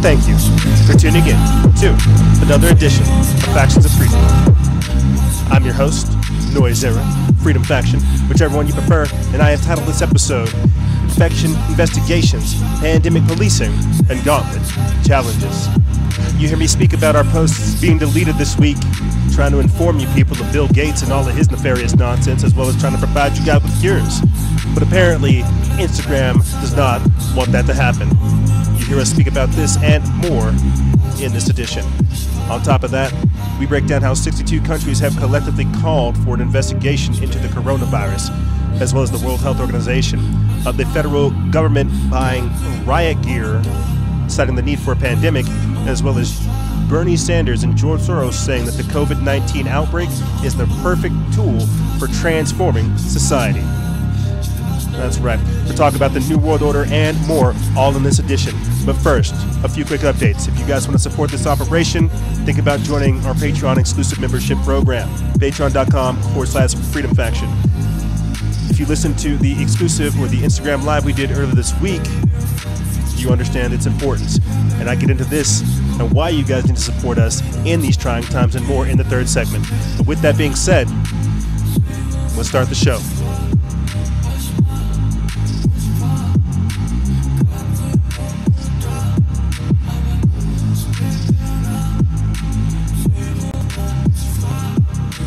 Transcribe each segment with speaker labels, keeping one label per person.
Speaker 1: Thank you for tuning in to another edition of Factions of Freedom. I'm your host, Noise Era, Freedom Faction, whichever one you prefer, and I have titled this episode, Infection Investigations, Pandemic Policing, and Gauntlet Challenges. You hear me speak about our posts being deleted this week, trying to inform you people of Bill Gates and all of his nefarious nonsense, as well as trying to provide you guys with yours. But apparently, Instagram does not want that to happen. You hear us speak about this and more in this edition. On top of that, we break down how 62 countries have collectively called for an investigation into the coronavirus, as well as the World Health Organization, of the federal government buying riot gear, citing the need for a pandemic, as well as Bernie Sanders and George Soros saying that the COVID-19 outbreak is the perfect tool for transforming society. That's right. We'll talk about the New World Order and more, all in this edition. But first, a few quick updates. If you guys want to support this operation, think about joining our Patreon exclusive membership program, patreon.com/Freedom Faction. If you listen to the exclusive or the Instagram live we did earlier this week, you understand its importance. And I get into this and why you guys need to support us in these trying times and more in the third segment. But with that being said, let's start the show.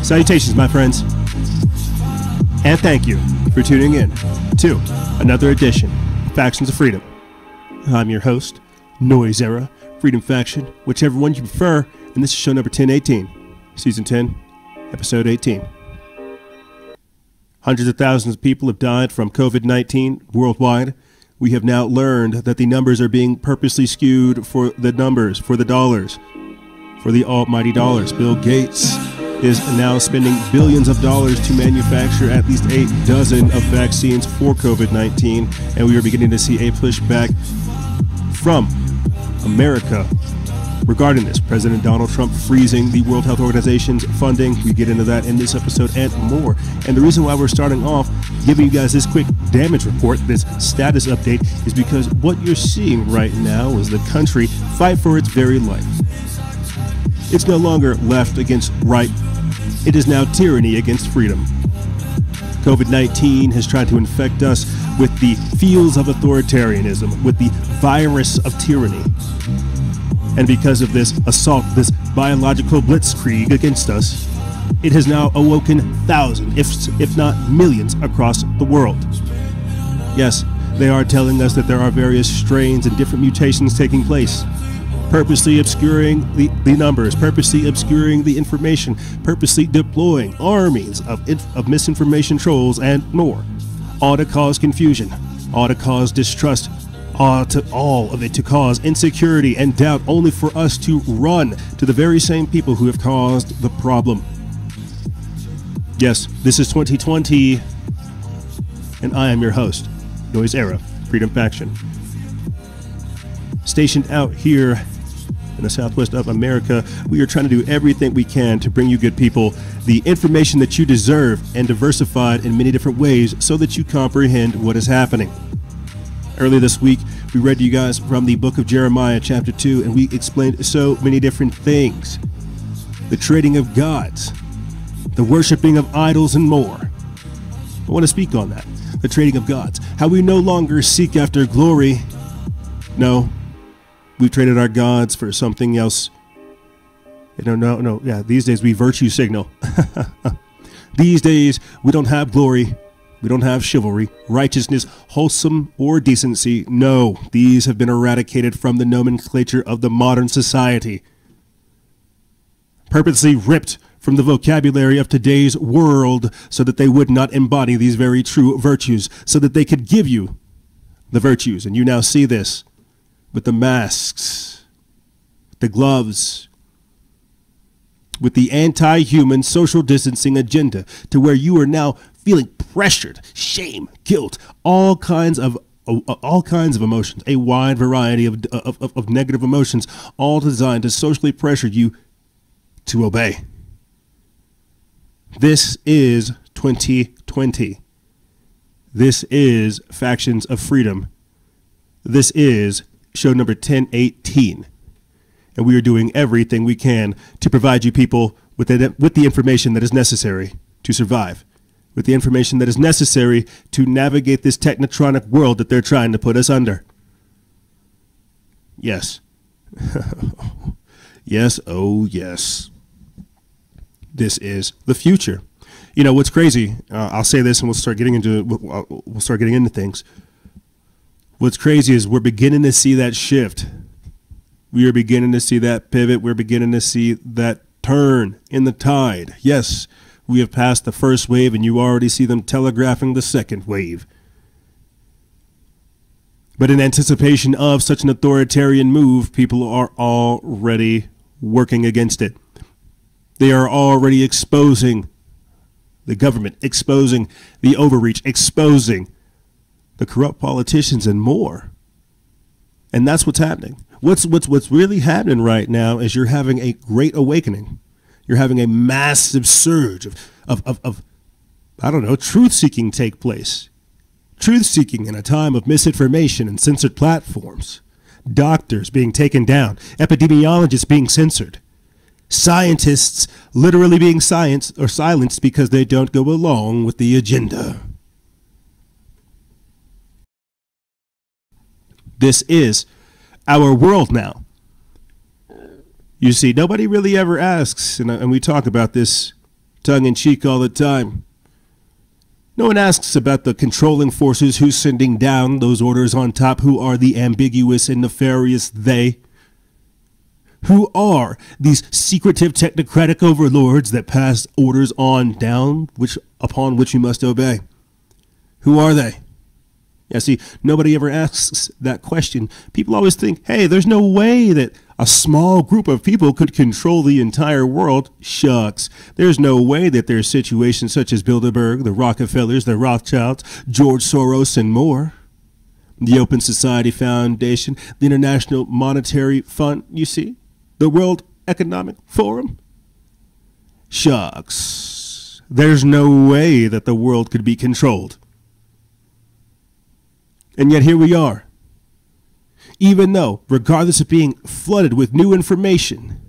Speaker 1: Salutations, my friends, and thank you for tuning in to another edition of Factions of Freedom. I'm your host, Noise Era, Freedom Faction, whichever one you prefer, and this is show number 1018, Season 10, Episode 18. Hundreds of thousands of people have died from COVID-19 worldwide. We have now learned that the numbers are being purposely skewed for the numbers, for the dollars, for the almighty dollars. Bill Gates is now spending billions of dollars to manufacture at least 8 dozen of vaccines for COVID-19, and we are beginning to see a pushback from America regarding this. President Donald Trump freezing the World Health Organization's funding. We get into that in this episode and more. And the reason why we're starting off giving you guys this quick damage report, this status update, is because what you're seeing right now is the country fight for its very life. It's no longer left against right. It is now tyranny against freedom. COVID-19 has tried to infect us with the feels of authoritarianism, with the virus of tyranny. And because of this assault, this biological blitzkrieg against us, it has now awoken thousands, if not millions, across the world. Yes, they are telling us that there are various strains and different mutations taking place, purposely obscuring the numbers, purposely obscuring the information, purposely deploying armies of misinformation trolls and more, all to cause confusion, all to cause distrust, all of it to cause insecurity and doubt, only for us to run to the very same people who have caused the problem. Yes, this is 2020, and I am your host, Noise Era, Freedom Faction. Stationed out here in the southwest of America, we are trying to do everything we can to bring you good people the information that you deserve, and diversified in many different ways so that you comprehend what is happening. Earlier this week, we read to you guys from the book of Jeremiah, chapter 2, and we explained so many different things. The trading of gods, the worshiping of idols, and more. I want to speak on that. The trading of gods. How we no longer seek after glory. No. We've traded our gods for something else. Yeah, these days we virtue signal. These days we don't have glory. We don't have chivalry, righteousness, wholesome, or decency. No, these have been eradicated from the nomenclature of the modern society. Purposely ripped from the vocabulary of today's world so that they would not embody these very true virtues, so that they could give you the virtues. And you now see this with the masks, the gloves, with the anti-human social distancing agenda, to where you are now feeling pressured, shame, guilt, all kinds of emotions, a wide variety of negative emotions, all designed to socially pressure you to obey. This is 2020. This is Factions of Freedom. This is show number 1018. And we are doing everything we can to provide you people with the information that is necessary to survive, with the information that is necessary to navigate this technocratic world that they're trying to put us under. Yes. Yes, oh yes. This is the future. You know what's crazy? I'll say this, and we'll start getting into things. What's crazy is we're beginning to see that shift. We are beginning to see that pivot. We're beginning to see that turn in the tide. Yes, we have passed the first wave, and you already see them telegraphing the second wave. But in anticipation of such an authoritarian move, people are already working against it. They are already exposing the government, exposing the overreach, exposing the corrupt politicians and more. And that's what's happening. What's really happening right now is you're having a great awakening. You're having a massive surge of I don't know, truth-seeking take place. Truth-seeking in a time of misinformation and censored platforms. Doctors being taken down. Epidemiologists being censored. Scientists literally being silenced because they don't go along with the agenda. This is our world now. You see, nobody really ever asks, and we talk about this tongue-in-cheek all the time. No one asks about the controlling forces, who's sending down those orders on top, who are the ambiguous and nefarious they. Who are these secretive technocratic overlords that pass orders on down, upon which you must obey? Who are they? Yeah, see, nobody ever asks that question. People always think, hey, there's no way that a small group of people could control the entire world. Shucks. There's no way that there's situations such as Bilderberg, the Rockefellers, the Rothschilds, George Soros, and more. The Open Society Foundation, the International Monetary Fund, you see? The World Economic Forum. Shucks. There's no way that the world could be controlled. And yet here we are. Even though, regardless of being flooded with new information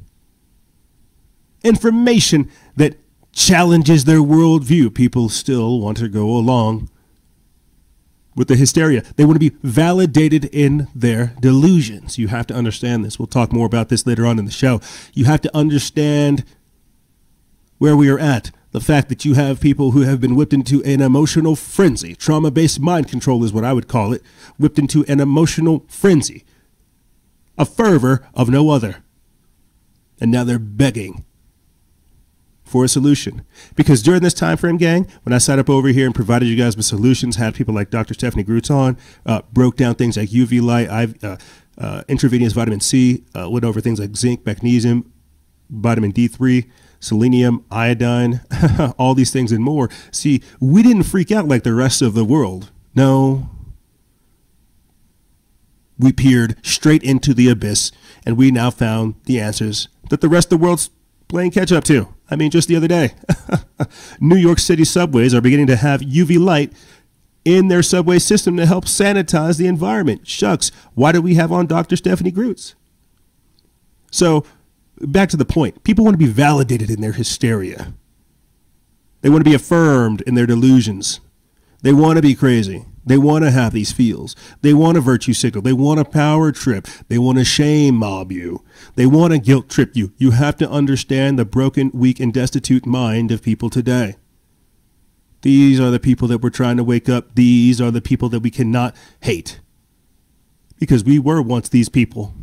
Speaker 1: that challenges their worldview, people still want to go along with the hysteria. They want to be validated in their delusions. You have to understand this. We'll talk more about this later on in the show. You have to understand where we are at. The fact that you have people who have been whipped into an emotional frenzy. Trauma-based mind control is what I would call it. Whipped into an emotional frenzy. A fervor of no other. And now they're begging for a solution. Because during this time frame, gang, when I sat up over here and provided you guys with solutions, had people like Dr. Stephanie Grutz on, broke down things like UV light, intravenous vitamin C, went over things like zinc, magnesium, vitamin D3, selenium, iodine, all these things and more. See, we didn't freak out like the rest of the world. No. We peered straight into the abyss, and we now found the answers that the rest of the world's playing catch up to. I mean, just the other day, New York City subways are beginning to have UV light in their subway system to help sanitize the environment. Shucks, why do we have on Dr. Stephanie Grutz? So, back to the point. People want to be validated in their hysteria. They want to be affirmed in their delusions. They want to be crazy. They want to have these feels. They want to virtue signal. They want to power trip. They want to shame mob you. They want to guilt trip you. You have to understand the broken, weak, and destitute mind of people today. These are the people that we're trying to wake up. These are the people that we cannot hate. Because we were once these people.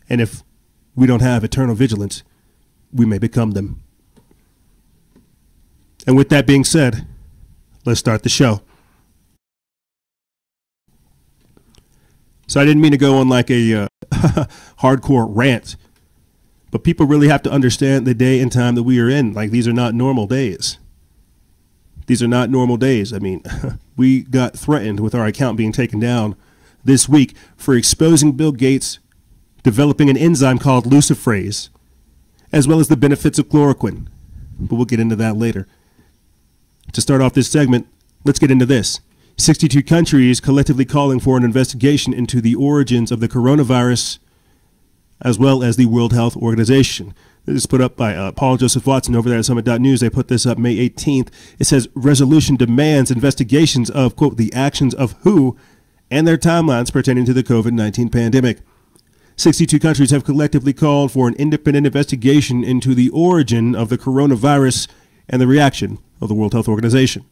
Speaker 1: And if we don't have eternal vigilance, we may become them. And with that being said, let's start the show. So I didn't mean to go on like a hardcore rant, but people really have to understand the day and time that we are in. Like, these are not normal days. These are not normal days. I mean, we got threatened with our account being taken down this week for exposing Bill Gates developing an enzyme called luciferase, as well as the benefits of chloroquine. But we'll get into that later. To start off this segment, let's get into this. 62 countries collectively calling for an investigation into the origins of the coronavirus, as well as the World Health Organization. This is put up by Paul Joseph Watson over there at Summit.News. They put this up May 18th. It says, resolution demands investigations of, quote, the actions of WHO and their timelines pertaining to the COVID-19 pandemic. 62 countries have collectively called for an independent investigation into the origin of the coronavirus and the reaction of the World Health Organization.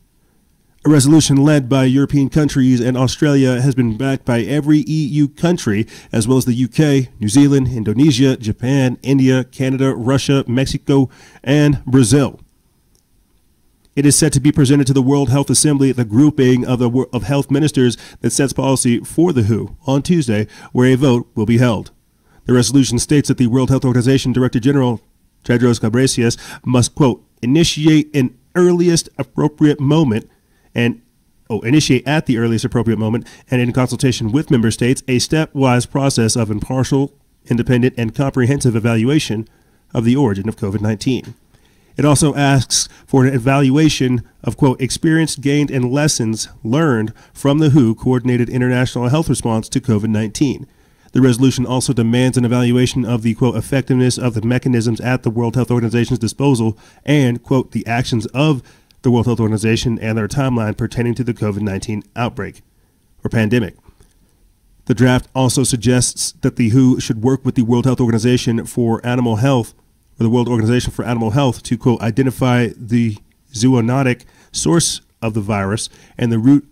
Speaker 1: A resolution led by European countries and Australia has been backed by every EU country, as well as the UK, New Zealand, Indonesia, Japan, India, Canada, Russia, Mexico, and Brazil. It is set to be presented to the World Health Assembly, the grouping of health ministers that sets policy for the WHO, on Tuesday, where a vote will be held. The resolution states that the World Health Organization Director General, Tedros Ghebreyesus, must, quote, initiate at the earliest appropriate moment and in consultation with member states, a stepwise process of impartial, independent, and comprehensive evaluation of the origin of COVID-19. It also asks for an evaluation of, quote, experience gained and lessons learned from the WHO coordinated international health response to COVID-19. The resolution also demands an evaluation of the, quote, effectiveness of the mechanisms at the World Health Organization's disposal and, quote, the actions of the World Health Organization and their timeline pertaining to the COVID-19 outbreak or pandemic. The draft also suggests that the WHO should work with the World Health Organization for Animal Health, or the World Organization for Animal Health, to, quote, identify the zoonotic source of the virus and the route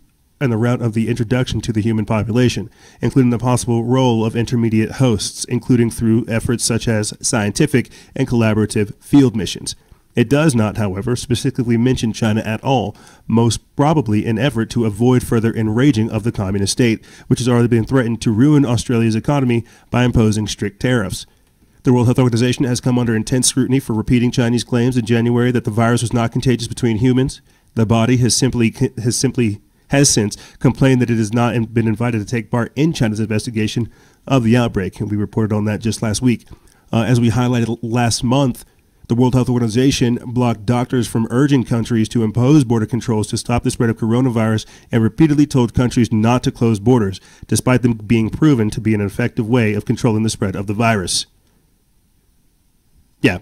Speaker 1: of the introduction to the human population, including the possible role of intermediate hosts, including through efforts such as scientific and collaborative field missions. It does not, however, specifically mention China at all, most probably in effort to avoid further enraging of the communist state, which has already been threatened to ruin Australia's economy by imposing strict tariffs. The World Health Organization has come under intense scrutiny for repeating Chinese claims in January that the virus was not contagious between humans. The body has since complained that it has not been invited to take part in China's investigation of the outbreak, and we reported on that just last week. As we highlighted last month, the World Health Organization blocked doctors from urging countries to impose border controls to stop the spread of coronavirus and repeatedly told countries not to close borders, despite them being proven to be an effective way of controlling the spread of the virus. Yeah,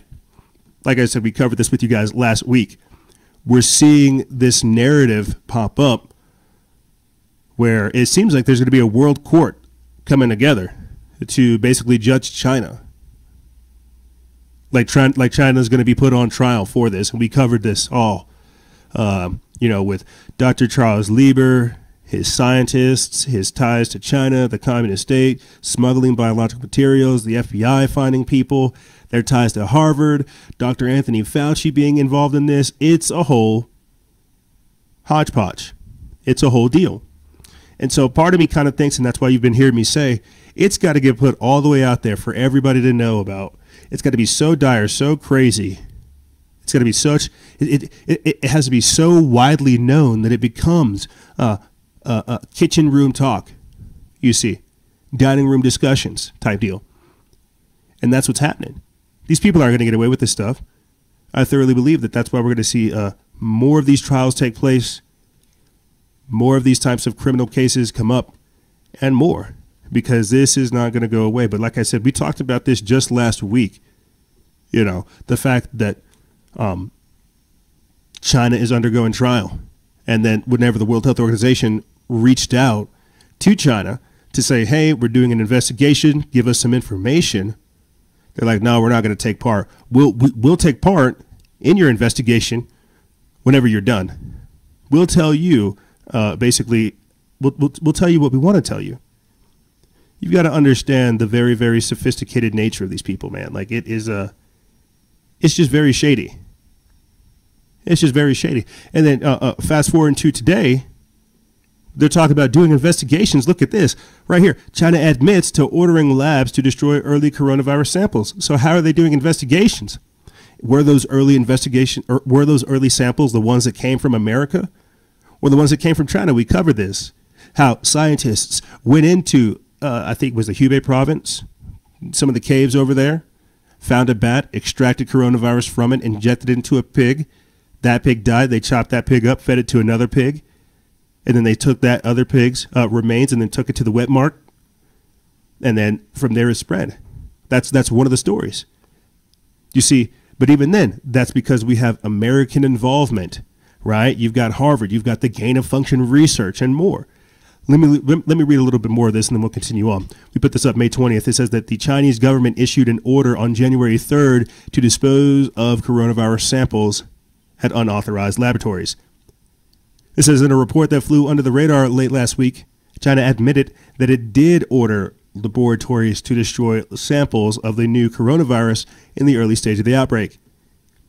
Speaker 1: like I said, we covered this with you guys last week. We're seeing this narrative pop up where it seems like there's going to be a world court coming together to basically judge China. Like China's going to be put on trial for this, and we covered this all, with Dr. Charles Lieber, his scientists, his ties to China, the communist state, smuggling biological materials, the FBI finding people, their ties to Harvard, Dr. Anthony Fauci being involved in this. It's a whole hodgepodge. It's a whole deal. And so part of me kind of thinks, and that's why you've been hearing me say, it's got to get put all the way out there for everybody to know about. It's got to be so dire, so crazy. It's got to be such, it has to be so widely known that it becomes kitchen room talk, you see, dining room discussions type deal. And that's what's happening. These people aren't going to get away with this stuff. I thoroughly believe that that's why we're going to see more of these trials take place, more of these types of criminal cases come up, and more. Because this is not going to go away. But like I said, we talked about this just last week. The fact that China is undergoing trial. And then whenever the World Health Organization reached out to China to say, hey, we're doing an investigation, give us some information, they're like, no, we're not going to take part. We'll take part in your investigation whenever you're done. We'll tell you, basically, we'll tell you what we want to tell you. You've got to understand the very, very sophisticated nature of these people, man. Like, it's just very shady. It's just very shady. And then fast forward to today, they're talking about doing investigations. Look at this right here. China admits to ordering labs to destroy early coronavirus samples. So how are they doing investigations? Were those early samples the ones that came from America or the ones that came from China? We covered this. How scientists went into I think it was the Hubei province, some of the caves over there, found a bat, extracted coronavirus from it, injected it into a pig. That pig died. They chopped that pig up, fed it to another pig. And then they took that other pig's remains and then took it to the wet mark. And then from there it spread. That's one of the stories. You see, but even then, that's because we have American involvement, right? You've got Harvard, you've got the gain of function research and more. Let me read a little bit more of this and then we'll continue on. We put this up May 20th. It says that the Chinese government issued an order on January 3rd to dispose of coronavirus samples at unauthorized laboratories. It says in a report that flew under the radar late last week, China admitted that it did order laboratories to destroy samples of the new coronavirus in the early stage of the outbreak.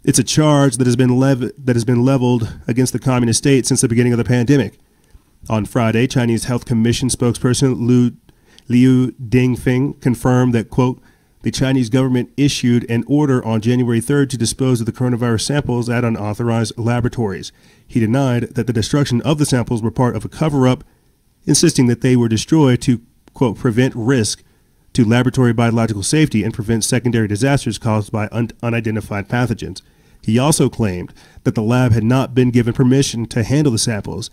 Speaker 1: It's a charge that has been leveled against the communist state since the beginning of the pandemic. On Friday, Chinese Health Commission spokesperson Liu Dingfeng confirmed that, quote, the Chinese government issued an order on January 3rd to dispose of the coronavirus samples at unauthorized laboratories. He denied that the destruction of the samples were part of a cover-up, insisting that they were destroyed to, quote, prevent risk to laboratory biological safety and prevent secondary disasters caused by unidentified pathogens. He also claimed that the lab had not been given permission to handle the samples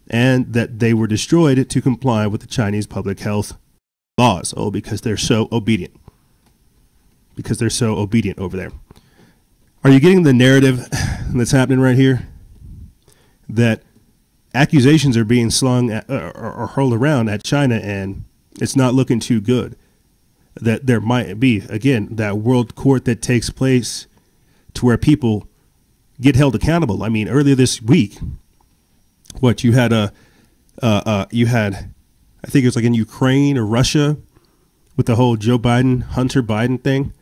Speaker 1: and that they were destroyed to comply with the Chinese public health laws. Oh, because they're so obedient. Because they're so obedient over there. Are you getting the narrative that's happening right here? That accusations are being slung at, or hurled around at China, and it's not looking too good. That there might be, again, that world court that takes place to where people get held accountable. I mean, earlier this week, you had I think it was like in Ukraine or Russia with the whole Joe Biden, Hunter Biden thing,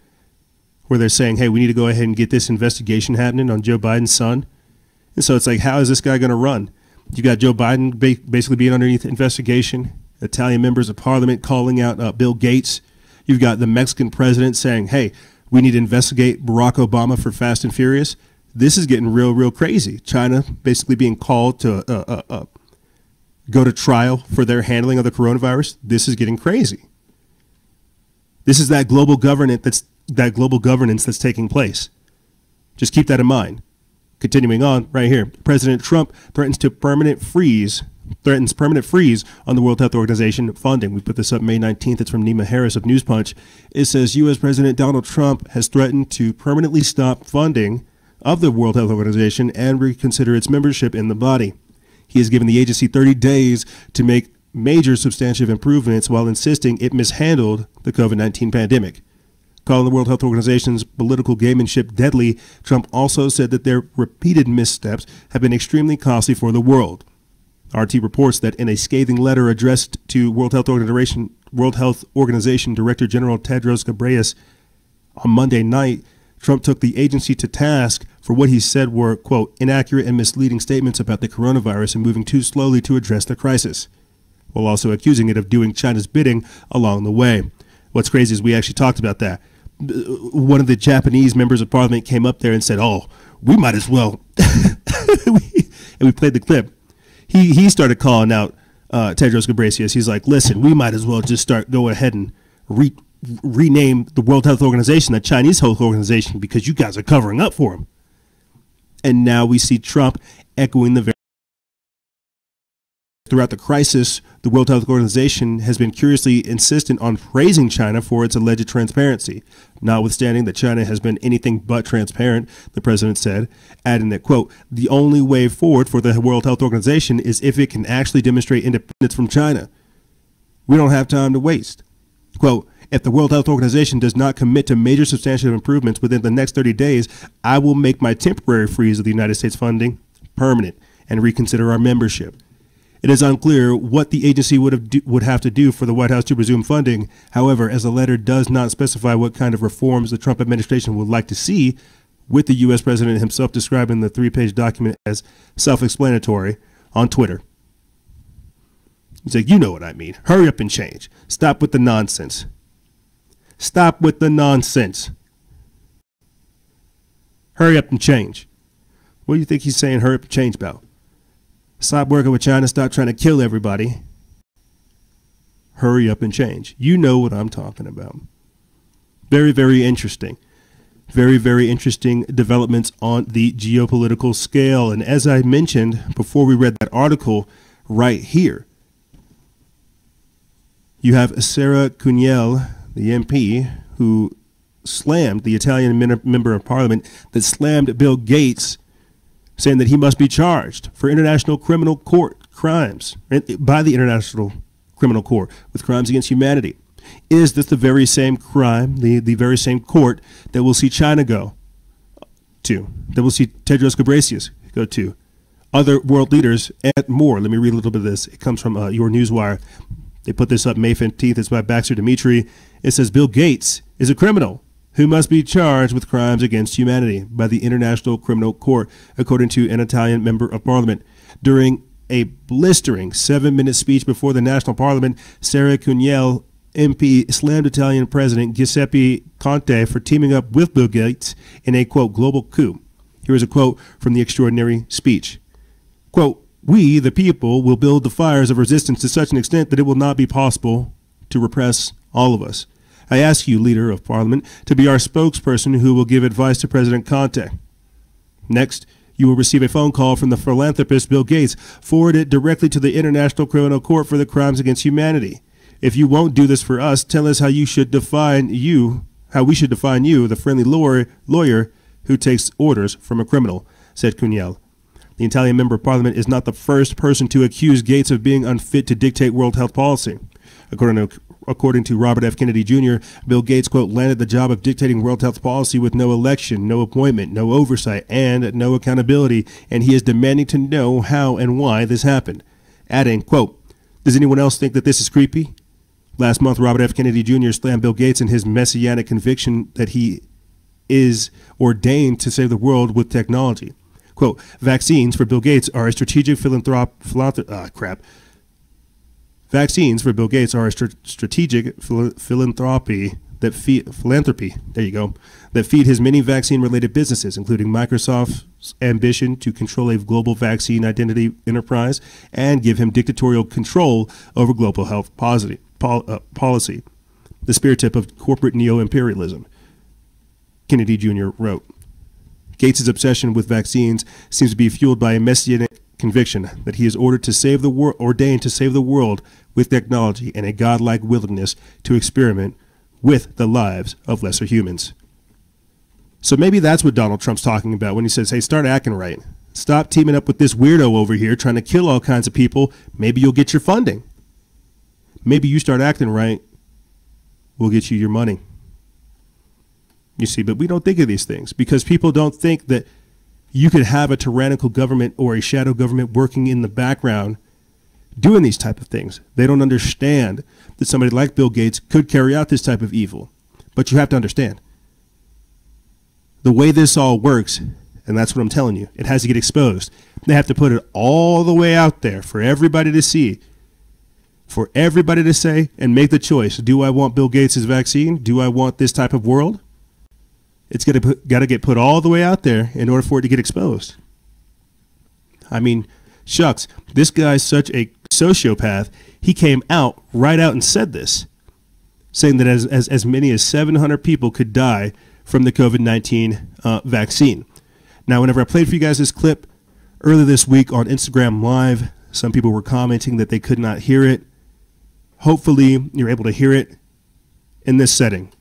Speaker 1: where they're saying, hey, we need to go ahead and get this investigation happening on Joe Biden's son. And so it's like, how is this guy going to run? You got Joe Biden basically being underneath investigation, Italian members of parliament calling out Bill Gates. You've got the Mexican president saying, hey, we need to investigate Barack Obama for Fast and Furious. This is getting real crazy. China basically being called to go to trial for their handling of the coronavirus. This is getting crazy. This is that global governance that's taking place. Just keep that in mind. Continuing on right here, President Trump threatens permanent freeze on the World Health Organization funding. We put this up May 19th. It's from Nima Harris of News Punch. It says U.S. President Donald Trump has threatened to permanently stop funding of the World Health Organization and reconsider its membership in the body. He has given the agency 30 days to make major substantive improvements while insisting it mishandled the COVID-19 pandemic. Calling the World Health Organization's political gamemanship deadly, Trump also said that their repeated missteps have been extremely costly for the world. RT reports that in a scathing letter addressed to World Health Organization Director General Tedros Ghebreyesus on Monday night, Trump took the agency to task for what he said were, quote, inaccurate and misleading statements about the coronavirus and moving too slowly to address the crisis, while also accusing it of doing China's bidding along the way. What's crazy is we actually talked about that. One of the Japanese members of parliament came up there and said, oh, we might as well. And we played the clip. He started calling out Tedros Ghebreyesus. He's like, listen, we might as well just go ahead and rename the World Health Organization the Chinese Health Organization because you guys are covering up for them. And now we see Trump echoing the very. Throughout the crisis, the World Health Organization has been curiously insistent on praising China for its alleged transparency, notwithstanding that China has been anything but transparent, the president said, adding that, quote, the only way forward for the World Health Organization is if it can actually demonstrate independence from China. We don't have time to waste. Quote, if the World Health Organization does not commit to major substantial improvements within the next 30 days, I will make my temporary freeze of the United States funding permanent and reconsider our membership. It is unclear what the agency would have to do for the White House to resume funding. However, as the letter does not specify what kind of reforms the Trump administration would like to see, with the U.S. president himself describing the 3-page document as self-explanatory on Twitter. He's like, you know what I mean. Hurry up and change. Stop with the nonsense. Stop with the nonsense. Hurry up and change. What do you think he's saying hurry up and change about? Stop working with China. Stop trying to kill everybody. Hurry up and change. You know what I'm talking about. Very, very interesting. Very, very interesting developments on the geopolitical scale. And as I mentioned before we read that article, right here. You have Sarah Cuniel, the MP, who slammed the Italian member of parliament that slammed Bill Gates, saying that he must be charged for international criminal court crimes by the International Criminal Court with crimes against humanity. Is this the very same crime, the very same court that will see China go to, that will see Tedros Ghebreyesus go to, other world leaders, and more? Let me read a little bit of this. It comes from Your Newswire. They put this up May 15th. It's by Baxter Dimitri. It says, Bill Gates is a criminal who must be charged with crimes against humanity by the International Criminal Court, according to an Italian member of parliament. During a blistering 7-minute speech before the national parliament, Sarah Cuniel, MP, slammed Italian President Giuseppe Conte for teaming up with Bill Gates in a, quote, global coup. Here is a quote from the extraordinary speech. Quote, we, the people, will build the fires of resistance to such an extent that it will not be possible to repress all of us. I ask you, Leader of Parliament, to be our spokesperson who will give advice to President Conte. Next, you will receive a phone call from the philanthropist Bill Gates, forward it directly to the International Criminal Court for the crimes against humanity. If you won't do this for us, tell us how we should define you, the friendly lawyer who takes orders from a criminal, said Cuniel. The Italian member of parliament is not the first person to accuse Gates of being unfit to dictate world health policy. According to Robert F. Kennedy Jr., Bill Gates, quote, landed the job of dictating world health policy with no election, no appointment, no oversight, and no accountability, and he is demanding to know how and why this happened. Adding, quote, does anyone else think that this is creepy? Last month, Robert F. Kennedy Jr. slammed Bill Gates in his messianic conviction that he is ordained to save the world with technology. Quote, vaccines for Bill Gates are a strategic Vaccines for Bill Gates are a strategic philanthropy that feed his many vaccine-related businesses, including Microsoft's ambition to control a global vaccine identity enterprise and give him dictatorial control over global health policy, the spear tip of corporate neo-imperialism, Kennedy Jr. wrote. Gates' obsession with vaccines seems to be fueled by a messianic conviction that he is ordered to save the world, ordained to save the world with technology, and a godlike willingness to experiment with the lives of lesser humans. So maybe that's what Donald Trump's talking about when he says, hey, start acting right. Stop teaming up with this weirdo over here trying to kill all kinds of people. Maybe you'll get your funding. Maybe you start acting right, we'll get you your money. You see, but we don't think of these things because people don't think that you could have a tyrannical government or a shadow government working in the background doing these type of things. They don't understand that somebody like Bill Gates could carry out this type of evil. But you have to understand the way this all works, and that's what I'm telling you, it has to get exposed. They have to put it all the way out there for everybody to see, for everybody to say and make the choice. Do I want Bill Gates' vaccine? Do I want this type of world? It's got to get put all the way out there in order for it to get exposed. I mean, shucks, this guy's such a sociopath. He came out and said this, saying that as many as 700 people could die from the COVID-19 vaccine. Now, whenever I played for you guys this clip earlier this week on Instagram Live, some people were commenting that they could not hear it. Hopefully, you're able to hear it in this setting.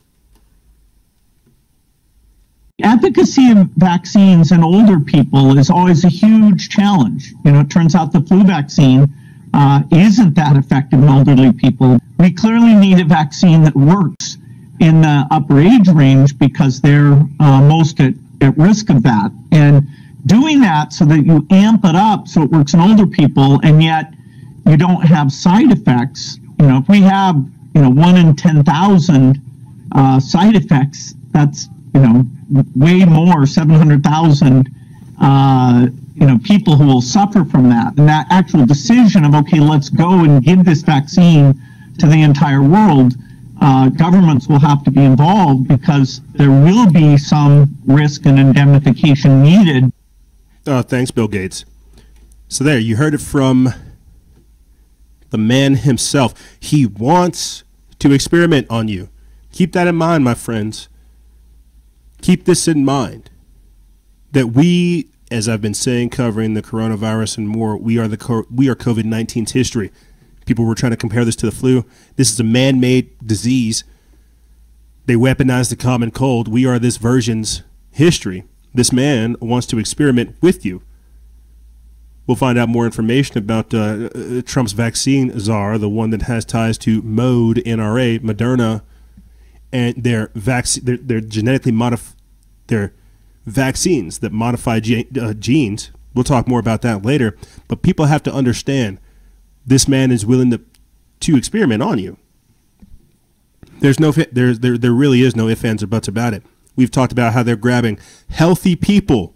Speaker 2: Efficacy of vaccines in older people is always a huge challenge. You know, it turns out the flu vaccine isn't that effective in elderly people. We clearly need a vaccine that works in the upper age range because they're most at risk of that. And doing that so that you amp it up so it works in older people and yet you don't have side effects. You know, if we have, 1 in 10,000 side effects, that's, way more, 700,000, people who will suffer from that. And that actual decision of, okay, let's go and give this vaccine to the entire world, governments will have to be involved because there will be some risk and indemnification needed.
Speaker 1: Thanks, Bill Gates. So there, you heard it from the man himself. He wants to experiment on you. Keep that in mind, my friends. Keep this in mind, that we as I've been saying, covering the coronavirus and more, we are COVID-19's history. People were trying to compare this to the flu. This is a man-made disease. They weaponized the common cold. We are this version's history. This man wants to experiment with you. We'll find out more information about Trump's vaccine czar, the one that has ties to Mode, NRA, Moderna, and their genetically modified, their vaccines that modify genes. We'll talk more about that later. But people have to understand this man is willing to experiment on you. There really is no ifs, ands, or buts about it. We've talked about how they're grabbing healthy people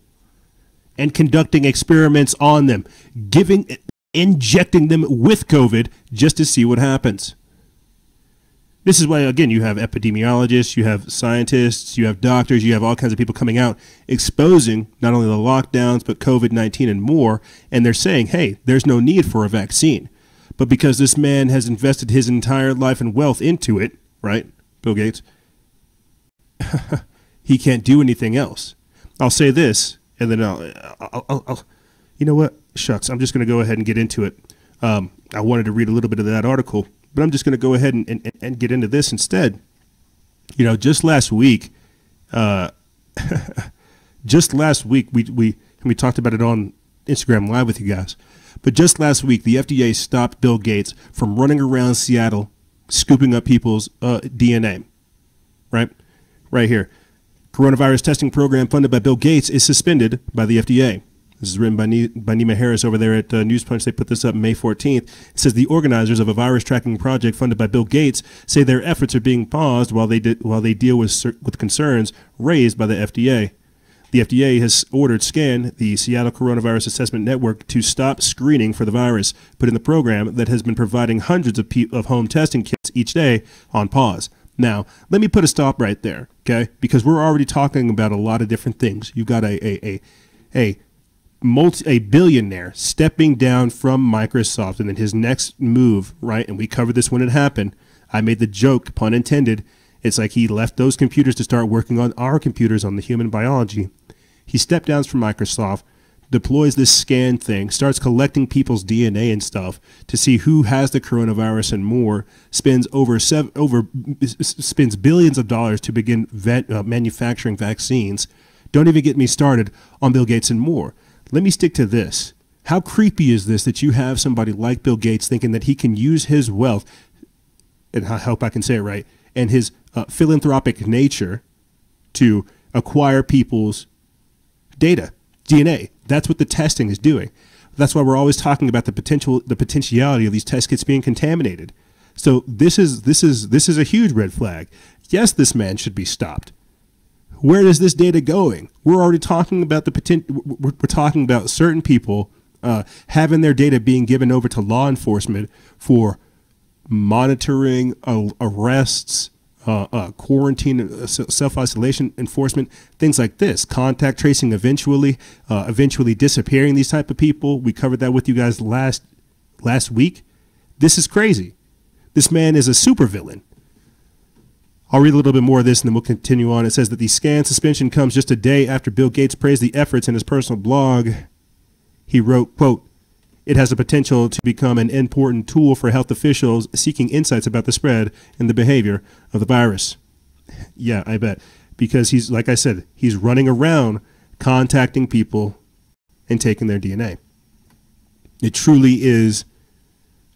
Speaker 1: and conducting experiments on them, injecting them with COVID just to see what happens. This is why, again, you have epidemiologists, you have scientists, you have doctors, you have all kinds of people coming out exposing not only the lockdowns, but COVID-19 and more. And they're saying, hey, there's no need for a vaccine. But because this man has invested his entire life and wealth into it, right, Bill Gates, he can't do anything else. I'll say this, and then I'll you know what? Shucks, I'm just going to go ahead and get into it. I wanted to read a little bit of that article, but I'm just going to go ahead and get into this instead. You know, just last week, we talked about it on Instagram Live with you guys. But just last week, the FDA stopped Bill Gates from running around Seattle scooping up people's DNA. Right here. Coronavirus testing program funded by Bill Gates is suspended by the FDA. This is written by Nima Harris over there at News Punch. They put this up May 14th. It says the organizers of a virus tracking project funded by Bill Gates say their efforts are being paused while they deal with concerns raised by the FDA. The FDA has ordered SCAN, the Seattle Coronavirus Assessment Network, to stop screening for the virus, putting the program that has been providing hundreds of home testing kits each day on pause. Now, let me put a stop right there, okay? Because we're already talking about a lot of different things. You've got a billionaire stepping down from Microsoft, and then his next move, right? And we covered this when it happened. I made the joke, pun intended. It's like he left those computers to start working on our computers, on the human biology. He stepped down from Microsoft, deploys this scan thing, starts collecting people's DNA and stuff to see who has the coronavirus and more, spends billions of dollars to begin manufacturing vaccines. Don't even get me started on Bill Gates and more. Let me stick to this. How creepy is this that you have somebody like Bill Gates thinking that he can use his wealth, and I hope I can say it right, and his philanthropic nature to acquire people's data, DNA. That's what the testing is doing. That's why we're always talking about the potentiality of these test kits being contaminated. So this is a huge red flag. Yes, this man should be stopped. Where is this data going? We're already talking about we're talking about certain people having their data being given over to law enforcement for monitoring, arrests, quarantine, self-isolation enforcement, things like this, contact tracing, eventually disappearing these type of people. We covered that with you guys last week. This is crazy. This man is a supervillain. I'll read a little bit more of this and then we'll continue on. It says that the scan suspension comes just a day after Bill Gates praised the efforts in his personal blog. He wrote, quote, "It has the potential to become an important tool for health officials seeking insights about the spread and the behavior of the virus." Yeah, I bet. Because he's, like I said, he's running around contacting people and taking their DNA. It truly is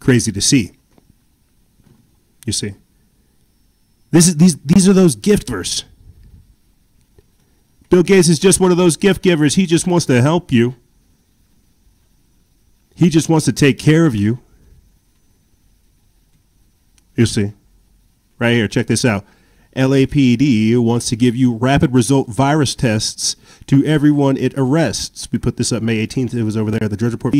Speaker 1: crazy to see. You see. These are those gift givers. Bill Gates is just one of those gift givers. He just wants to help you. He just wants to take care of you. You see, right here, check this out. LAPD wants to give you rapid result virus tests to everyone it arrests. We put this up May 18th. It was over there at the Drudge Report.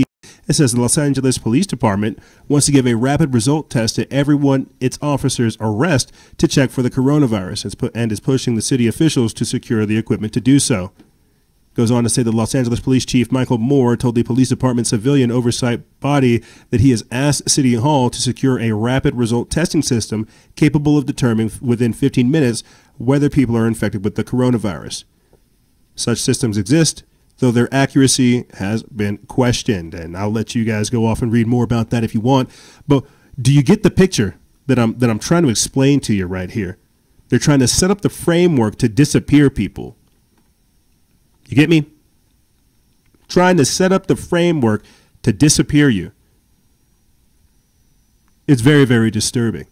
Speaker 1: It says the Los Angeles Police Department wants to give a rapid result test to everyone its officers arrest to check for the coronavirus and is pushing the city officials to secure the equipment to do so. Goes on to say the Los Angeles Police Chief Michael Moore told the police department civilian oversight body that he has asked City Hall to secure a rapid result testing system capable of determining within 15 minutes whether people are infected with the coronavirus. Such systems exist. though their accuracy has been questioned. And I'll let you guys go off and read more about that if you want. But do you get the picture that I'm trying to explain to you right here? They're trying to set up the framework to disappear people. You get me? Trying to set up the framework to disappear you. It's very, very disturbing.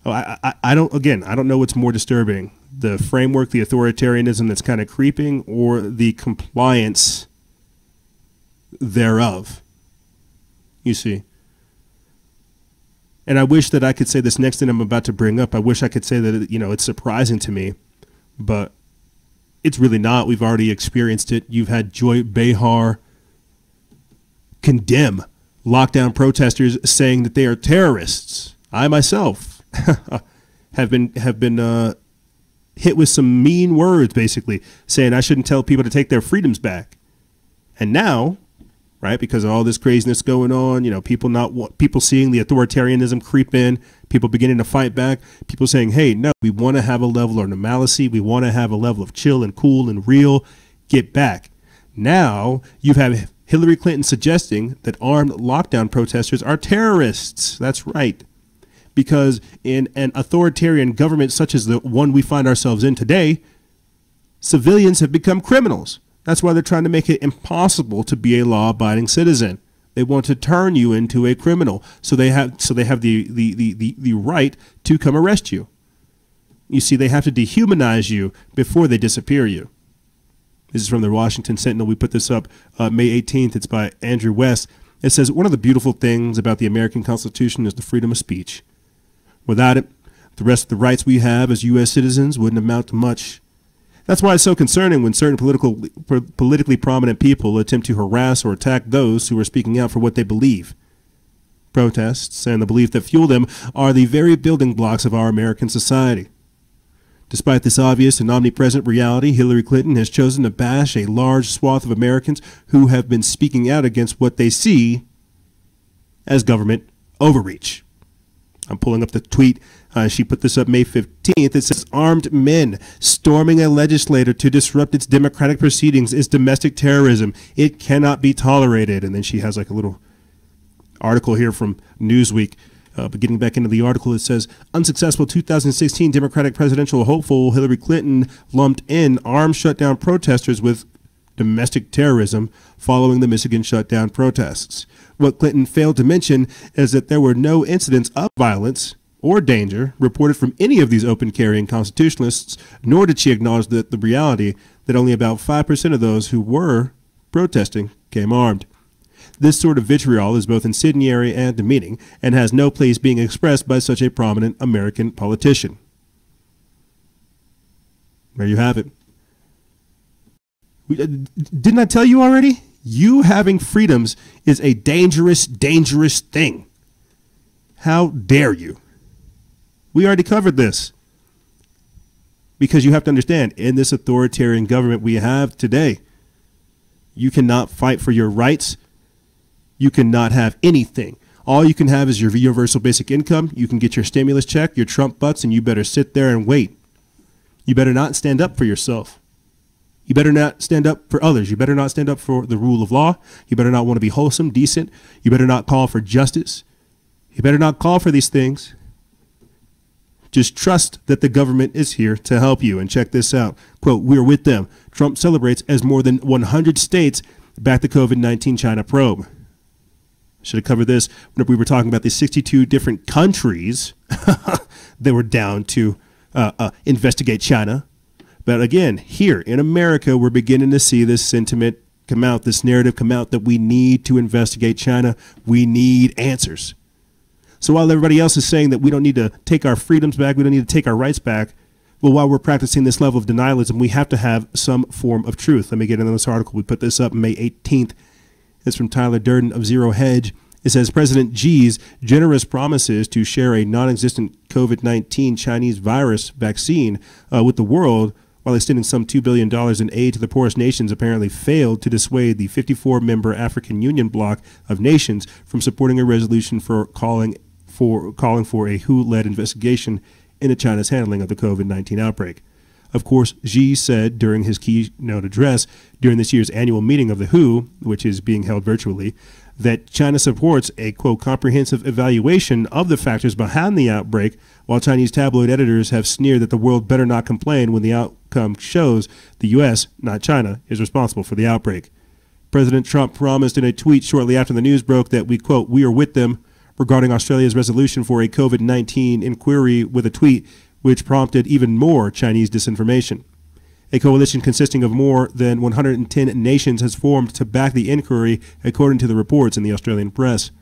Speaker 1: Oh, I don't know what's more disturbing, the framework, the authoritarianism that's kind of creeping, or the compliance thereof. You see. And I wish that I could say this next thing I'm about to bring up. I wish I could say that, it's surprising to me, but it's really not. We've already experienced it. You've had Joy Behar condemn lockdown protesters, saying that they are terrorists. I myself have been hit with some mean words, basically saying I shouldn't tell people to take their freedoms back. And now, right, because of all this craziness going on, people seeing the authoritarianism creep in, people beginning to fight back, people saying, hey, no, we want to have a level of normalcy. We want to have a level of chill and cool and real. Get back. Now you have Hillary Clinton suggesting that armed lockdown protesters are terrorists. That's right. Because in an authoritarian government such as the one we find ourselves in today, civilians have become criminals. That's why they're trying to make it impossible to be a law-abiding citizen. They want to turn you into a criminal. So they have the right to come arrest you. You see, they have to dehumanize you before they disappear you. This is from the Washington Sentinel. We put this up May 18th. It's by Andrew West. It says, one of the beautiful things about the American Constitution is the freedom of speech. Without it, the rest of the rights we have as U.S. citizens wouldn't amount to much. That's why it's so concerning when certain politically prominent people attempt to harass or attack those who are speaking out for what they believe. Protests and the belief that fuel them are the very building blocks of our American society. Despite this obvious and omnipresent reality, Hillary Clinton has chosen to bash a large swath of Americans who have been speaking out against what they see as government overreach. I'm pulling up the tweet. She put this up May 15th. It says, armed men storming a legislature to disrupt its democratic proceedings is domestic terrorism. It cannot be tolerated. And then she has like a little article here from Newsweek. But getting back into the article, it says, unsuccessful 2016 Democratic presidential hopeful Hillary Clinton lumped in armed shutdown protesters with domestic terrorism following the Michigan shutdown protests. What Clinton failed to mention is that there were no incidents of violence or danger reported from any of these open-carrying constitutionalists, nor did she acknowledge the reality that only about 5% of those who were protesting came armed. This sort of vitriol is both incendiary and demeaning, and has no place being expressed by such a prominent American politician. There you have it. Didn't I tell you already? You having freedoms is a dangerous, dangerous thing. How dare you? We already covered this. Because you have to understand, in this authoritarian government we have today, you cannot fight for your rights. You cannot have anything. All you can have is your universal basic income. You can get your stimulus check, your Trump bucks, and you better sit there and wait. You better not stand up for yourself. You better not stand up for others. You better not stand up for the rule of law. You better not want to be wholesome, decent. You better not call for justice. You better not call for these things. Just trust that the government is here to help you. And check this out. Quote, we're with them. Trump celebrates as more than 100 states back the COVID-19 China probe. Should have covered this when we were talking about the 62 different countries that were down to investigate China. But again, here in America, we're beginning to see this sentiment come out, this narrative come out that we need to investigate China. We need answers. So while everybody else is saying that we don't need to take our freedoms back, we don't need to take our rights back, well, while we're practicing this level of denialism, we have to have some form of truth. Let me get into this article. We put this up May 18th. It's from Tyler Durden of Zero Hedge. It says, President Xi's generous promises to share a non-existent COVID-19 Chinese virus vaccine with the world while extending some $2 billion in aid to the poorest nations apparently failed to dissuade the 54-member African Union bloc of nations from supporting a resolution for calling for a WHO-led investigation into China's handling of the COVID-19 outbreak. Of course, Xi said during his keynote address during this year's annual meeting of the WHO, which is being held virtually, that China supports a, quote, comprehensive evaluation of the factors behind the outbreak, while Chinese tabloid editors have sneered that the world better not complain when the outcome shows the U.S., not China, is responsible for the outbreak. President Trump promised in a tweet shortly after the news broke that we, quote, we are with them regarding Australia's resolution for a COVID-19 inquiry, with a tweet which prompted even more Chinese disinformation. A coalition consisting of more than 110 nations has formed to back the inquiry, according to the reports in the Australian press.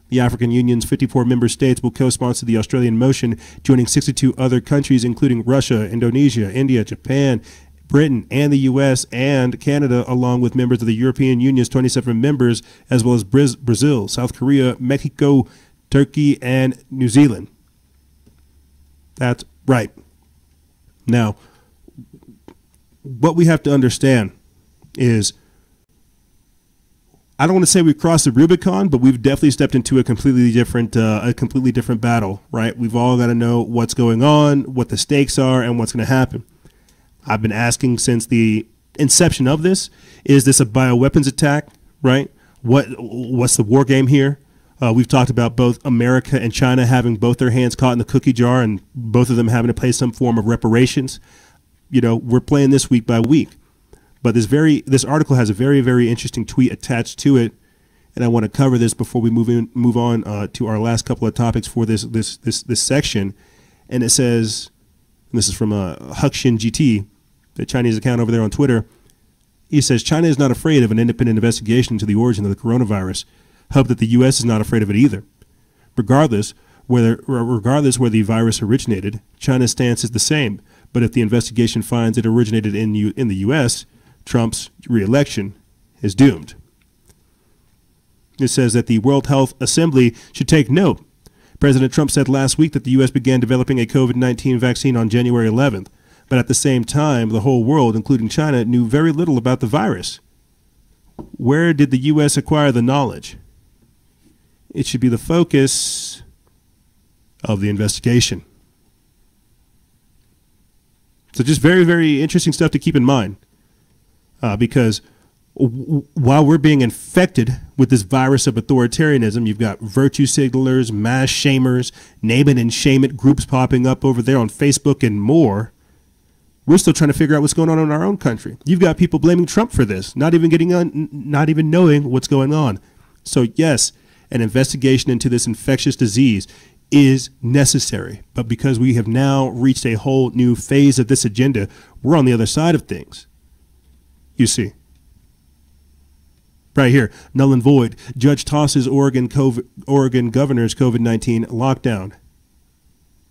Speaker 1: The African Union's 54 member states will co-sponsor the Australian motion, joining 62 other countries, including Russia, Indonesia, India, Japan, Britain, and the U.S. and Canada, along with members of the European Union's 27 members, as well as Brazil, South Korea, Mexico, Turkey, and New Zealand. That's right. Now, what we have to understand is, I don't want to say we've crossed the Rubicon, but we've definitely stepped into a completely different battle, right? We've all got to know what's going on, what the stakes are, and what's going to happen. I've been asking since the inception of this, is this a bioweapons attack, right? What's the war game here? We've talked about both America and China having both their hands caught in the cookie jar and both of them having to pay some form of reparations. You know, we're playing this week by week. But this article has a very, very interesting tweet attached to it, and I want to cover this before we move on to our last couple of topics for this section. And it says, and this is from Huxin GT, the Chinese account over there on Twitter. He says, China is not afraid of an independent investigation into the origin of the coronavirus. Hope that the U.S. is not afraid of it either. Regardless where the virus originated, China's stance is the same. But if the investigation finds it originated in the U.S., Trump's re-election is doomed. It says that the World Health Assembly should take note. President Trump said last week that the U.S. began developing a COVID-19 vaccine on January 11th. But at the same time, the whole world, including China, knew very little about the virus. Where did the U.S. acquire the knowledge? It should be the focus of the investigation. So just very, very interesting stuff to keep in mind, because while we're being infected with this virus of authoritarianism, you've got virtue signalers, mass shamers, name it and shame it groups popping up over there on Facebook and more. We're still trying to figure out what's going on in our own country. You've got people blaming Trump for this, not even knowing what's going on. So yes, an investigation into this infectious disease is necessary. But because we have now reached a whole new phase of this agenda, we're on the other side of things. You see. Right here, null and void. Judge tosses Oregon governor's COVID-19 lockdown.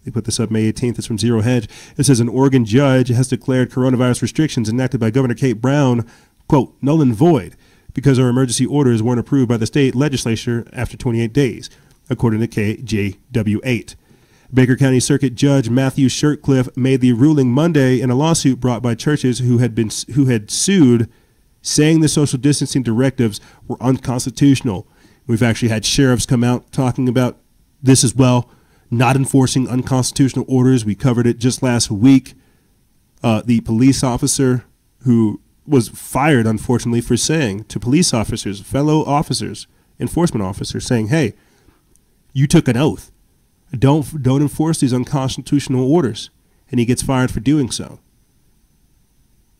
Speaker 1: They put this up May 18th. It's from Zero Hedge. It says an Oregon judge has declared coronavirus restrictions enacted by Governor Kate Brown, quote, null and void, because our emergency orders weren't approved by the state legislature after 28 days, according to KJW8. Baker County Circuit Judge Matthew Shirtcliffe made the ruling Monday in a lawsuit brought by churches who had sued, saying the social distancing directives were unconstitutional. We've actually had sheriffs come out talking about this as well, not enforcing unconstitutional orders. We covered it just last week. The police officer who was fired, unfortunately, for saying to police officers, fellow officers, enforcement officers, saying, hey, you took an oath. Don't enforce these unconstitutional orders. And he gets fired for doing so.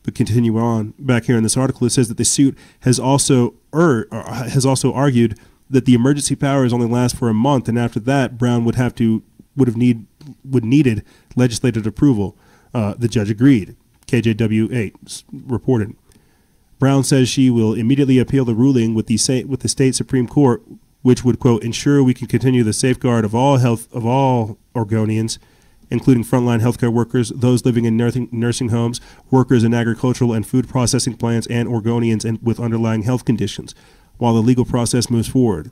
Speaker 1: But continue on back here in this article, it says that the suit has also argued that the emergency powers only last for a month, and after that, Brown would needed legislative approval. The judge agreed. KJW8 reported. Brown says she will immediately appeal the ruling with the state Supreme Court, which would, quote, ensure we can continue the safeguard of all Oregonians, including frontline healthcare workers, those living in nursing homes, workers in agricultural and food processing plants, and Oregonians with underlying health conditions, while the legal process moves forward.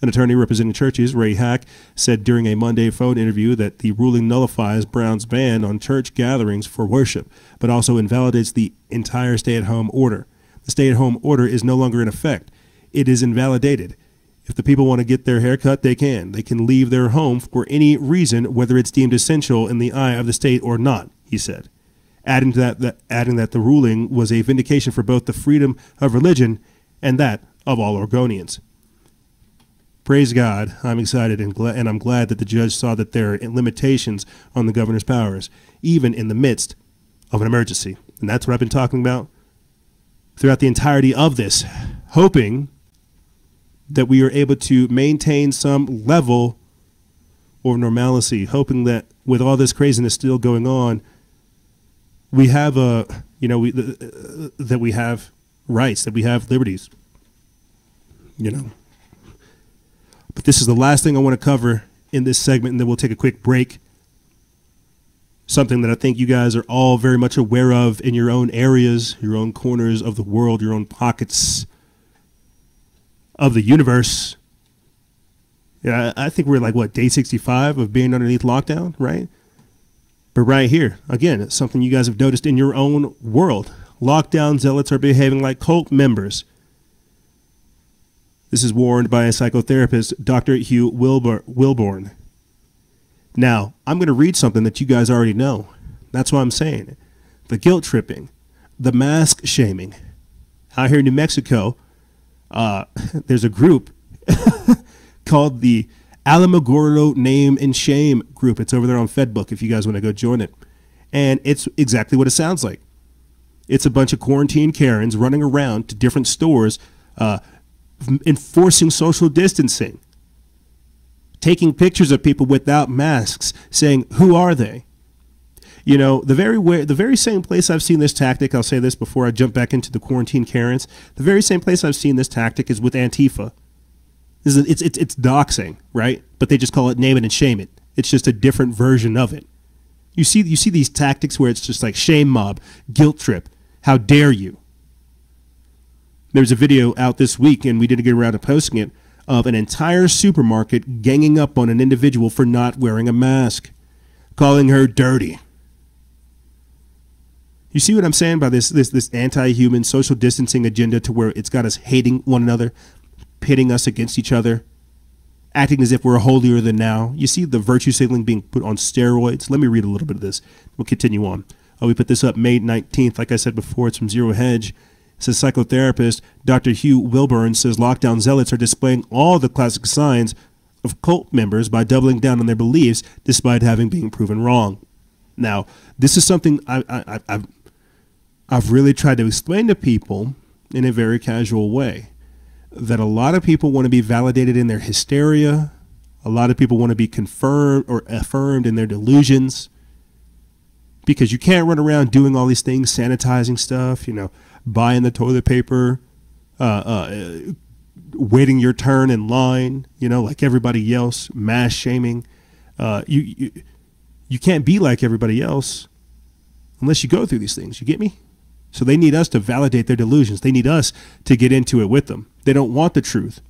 Speaker 1: An attorney representing churches, Ray Hack, said during a Monday phone interview that the ruling nullifies Brown's ban on church gatherings for worship, but also invalidates the entire stay-at-home order. The stay-at-home order is no longer in effect. It is invalidated. If the people want to get their hair cut, they can. They can leave their home for any reason, whether it's deemed essential in the eye of the state or not, he said. adding that the ruling was a vindication for both the freedom of religion and that of all Oregonians. Praise God, I'm excited and I'm glad that the judge saw that there are limitations on the governor's powers, even in the midst of an emergency. And that's what I've been talking about throughout the entirety of this, hoping that we are able to maintain some level of normalcy, hoping that with all this craziness still going on, we have that we have rights, that we have liberties, But this is the last thing I want to cover in this segment, and then we'll take a quick break. Something that I think you guys are all very much aware of in your own areas, your own corners of the world, your own pockets of the universe. Yeah, I think we're like, day 65 of being underneath lockdown, right? But right here, again, it's something you guys have noticed in your own world. Lockdown zealots are behaving like cult members. This is warned by a psychotherapist, Dr. Hugh Wilborn. Now, I'm going to read something that you guys already know. That's what I'm saying. The guilt tripping, the mask shaming. Out here in New Mexico, there's a group called the Alamogordo Name and Shame group. It's over there on Fedbook if you guys want to go join it. And it's exactly what it sounds like. It's a bunch of quarantine Karens running around to different stores, enforcing social distancing, taking pictures of people without masks, saying, who are they? The very same place I've seen this tactic, I'll say this before I jump back into the quarantine Karens, the very same place I've seen this tactic is with Antifa. It's doxing, right? But they just call it name it and shame it. It's just a different version of it. You see these tactics where it's just like shame mob, guilt trip, how dare you? There's a video out this week, and we didn't get around to posting it, of an entire supermarket ganging up on an individual for not wearing a mask, calling her dirty. You see what I'm saying by this anti-human social distancing agenda, to where it's got us hating one another, pitting us against each other, acting as if we're holier than thou. You see the virtue signaling being put on steroids. Let me read a little bit of this. We'll continue on. We put this up May 19th. Like I said before, it's from Zero Hedge. It says psychotherapist Dr. Hugh Wilburn says lockdown zealots are displaying all the classic signs of cult members by doubling down on their beliefs despite having been proven wrong. Now, this is something I've really tried to explain to people in a very casual way, that a lot of people want to be validated in their hysteria. A lot of people want to be confirmed or affirmed in their delusions, because you can't run around doing all these things, sanitizing stuff, buying the toilet paper, waiting your turn in line, like everybody else, mass shaming. You can't be like everybody else unless you go through these things. You get me? So they need us to validate their delusions. They need us to get into it with them. They don't want the truth.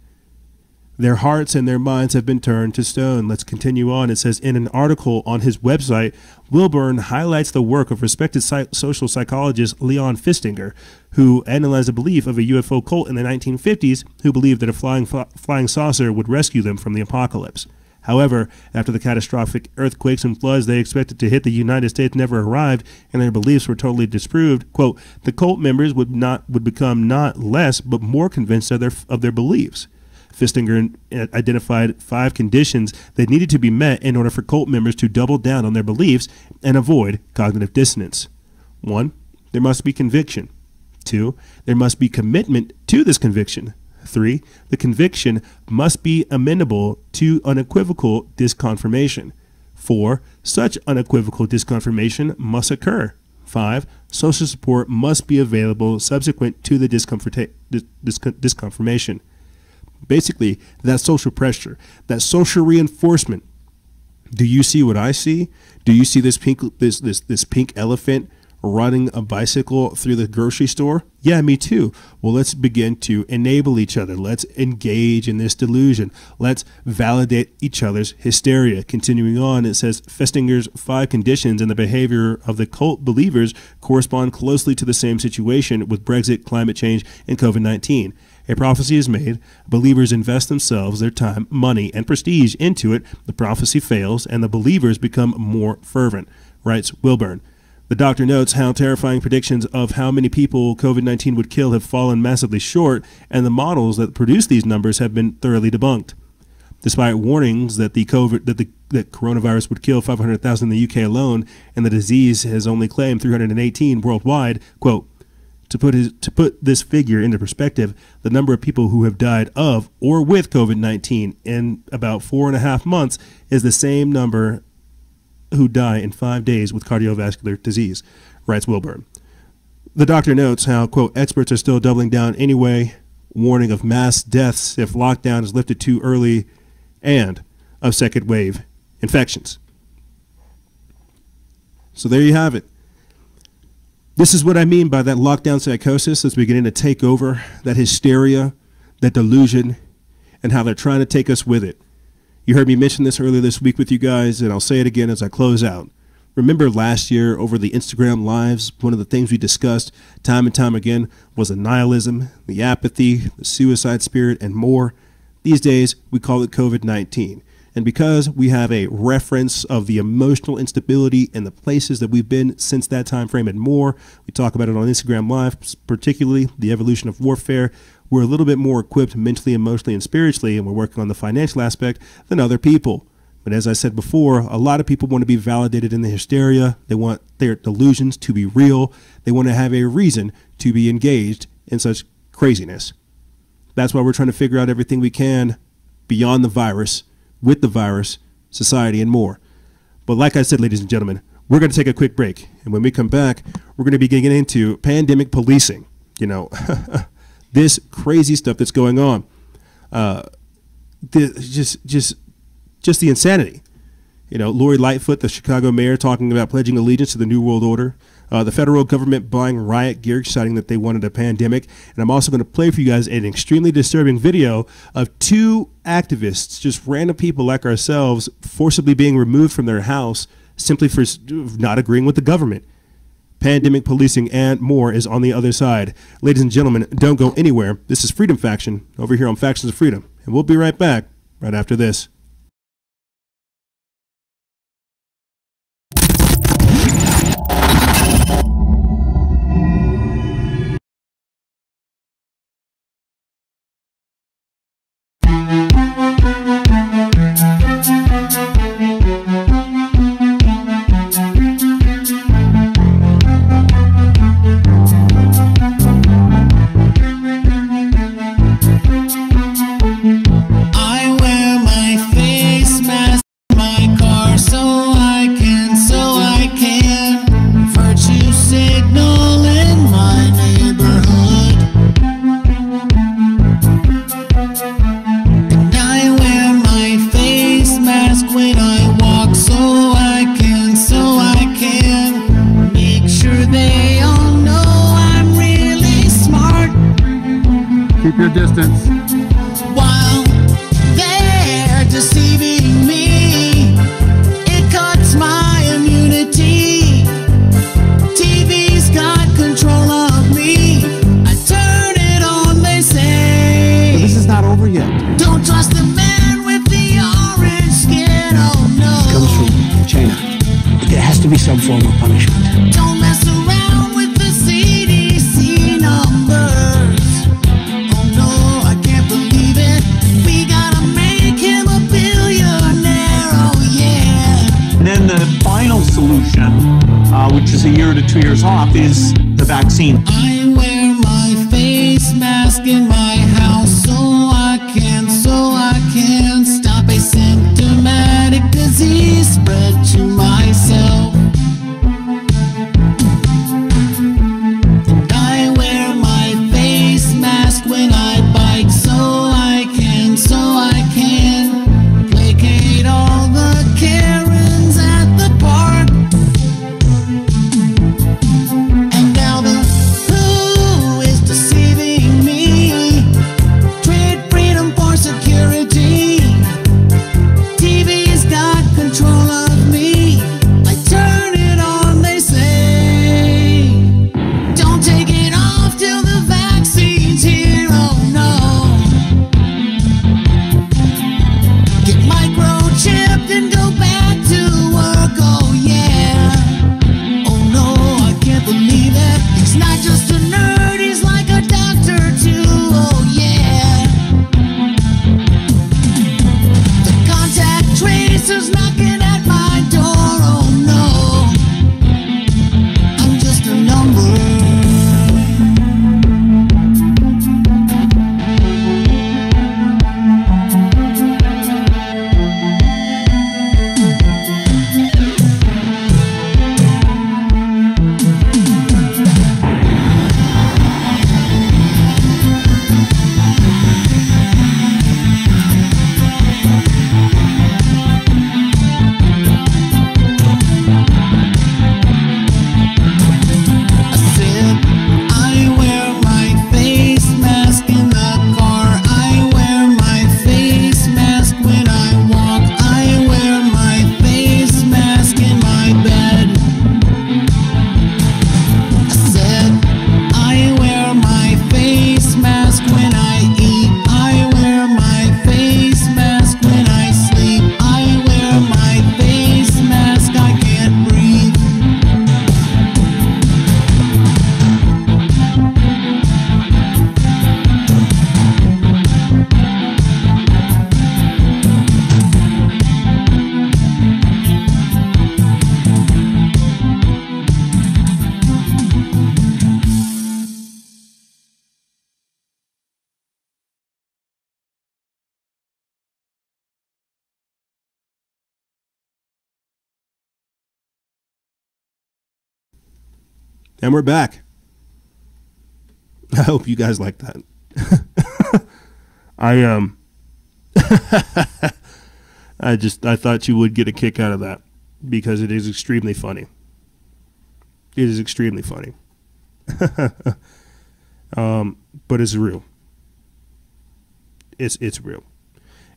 Speaker 1: Their hearts and their minds have been turned to stone. Let's continue on. It says, in an article on his website, Wilburn highlights the work of respected social psychologist Leon Fistinger, who analyzed the belief of a UFO cult in the 1950s, who believed that a flying saucer would rescue them from the apocalypse. However, after the catastrophic earthquakes and floods they expected to hit the United States never arrived, and their beliefs were totally disproved, quote, the cult members would become not less but more convinced of their beliefs. Fistinger identified 5 conditions that needed to be met in order for cult members to double down on their beliefs and avoid cognitive dissonance. 1, there must be conviction. 2, there must be commitment to this conviction. 3, the conviction must be amenable to unequivocal disconfirmation. 4, such unequivocal disconfirmation must occur. 5, social support must be available subsequent to the disconfirmation. Basically, that social pressure, that social reinforcement. Do you see what I see? Do you see this pink elephant riding a bicycle through the grocery store? Yeah, me too. Well, let's begin to enable each other. Let's engage in this delusion. Let's validate each other's hysteria. Continuing on, it says Festinger's 5 conditions and the behavior of the cult believers correspond closely to the same situation with Brexit, climate change, and COVID-19. A prophecy is made, believers invest themselves, their time, money, and prestige into it. The prophecy fails, and the believers become more fervent, writes Wilburn. The doctor notes how terrifying predictions of how many people COVID-19 would kill have fallen massively short, and the models that produce these numbers have been thoroughly debunked. Despite warnings that that coronavirus would kill 500,000 in the UK alone, and the disease has only claimed 318 worldwide, quote, to put this figure into perspective, the number of people who have died of or with COVID-19 in about 4.5 months is the same number who die in 5 days with cardiovascular disease, writes Wilburn. The doctor notes how, quote, experts are still doubling down anyway, warning of mass deaths if lockdown is lifted too early, and of second wave infections. So there you have it. This is what I mean by that lockdown psychosis that's beginning to take over, that hysteria, that delusion, and how they're trying to take us with it. You heard me mention this earlier this week with you guys, and I'll say it again as I close out. Remember last year over the Instagram lives, one of the things we discussed time and time again was the nihilism, the apathy, the suicide spirit, and more. These days, we call it COVID-19. And because we have a reference of the emotional instability and the places that we've been since that time frame and more, we talk about it on Instagram Live, particularly the evolution of warfare. We're a little bit more equipped mentally, emotionally, and spiritually, and we're working on the financial aspect than other people. But as I said before, a lot of people want to be validated in the hysteria. They want their delusions to be real. They want to have a reason to be engaged in such craziness. That's why we're trying to figure out everything we can beyond the virus, with the virus, society, and more. But like I said, ladies and gentlemen, we're going to take a quick break. And when we come back, we're going to be getting into pandemic policing. You know, this crazy stuff that's going on. Just the insanity. You know, Lori Lightfoot, the Chicago mayor, talking about pledging allegiance to the New World Order. The federal government buying riot gear, citing that they wanted a pandemic. And I'm also going to play for you guys an extremely disturbing video of 2 activists, just random people like ourselves, forcibly being removed from their house simply for not agreeing with the government. Pandemic policing and more is on the other side. Ladies and gentlemen, don't go anywhere. This is Freedom Faction over here on Factions of Freedom. And we'll be right back right after this.
Speaker 3: Keep your distance.
Speaker 4: While they're deceiving me, it cuts my immunity. TV's got control of me. I turn it on, they say.
Speaker 3: But this is not over yet.
Speaker 4: Don't trust the man with the orange skin, oh no.
Speaker 5: It comes from China. There has to be some form of punishment.
Speaker 4: Don't mess around with the CDC numbers.
Speaker 2: Then the final solution, which is a year to 2 years off, is the vaccine.
Speaker 4: I wear my face mask in my house so I can stop a symptomatic disease spread to myself. And I wear my face mask when I bike so I can placate all the Karens at the park. And now the who is deceiving me.
Speaker 1: And we're back. I hope you guys like that. I thought you would get a kick out of that because it is extremely funny. It is extremely funny. But it's real. It's real.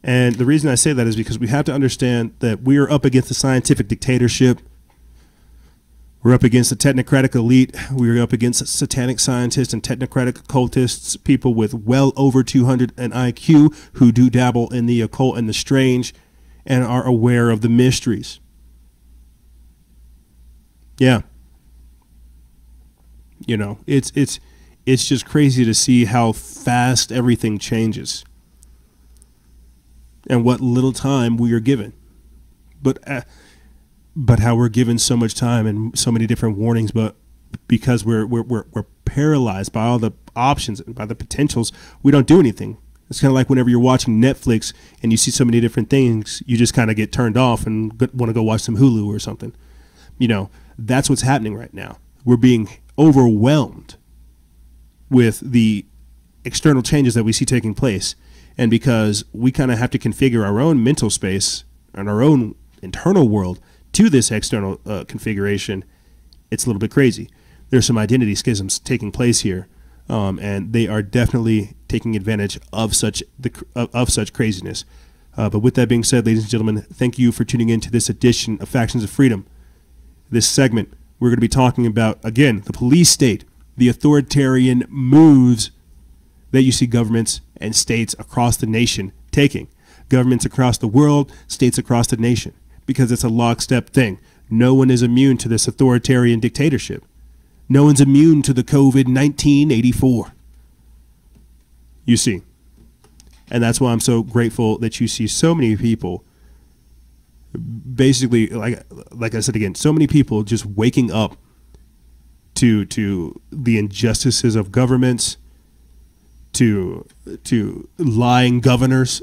Speaker 1: And the reason I say that is because we have to understand that we are up against a scientific dictatorship. We're up against the technocratic elite. We're up against satanic scientists and technocratic occultists, people with well over 200 in IQ who do dabble in the occult and the strange and are aware of the mysteries. Yeah. You know, it's just crazy to see how fast everything changes and what little time we are given. But how we're given so much time and so many different warnings, but because we're paralyzed by all the options and by the potentials, we don't do anything. It's kind of like whenever you're watching Netflix and you see so many different things, you just kind of get turned off and want to go watch some Hulu or something. You know, that's what's happening right now. We're being overwhelmed with the external changes that we see taking place. And because we kind of have to configure our own mental space and our own internal world to this external configuration, it's a little bit crazy. There's some identity schisms taking place here, and they are definitely taking advantage of such craziness. But with that being said, ladies and gentlemen, thank you for tuning in to this edition of Factions of Freedom. This segment, we're going to be talking about, again, the police state, the authoritarian moves that you see governments and states across the nation taking. Governments across the world, states across the nation. Because it's a lockstep thing. No one is immune to this authoritarian dictatorship. No one's immune to the COVID-1984. You see. And that's why I'm so grateful that you see so many people, basically, like I said again, so many people just waking up to the injustices of governments, to lying governors,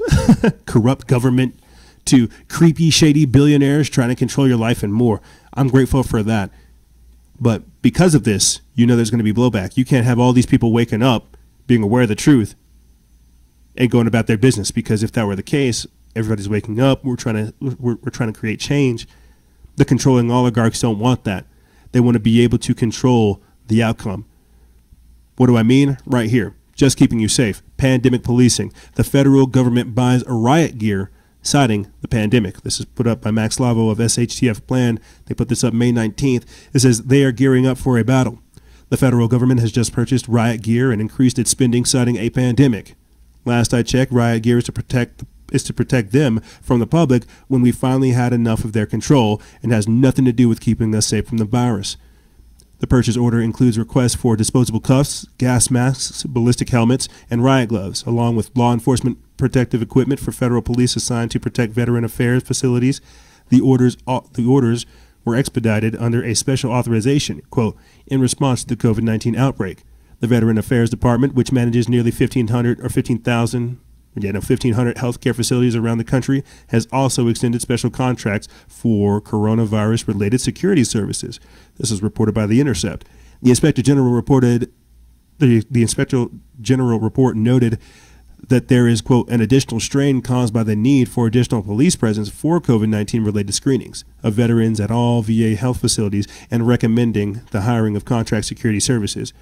Speaker 1: corrupt government, to creepy, shady billionaires trying to control your life and more. I'm grateful for that. But because of this, you know there's going to be blowback. You can't have all these people waking up, being aware of the truth, and going about their business. Because if that were the case, everybody's waking up. We're trying to create change. The controlling oligarchs don't want that. They want to be able to control the outcome. What do I mean? Right here. Just keeping you safe. Pandemic policing. The federal government buys riot gear citing the pandemic. This is put up by Max Lavo of SHTF Plan. They put this up May 19th. It says they are gearing up for a battle. The federal government has just purchased riot gear and increased its spending citing a pandemic. Last I checked, riot gear is to protect them from the public when we finally had enough of their control and has nothing to do with keeping us safe from the virus. The purchase order includes requests for disposable cuffs, gas masks, ballistic helmets, and riot gloves, along with law enforcement protective equipment for federal police assigned to protect veteran affairs facilities. The orders were expedited under a special authorization, quote, in response to the COVID-19 outbreak. The Veteran Affairs Department, which manages nearly 1,500 healthcare facilities around the country, has also extended special contracts for coronavirus-related security services. This is reported by The Intercept. The Inspector General reported, the Inspector General report noted that there is, quote, an additional strain caused by the need for additional police presence for COVID-19 related screenings of veterans at all VA health facilities and recommending the hiring of contract security services.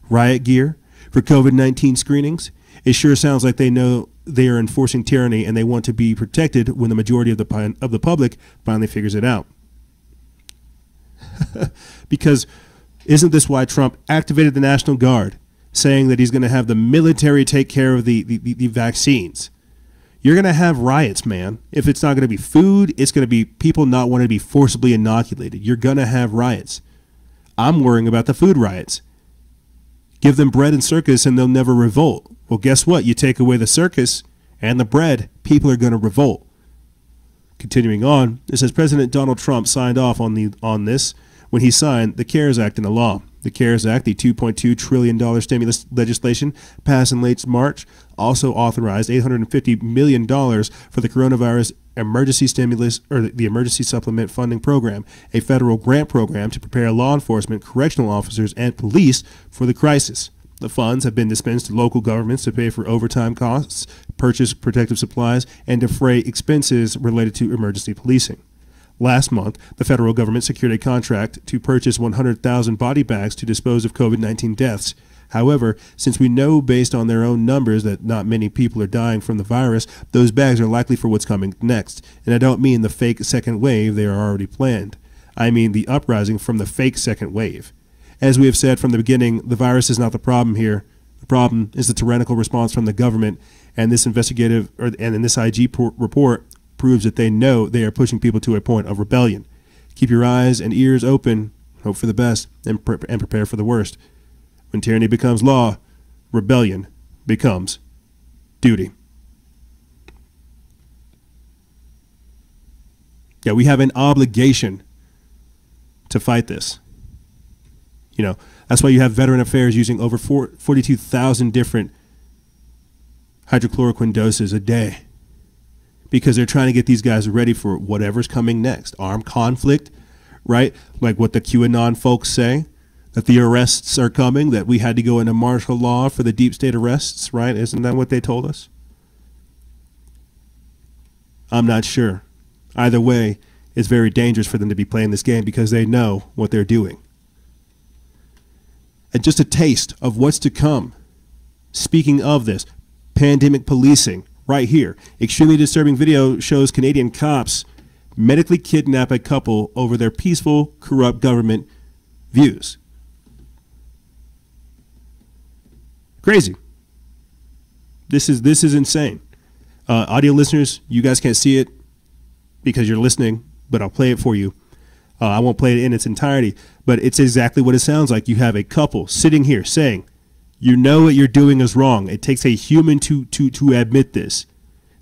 Speaker 1: Riot gear for COVID-19 screenings? It sure sounds like they know they are enforcing tyranny and they want to be protected when the majority of the public finally figures it out. Because isn't this why Trump activated the National Guard, saying that he's going to have the military take care of the vaccines? You're going to have riots, man. If it's not going to be food, it's going to be people not wanting to be forcibly inoculated. You're going to have riots. I'm worrying about the food riots. Give them bread and circus and they'll never revolt. Well, guess what? You take away the circus and the bread, people are going to revolt. Continuing on, it says President Donald Trump signed off on this when he signed the CARES Act into law. The CARES Act, the $2.2 trillion stimulus legislation passed in late March, also authorized $850 million for the coronavirus emergency stimulus, or the Emergency Supplement Funding Program, a federal grant program to prepare law enforcement, correctional officers, and police for the crisis. The funds have been dispensed to local governments to pay for overtime costs, purchase protective supplies, and defray expenses related to emergency policing. Last month, the federal government secured a contract to purchase 100,000 body bags to dispose of COVID-19 deaths. However, since we know based on their own numbers that not many people are dying from the virus, those bags are likely for what's coming next. And I don't mean the fake second wave they are already planned. I mean the uprising from the fake second wave. As we have said from the beginning, the virus is not the problem here. The problem is the tyrannical response from the government, and this in this IG report proves that they know they are pushing people to a point of rebellion. Keep your eyes and ears open, hope for the best, and prepare for the worst. When tyranny becomes law, rebellion becomes duty. Yeah, we have an obligation to fight this. You know, that's why you have Veteran Affairs using over 42,000 different hydrochloroquine doses a day, because they're trying to get these guys ready for whatever's coming next. Armed conflict, right? Like what the QAnon folks say, that the arrests are coming, that we had to go into martial law for the deep state arrests, right? Isn't that what they told us? I'm not sure. Either way, it's very dangerous for them to be playing this game because they know what they're doing. And just a taste of what's to come. Speaking of this, pandemic policing, right here. Extremely disturbing video shows Canadian cops medically kidnap a couple over their peaceful, corrupt government views. Crazy. This is insane. Audio listeners, you guys can't see it because you're listening, but I'll play it for you. I won't play it in its entirety, but it's exactly what it sounds like. You have a couple sitting here saying, you know what you're doing is wrong. It takes a human to admit this.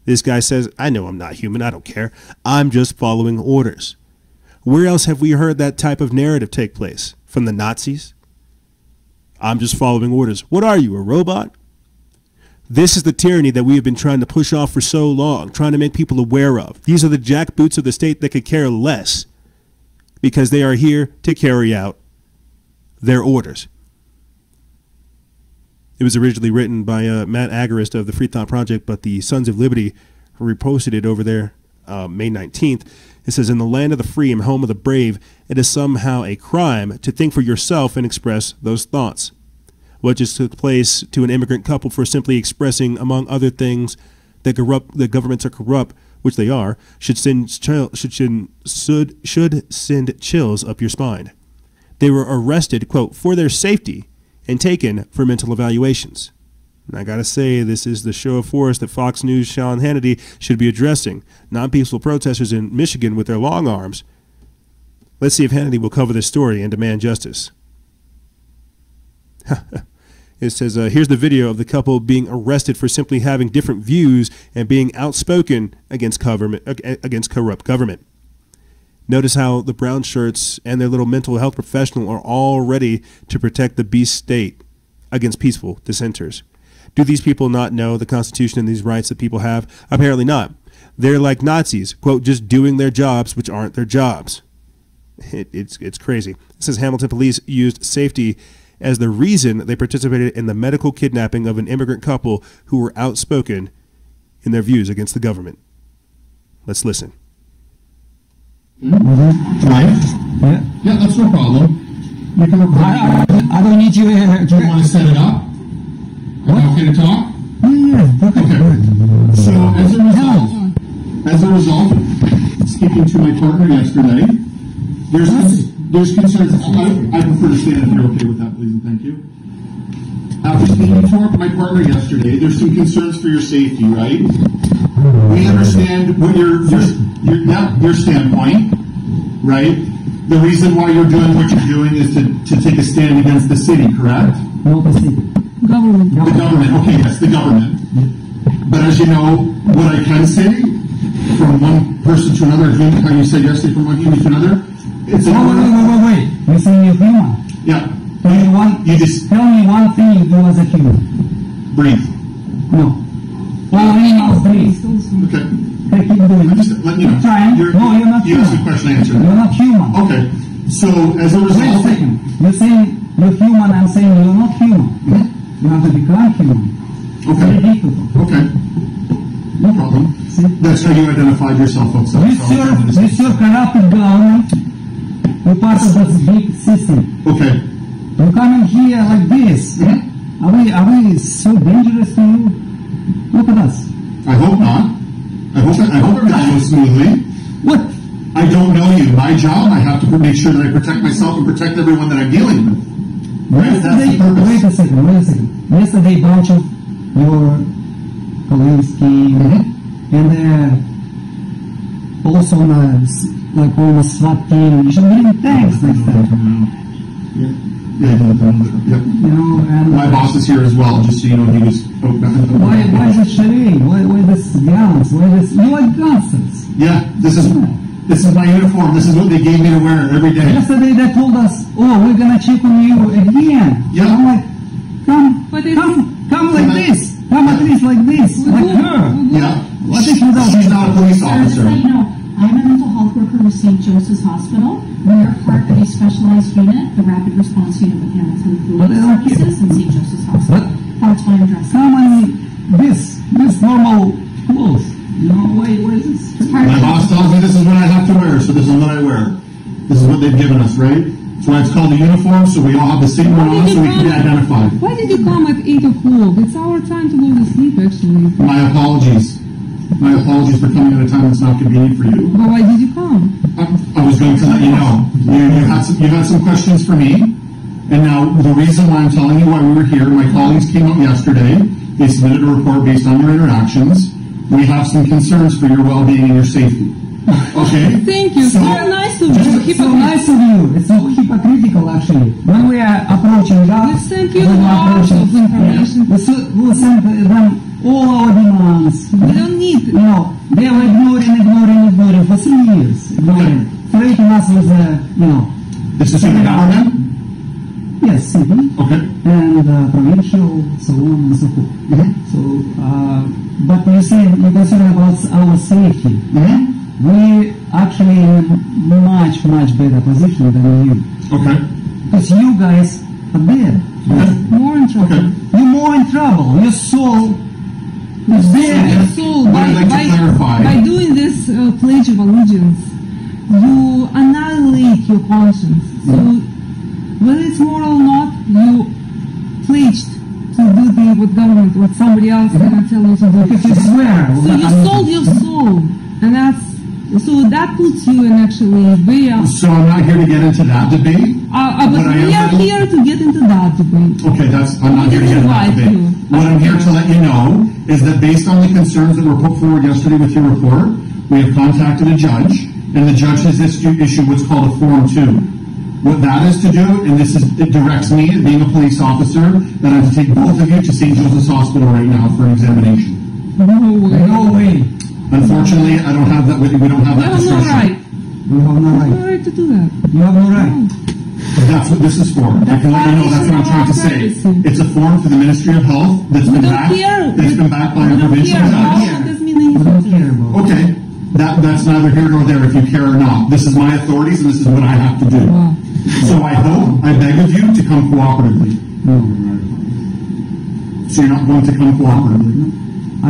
Speaker 1: This guy says, I know I'm not human. I don't care. I'm just following orders. Where else have we heard that type of narrative take place? From the Nazis? I'm just following orders. What are you, a robot? This is the tyranny that we have been trying to push off for so long, trying to make people aware of. These are the jackboots of the state that could care less because they are here to carry out their orders. It was originally written by Matt Agarist of the Free Thought Project, but the Sons of Liberty reposted it over there May 19th. It says, in the land of the free and home of the brave, it is somehow a crime to think for yourself and express those thoughts. What just took place to an immigrant couple for simply expressing, among other things, that governments are corrupt, which they are, should send chills up your spine. They were arrested, quote, for their safety and taken for mental evaluations. And I gotta say, this is the show of force that Fox News' Sean Hannity should be addressing. Non-peaceful protesters in Michigan with their long arms. Let's see if Hannity will cover this story and demand justice. It says, here's the video of the couple being arrested for simply having different views and being outspoken against corrupt government. Notice how the brown shirts and their little mental health professional are all ready to protect the beast state against peaceful dissenters. Do these people not know the Constitution and these rights that people have? Apparently not. They're like Nazis, quote, just doing their jobs, which aren't their jobs. It's crazy. It says Hamilton police used safety as the reason they participated in the medical kidnapping of an immigrant couple who were outspoken in their views against the government. Let's listen.
Speaker 6: Right? Yeah, that's no problem. You can record.
Speaker 3: I don't need you here.
Speaker 6: Do you want to set it up? Are you okay to talk?
Speaker 3: Yeah,
Speaker 6: Okay. So as a result, speaking to my partner yesterday, there's concerns. I prefer to stand if you're okay with that, please and thank you. After speaking to my partner yesterday, there's some concerns for your safety, right? We understand what your standpoint, right? The reason why you're doing what you're doing is to take a stand against the city, correct?
Speaker 3: No, the city. Government.
Speaker 6: The government, okay, yes, the government. But as you know, what I can say, from one person to another, how you said yesterday from one human to another, it's
Speaker 3: wait. You're saying you're human?
Speaker 6: Yeah. You just
Speaker 3: Tell me one thing you do as a human.
Speaker 6: breathe.
Speaker 3: No. All animals breathe.
Speaker 6: Okay.
Speaker 3: Okay, keep doing
Speaker 6: I'm
Speaker 3: it.
Speaker 6: just letting you know.
Speaker 3: Keep trying. No, you're not
Speaker 6: You asked a
Speaker 3: human.
Speaker 6: question, I answered
Speaker 3: You're
Speaker 6: it.
Speaker 3: not human.
Speaker 6: Okay. So as a
Speaker 3: Wait a
Speaker 6: result,
Speaker 3: second. You're saying you're human, I'm saying you're not human. You have to become human. Very
Speaker 6: okay.
Speaker 3: difficult.
Speaker 6: Okay. No problem.
Speaker 3: See?
Speaker 6: That's how you identified yourself outside.
Speaker 3: You serve corrupted government. You're part of this big system.
Speaker 6: Okay.
Speaker 3: You come in here like this. Are we so dangerous to you? Look at us.
Speaker 6: I hope not. I hope everything goes smoothly.
Speaker 3: What?
Speaker 6: I don't know you. My job, I have to make sure that I protect myself and protect everyone that I'm dealing with. Right? That's the purpose.
Speaker 3: Wait a second. Yesterday, bunch of your colleagues came, and they're also on a, like almost SWAT team. You should give them thanks next time.
Speaker 6: Yeah.
Speaker 3: You know, and
Speaker 6: My boss is here as well, just so you know he was.
Speaker 3: why this charade? Why this gowns? Why this? You like gangsters.
Speaker 6: Yeah, this is my uniform. This is what they gave me to wear every day.
Speaker 3: Yesterday they told us, oh, we're gonna check on you again.
Speaker 6: Yeah.
Speaker 3: I'm like, come like this. Come at least like this, like her.
Speaker 6: Yeah.
Speaker 3: What if you don't?
Speaker 6: She's not a police officer.
Speaker 7: You know, I'm a mental health worker with St. Joseph's Hospital. We're part of a specialized unit, the Rapid Response Unit with Hamilton
Speaker 3: But I
Speaker 7: Police
Speaker 3: don't care.
Speaker 7: Services and St. Joseph's Hospital.
Speaker 3: But
Speaker 7: Part-time dressing.
Speaker 3: how many this normal clothes? You know, why is this?
Speaker 7: It's part
Speaker 6: My
Speaker 7: of
Speaker 6: boss tells me this is what I have to wear, so this is what I wear. This is what they've given us, right? That's why it's called a uniform, so we all have the same one on, so we can be identified.
Speaker 8: Why did you come at 8 o'clock? It's our time to go to sleep, actually.
Speaker 6: My apologies. My apologies for coming at a time that's not convenient for you.
Speaker 8: But why did you come?
Speaker 6: I was going to let you know. You had some questions for me, and now the reason why I'm telling you why we were here, my colleagues came up yesterday. They submitted a report based on your interactions. We have some concerns for your well-being and your safety. Okay?
Speaker 8: Thank you.
Speaker 6: So,
Speaker 8: Very nice of you.
Speaker 3: It's so nice of you. It's so hypocritical, actually. When we are approaching God,
Speaker 8: We sent you
Speaker 3: when we are
Speaker 8: lots
Speaker 3: approaching-
Speaker 8: of information.
Speaker 3: we'll send them all our demands.
Speaker 8: We don't need
Speaker 3: You know, they were ignoring for 3 years. Ignoring. Threatening us with,
Speaker 6: This is the government?
Speaker 3: yes, city.
Speaker 6: Okay.
Speaker 3: And provincial, so on and so forth.
Speaker 6: Mm-hmm.
Speaker 3: So, but you say you're concerned about our safety.
Speaker 6: Mm-hmm.
Speaker 3: We actually in a much better position than you.
Speaker 6: Okay.
Speaker 3: Because you guys are there.
Speaker 8: more in trouble.
Speaker 6: Okay.
Speaker 3: You're more in trouble. Your soul is there.
Speaker 8: So
Speaker 6: What I'd like to clarify.
Speaker 8: by doing this pledge of allegiance, you annihilate your conscience. So whether it's moral or not, you pledged to do what government, what somebody else gonna tell you to do.
Speaker 3: Because you swear.
Speaker 8: So you sold your soul, and that puts you in actually very.
Speaker 6: So I'm not here to get into that debate.
Speaker 8: But
Speaker 6: What I
Speaker 8: we
Speaker 6: am
Speaker 8: are here to get into that debate.
Speaker 6: Okay, I'm not here to get into that
Speaker 8: Invite
Speaker 6: debate.
Speaker 8: you.
Speaker 6: What I'm here to let you know is that based on the concerns that were put forward yesterday with your report, we have contacted a judge, and the judge has issued what's called a Form 2. What that is to do, and it directs me, being a police officer, that I have to take both of you to St. Joseph's Hospital right now for an examination.
Speaker 8: No way.
Speaker 3: No way.
Speaker 6: Unfortunately, I don't have that. We don't have
Speaker 8: You
Speaker 6: that
Speaker 8: have no
Speaker 6: discretion.
Speaker 8: right.
Speaker 3: You have no
Speaker 8: No
Speaker 3: right.
Speaker 8: right to do that.
Speaker 3: You have no right.
Speaker 6: That's what this is for. I can let you know that's what I'm trying to say. It's a form for the Ministry of Health that's
Speaker 8: We
Speaker 6: been
Speaker 8: don't
Speaker 6: backed.
Speaker 8: care.
Speaker 6: That's been backed by
Speaker 8: We
Speaker 6: a
Speaker 8: don't
Speaker 6: provincial
Speaker 8: care.
Speaker 6: judge.
Speaker 8: No, it doesn't mean
Speaker 3: We don't
Speaker 8: anything.
Speaker 3: care about it.
Speaker 6: Okay, that's neither here nor there if you care or not. This is my authorities and this is what I have to do.
Speaker 8: Wow.
Speaker 6: So I beg of you to come cooperatively. So you're not going to come cooperatively.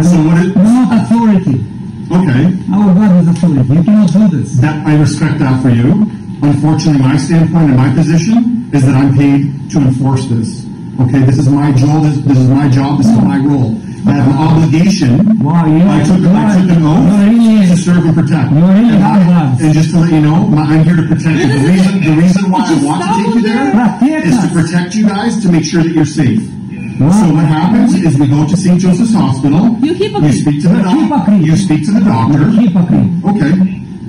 Speaker 6: So what it,
Speaker 3: You're not authority.
Speaker 6: okay,
Speaker 3: Our God is authority. You cannot do this.
Speaker 6: that I respect that for you. Unfortunately, my standpoint and my position is that I'm paid to enforce this. Okay, this is my job. This is my job. This is my role. I have an obligation.
Speaker 3: Wow, you
Speaker 6: I took an oath to serve and protect.
Speaker 3: You're really hard.
Speaker 6: And just to let you know, I'm here to protect you. The reason why I want to take you there
Speaker 3: Protect
Speaker 6: is to
Speaker 3: us.
Speaker 6: protect you guys to make sure that you're safe.
Speaker 3: Wow.
Speaker 6: So what happens is we go to St. Joseph's Hospital.
Speaker 8: You hypocrite.
Speaker 6: You speak to the doctor.
Speaker 3: Hypocrite.
Speaker 6: You speak to the doctor.
Speaker 3: Hypocrite.
Speaker 6: Okay.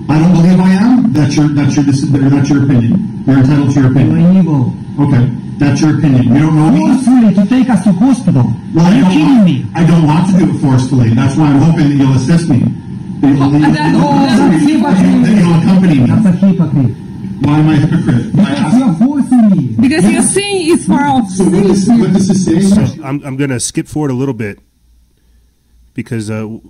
Speaker 6: I don't believe I am. That's your opinion. You're entitled to your
Speaker 3: You're
Speaker 6: opinion.
Speaker 3: evil.
Speaker 6: Okay. That's your opinion. You don't know me.
Speaker 3: Forcefully to take us to hospital.
Speaker 6: Well,
Speaker 3: Are you kidding me?
Speaker 6: I don't want to do it forcefully. That's why I'm hoping that you'll assist me. That you'll
Speaker 3: hypocrite.
Speaker 6: accompany me.
Speaker 3: That's a hypocrite.
Speaker 6: Why am I a hypocrite?
Speaker 3: Because you're forcing me.
Speaker 8: Because you're saying it's far off.
Speaker 6: So what this is saying?
Speaker 1: So I'm going to skip forward a little bit because I'm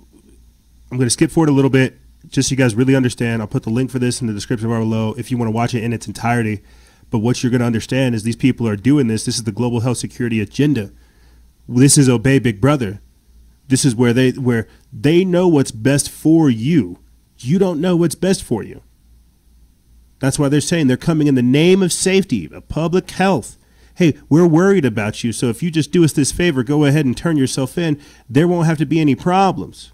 Speaker 1: going to skip forward a little bit just so you guys really understand. I'll put the link for this in the description bar below if you want to watch it in its entirety. But what you're going to understand is these people are doing this. This is the global health security agenda. This is obey Big Brother. This is where they know what's best for you. You don't know what's best for you. That's why they're saying they're coming in the name of safety, of public health. Hey, we're worried about you, so if you just do us this favor, go ahead and turn yourself in. There won't have to be any problems.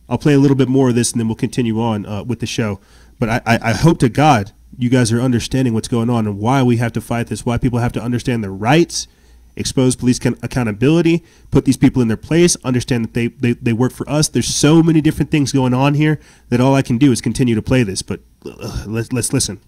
Speaker 1: I'll play a little bit more of this, and then we'll continue on with the show. But I hope to God you guys are understanding what's going on and why we have to fight this, why people have to understand their rights, expose police accountability, put these people in their place, understand that they work for us. There's so many different things going on here that all I can do is continue to play this. But let's listen.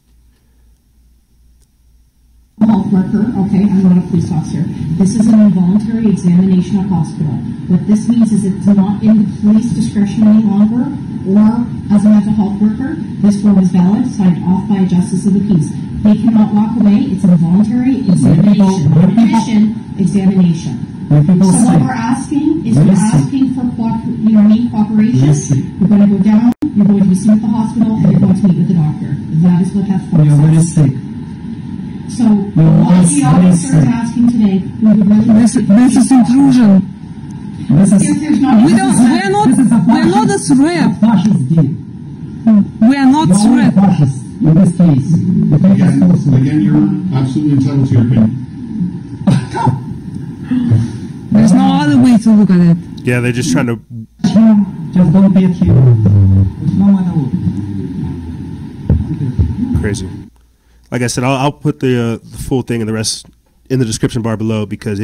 Speaker 7: Health worker, okay, I'm not a police officer. This is an involuntary examination of hospital. What this means is it's not in the police discretion any longer, or as a mental health worker, this form is valid, signed off by a justice of the peace. They cannot walk away. It's a voluntary examination, not admission, examination. So what we're asking is we're asking for cooperation. You're going to go down, you're going to be seen at the hospital, and you're going to meet with the doctor. That is what that form
Speaker 3: You're very
Speaker 7: says.
Speaker 3: sick.
Speaker 7: So what the officer is asking today, we would really
Speaker 8: This is intrusion. We're not a threat.
Speaker 3: Fascist deal.
Speaker 8: We are not
Speaker 3: You're
Speaker 8: threat.
Speaker 3: fascist in this case.
Speaker 6: Again, you're absolutely entitled to your opinion.
Speaker 8: There's no other way to look at it.
Speaker 1: Yeah, they're just trying to.
Speaker 3: Just don't be a kid. No matter what.
Speaker 1: Crazy. Like I said, I'll put the full thing and the rest in the description bar below because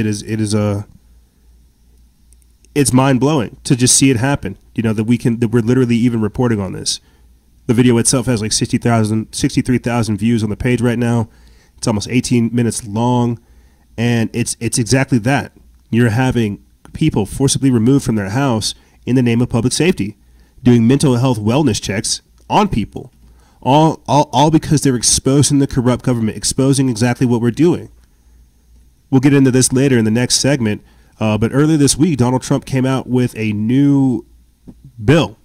Speaker 1: it's mind blowing to just see it happen. You know that we're literally even reporting on this. The video itself has like 63,000 views on the page right now. It's almost 18 minutes long, and it's exactly that. You're having people forcibly removed from their house in the name of public safety, doing mental health wellness checks on people. All because they're exposing the corrupt government, exposing exactly what we're doing. We'll get into this later in the next segment, but earlier this week, Donald Trump came out with a new bill,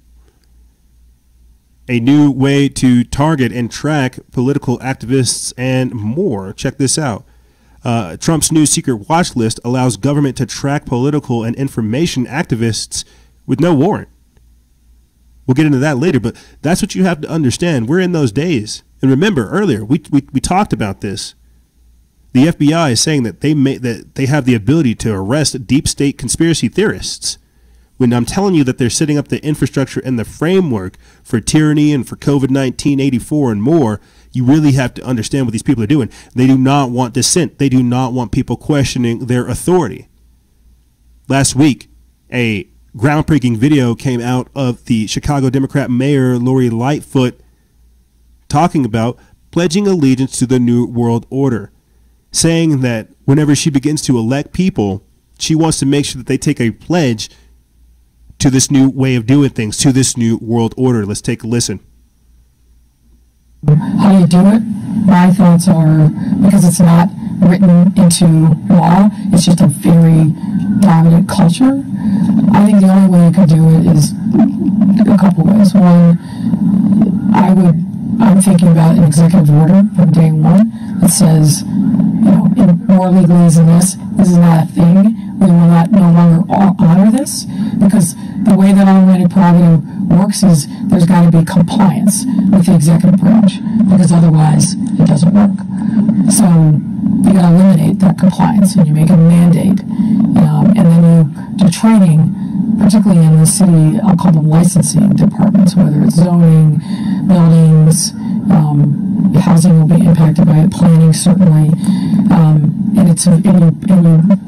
Speaker 1: a new way to target and track political activists and more. Check this out. Trump's new secret watch list allows government to track political and information activists with no warrant. We'll get into that later, but that's what you have to understand. We're in those days. And remember, earlier, we talked about this. The FBI is saying that they have the ability to arrest deep state conspiracy theorists. When I'm telling you that they're setting up the infrastructure and the framework for tyranny and for COVID-19, 84 and more, you really have to understand what these people are doing. They do not want dissent. They do not want people questioning their authority. Last week, a groundbreaking video came out of the Chicago Democrat Mayor Lori Lightfoot talking about pledging allegiance to the New World Order, saying that whenever she begins to elect people, she wants to make sure that they take a pledge to this new way of doing things, to this new world order. Let's take a listen.
Speaker 9: How you do it, my thoughts are, because it's not written into law, it's just a very dominant culture. I think the only way you could do it is a couple ways. One, I'm thinking about an executive order from day one that says, in more legalese than this is not a thing. We will not no longer honor this, because the way that unlimited prerogative works is there's got to be compliance with the executive branch, because otherwise it doesn't work. So you got to eliminate that compliance, and you make a mandate, and then you do training, particularly in the city. I'll call them licensing departments, whether it's zoning, buildings, housing will be impacted by it, planning certainly, and you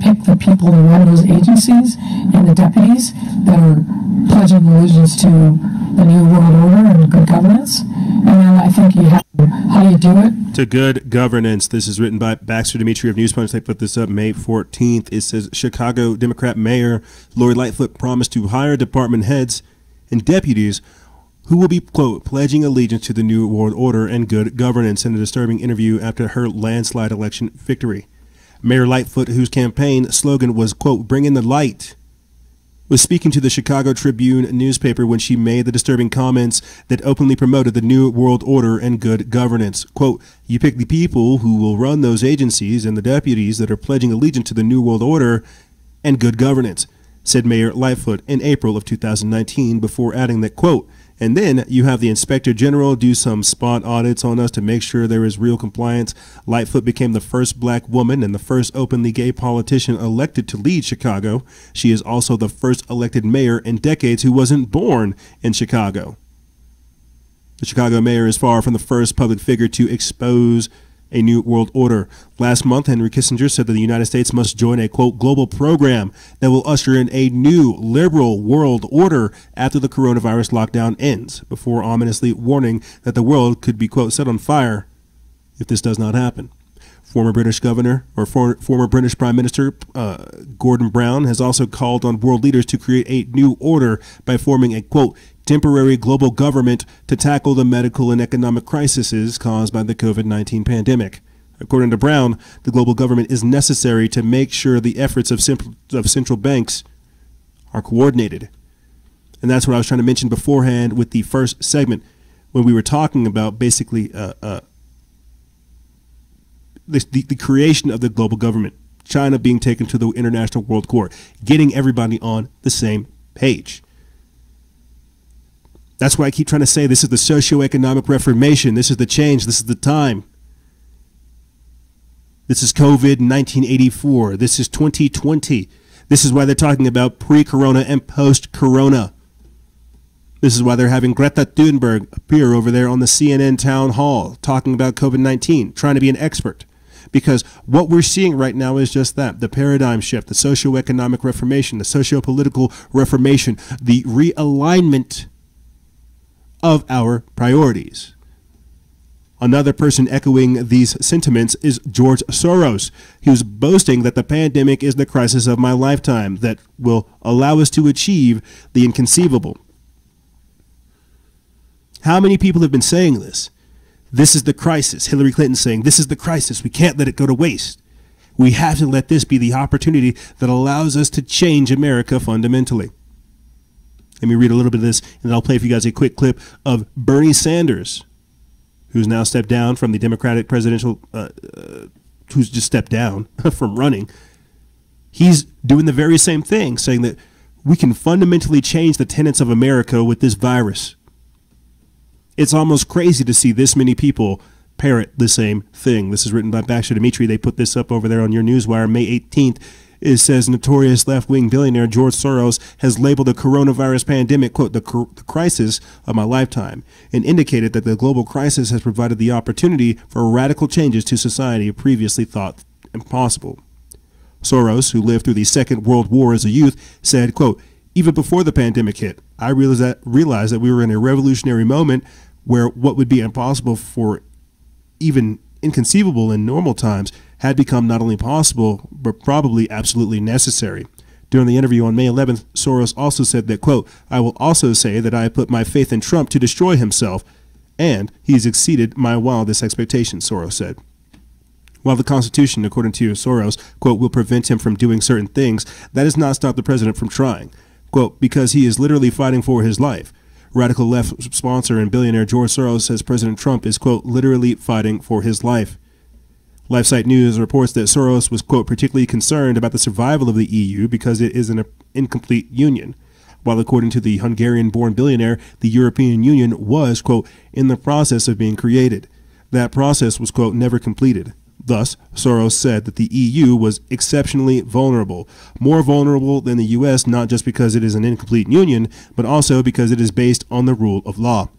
Speaker 9: pick the people to run those agencies and the deputies that are pledging allegiance to the New World Order and good governance. And then I think you have, how do you do it?
Speaker 1: To good governance. This is written by Baxter Dimitri of News Punch. They put this up May 14th. It says Chicago Democrat Mayor Lori Lightfoot promised to hire department heads and deputies who will be, quote, pledging allegiance to the New World Order and good governance in a disturbing interview after her landslide election victory. Mayor Lightfoot, whose campaign slogan was, quote, bring in the light, was speaking to the Chicago Tribune newspaper when she made the disturbing comments that openly promoted the New World Order and good governance. Quote, you pick the people who will run those agencies and the deputies that are pledging allegiance to the New World Order and good governance, said Mayor Lightfoot in April of 2019, before adding that, quote, and then you have the Inspector General do some spot audits on us to make sure there is real compliance. Lightfoot became the first black woman and the first openly gay politician elected to lead Chicago. She is also the first elected mayor in decades who wasn't born in Chicago. The Chicago mayor is far from the first public figure to expose a new world order. Last month, Henry Kissinger said that the United States must join a, quote, global program that will usher in a new liberal world order after the coronavirus lockdown ends, before ominously warning that the world could be, quote, set on fire if this does not happen. Former British governor, or former British Prime Minister Gordon Brown has also called on world leaders to create a new order by forming a, quote, temporary global government to tackle the medical and economic crises caused by the COVID-19 pandemic. According to Brown, the global government is necessary to make sure the efforts of central banks are coordinated. And that's what I was trying to mention beforehand with the first segment when we were talking about basically the creation of the global government, China being taken to the International World Court, getting everybody on the same page. That's why I keep trying to say this is the socioeconomic reformation. This is the change. This is the time. This is COVID 1984. This is 2020. This is why they're talking about pre-corona and post-corona. This is why they're having Greta Thunberg appear over there on the CNN town hall talking about COVID-19, trying to be an expert. Because what we're seeing right now is just that, the paradigm shift, the socioeconomic reformation, the socio-political reformation, the realignment of our priorities. Another person echoing these sentiments is George Soros, who's boasting that the pandemic is the crisis of my lifetime that will allow us to achieve the inconceivable. How many people have been saying this? This is the crisis. Hillary Clinton saying, this is the crisis. We can't let it go to waste. We have to let this be the opportunity that allows us to change America fundamentally. Let me read a little bit of this, and then I'll play for you guys a quick clip of Bernie Sanders, who's now stepped down from the Democratic presidential, who's just stepped down from running. He's doing the very same thing, saying that we can fundamentally change the tenets of America with this virus. It's almost crazy to see this many people parrot the same thing. This is written by Baxter Dimitri. They put this up over there on your newswire May 18th. It says notorious left-wing billionaire George Soros has labeled the coronavirus pandemic, quote, the crisis of my lifetime, and indicated that the global crisis has provided the opportunity for radical changes to society previously thought impossible. Soros, who lived through the Second World War as a youth, said, quote, even before the pandemic hit, I realized that we were in a revolutionary moment where what would be impossible for even inconceivable in normal times had become not only possible, but probably absolutely necessary. During the interview on May 11th, Soros also said that, quote, I will also say that I put my faith in Trump to destroy himself, and he's exceeded my wildest expectations, Soros said. While the Constitution, according to Soros, quote, will prevent him from doing certain things, that has not stopped the president from trying, quote, because he is literally fighting for his life. Radical left sponsor and billionaire George Soros says President Trump is, quote, literally fighting for his life. LifeSite News reports that Soros was, quote, particularly concerned about the survival of the EU because it is an incomplete union. While according to the Hungarian-born billionaire, the European Union was, quote, in the process of being created. That process was, quote, never completed. Thus, Soros said that the EU was exceptionally vulnerable, more vulnerable than the US, not just because it is an incomplete union, but also because it is based on the rule of law.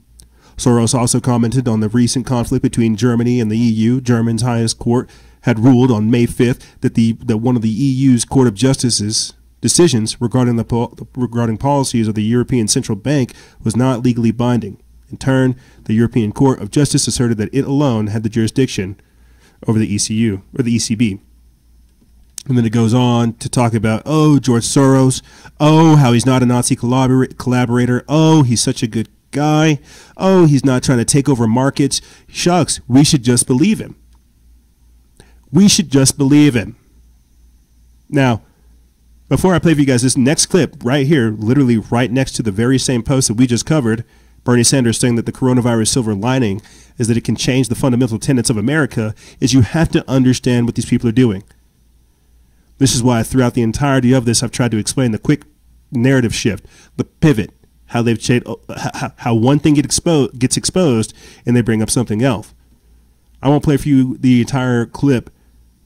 Speaker 1: Soros also commented on the recent conflict between Germany and the EU. Germany's highest court had ruled on May 5th that one of the EU's Court of Justice's decisions regarding policies of the European Central Bank was not legally binding. In turn, the European Court of Justice asserted that it alone had the jurisdiction over the ECU or the ECB. And then it goes on to talk about, oh, George Soros, oh, how he's not a Nazi collaborator, oh, he's such a good guy. Oh, he's not trying to take over markets. Shucks, we should just believe him. We should just believe him. Now, before I play for you guys this next clip right here, literally right next to the very same post that we just covered, Bernie Sanders saying that the coronavirus silver lining is that it can change the fundamental tenets of America, is you have to understand what these people are doing. This is why throughout the entirety of this, I've tried to explain the quick narrative shift, the pivot, how they've changed, how one thing gets exposed and they bring up something else. I won't play for you the entire clip.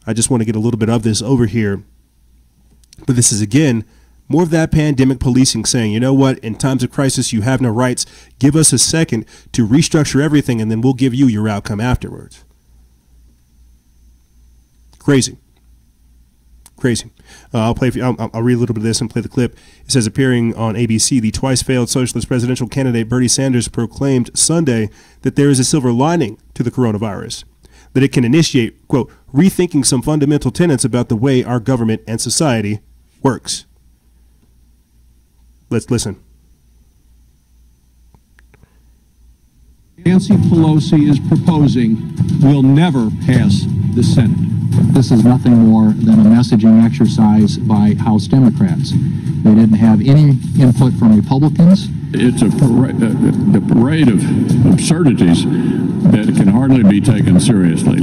Speaker 1: I just want to get a little bit of this over here. But this is, again, more of that pandemic policing saying, you know what, in times of crisis, you have no rights. Give us a second to restructure everything, and then we'll give you your outcome afterwards. Crazy. Crazy. I'll read a little bit of this and play the clip. It says, appearing on ABC, the twice failed socialist presidential candidate Bernie Sanders proclaimed Sunday that there is a silver lining to the coronavirus, that it can initiate, quote, rethinking some fundamental tenets about the way our government and society works. Let's listen.
Speaker 10: Nancy Pelosi is proposing will never pass the Senate.
Speaker 11: This is nothing more than a messaging exercise by House Democrats. They didn't have any input from Republicans.
Speaker 12: It's a parade of absurdities that can hardly be taken seriously.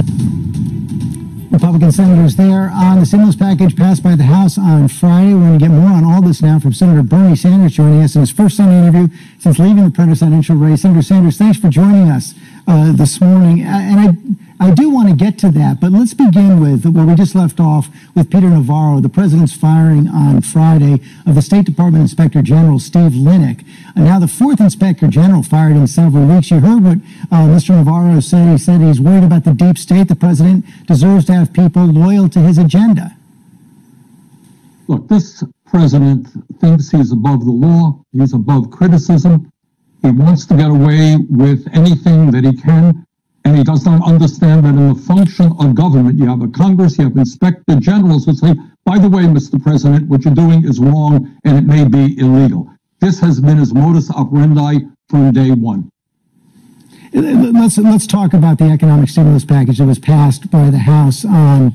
Speaker 13: Republican senators there on the stimulus package passed by the House on Friday. We're going to get more on all this now from Senator Bernie Sanders joining us in his first Sunday interview since leaving the presidential race. Senator Sanders, thanks for joining us this morning. And I do want to get to that, but let's begin with where we just left off with Peter Navarro, the president's firing on Friday of the State Department Inspector General Steve Linick. Now the fourth Inspector General fired in several weeks. You heard what Mr. Navarro said. He said he's worried about the deep state. The president deserves to have people loyal to his agenda.
Speaker 10: Look, this president thinks he's above the law. He's above criticism. He wants to get away with anything that he can. And he does not understand that in the function of government, you have a Congress, you have inspector generals who say, by the way, Mr. President, what you're doing is wrong and it may be illegal. This has been his modus operandi from day one.
Speaker 13: Let's talk about the economic stimulus package that was passed by the House on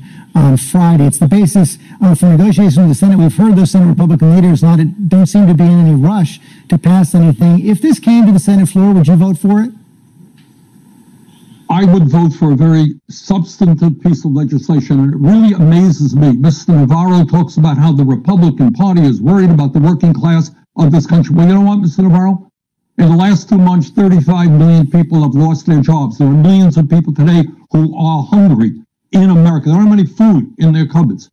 Speaker 13: Friday. It's the basis for negotiations with the Senate. We've heard those Senate Republican leaders don't seem to be in any rush to pass anything. If this came to the Senate floor, would you vote for it?
Speaker 10: I would vote for a very substantive piece of legislation, and it really amazes me. Mr. Navarro talks about how the Republican Party is worried about the working class of this country. Well, you know what, Mr. Navarro? In the last 2 months, 35 million people have lost their jobs. There are millions of people today who are hungry in America. There aren't any food in their cupboards.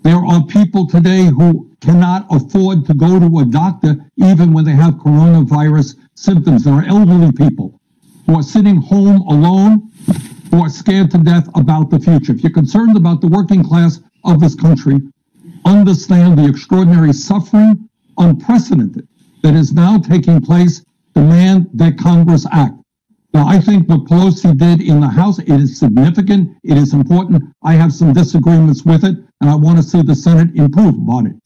Speaker 10: There are people today who cannot afford to go to a doctor even when they have coronavirus symptoms. There are elderly people who are sitting home alone, who are scared to death about the future. If you're concerned about the working class of this country, understand the extraordinary suffering, unprecedented, that is now taking place. Demand that Congress act. Now, I think what Pelosi did in the House, it is significant, it is important. I have some disagreements with it, and I want to see the Senate improve upon it.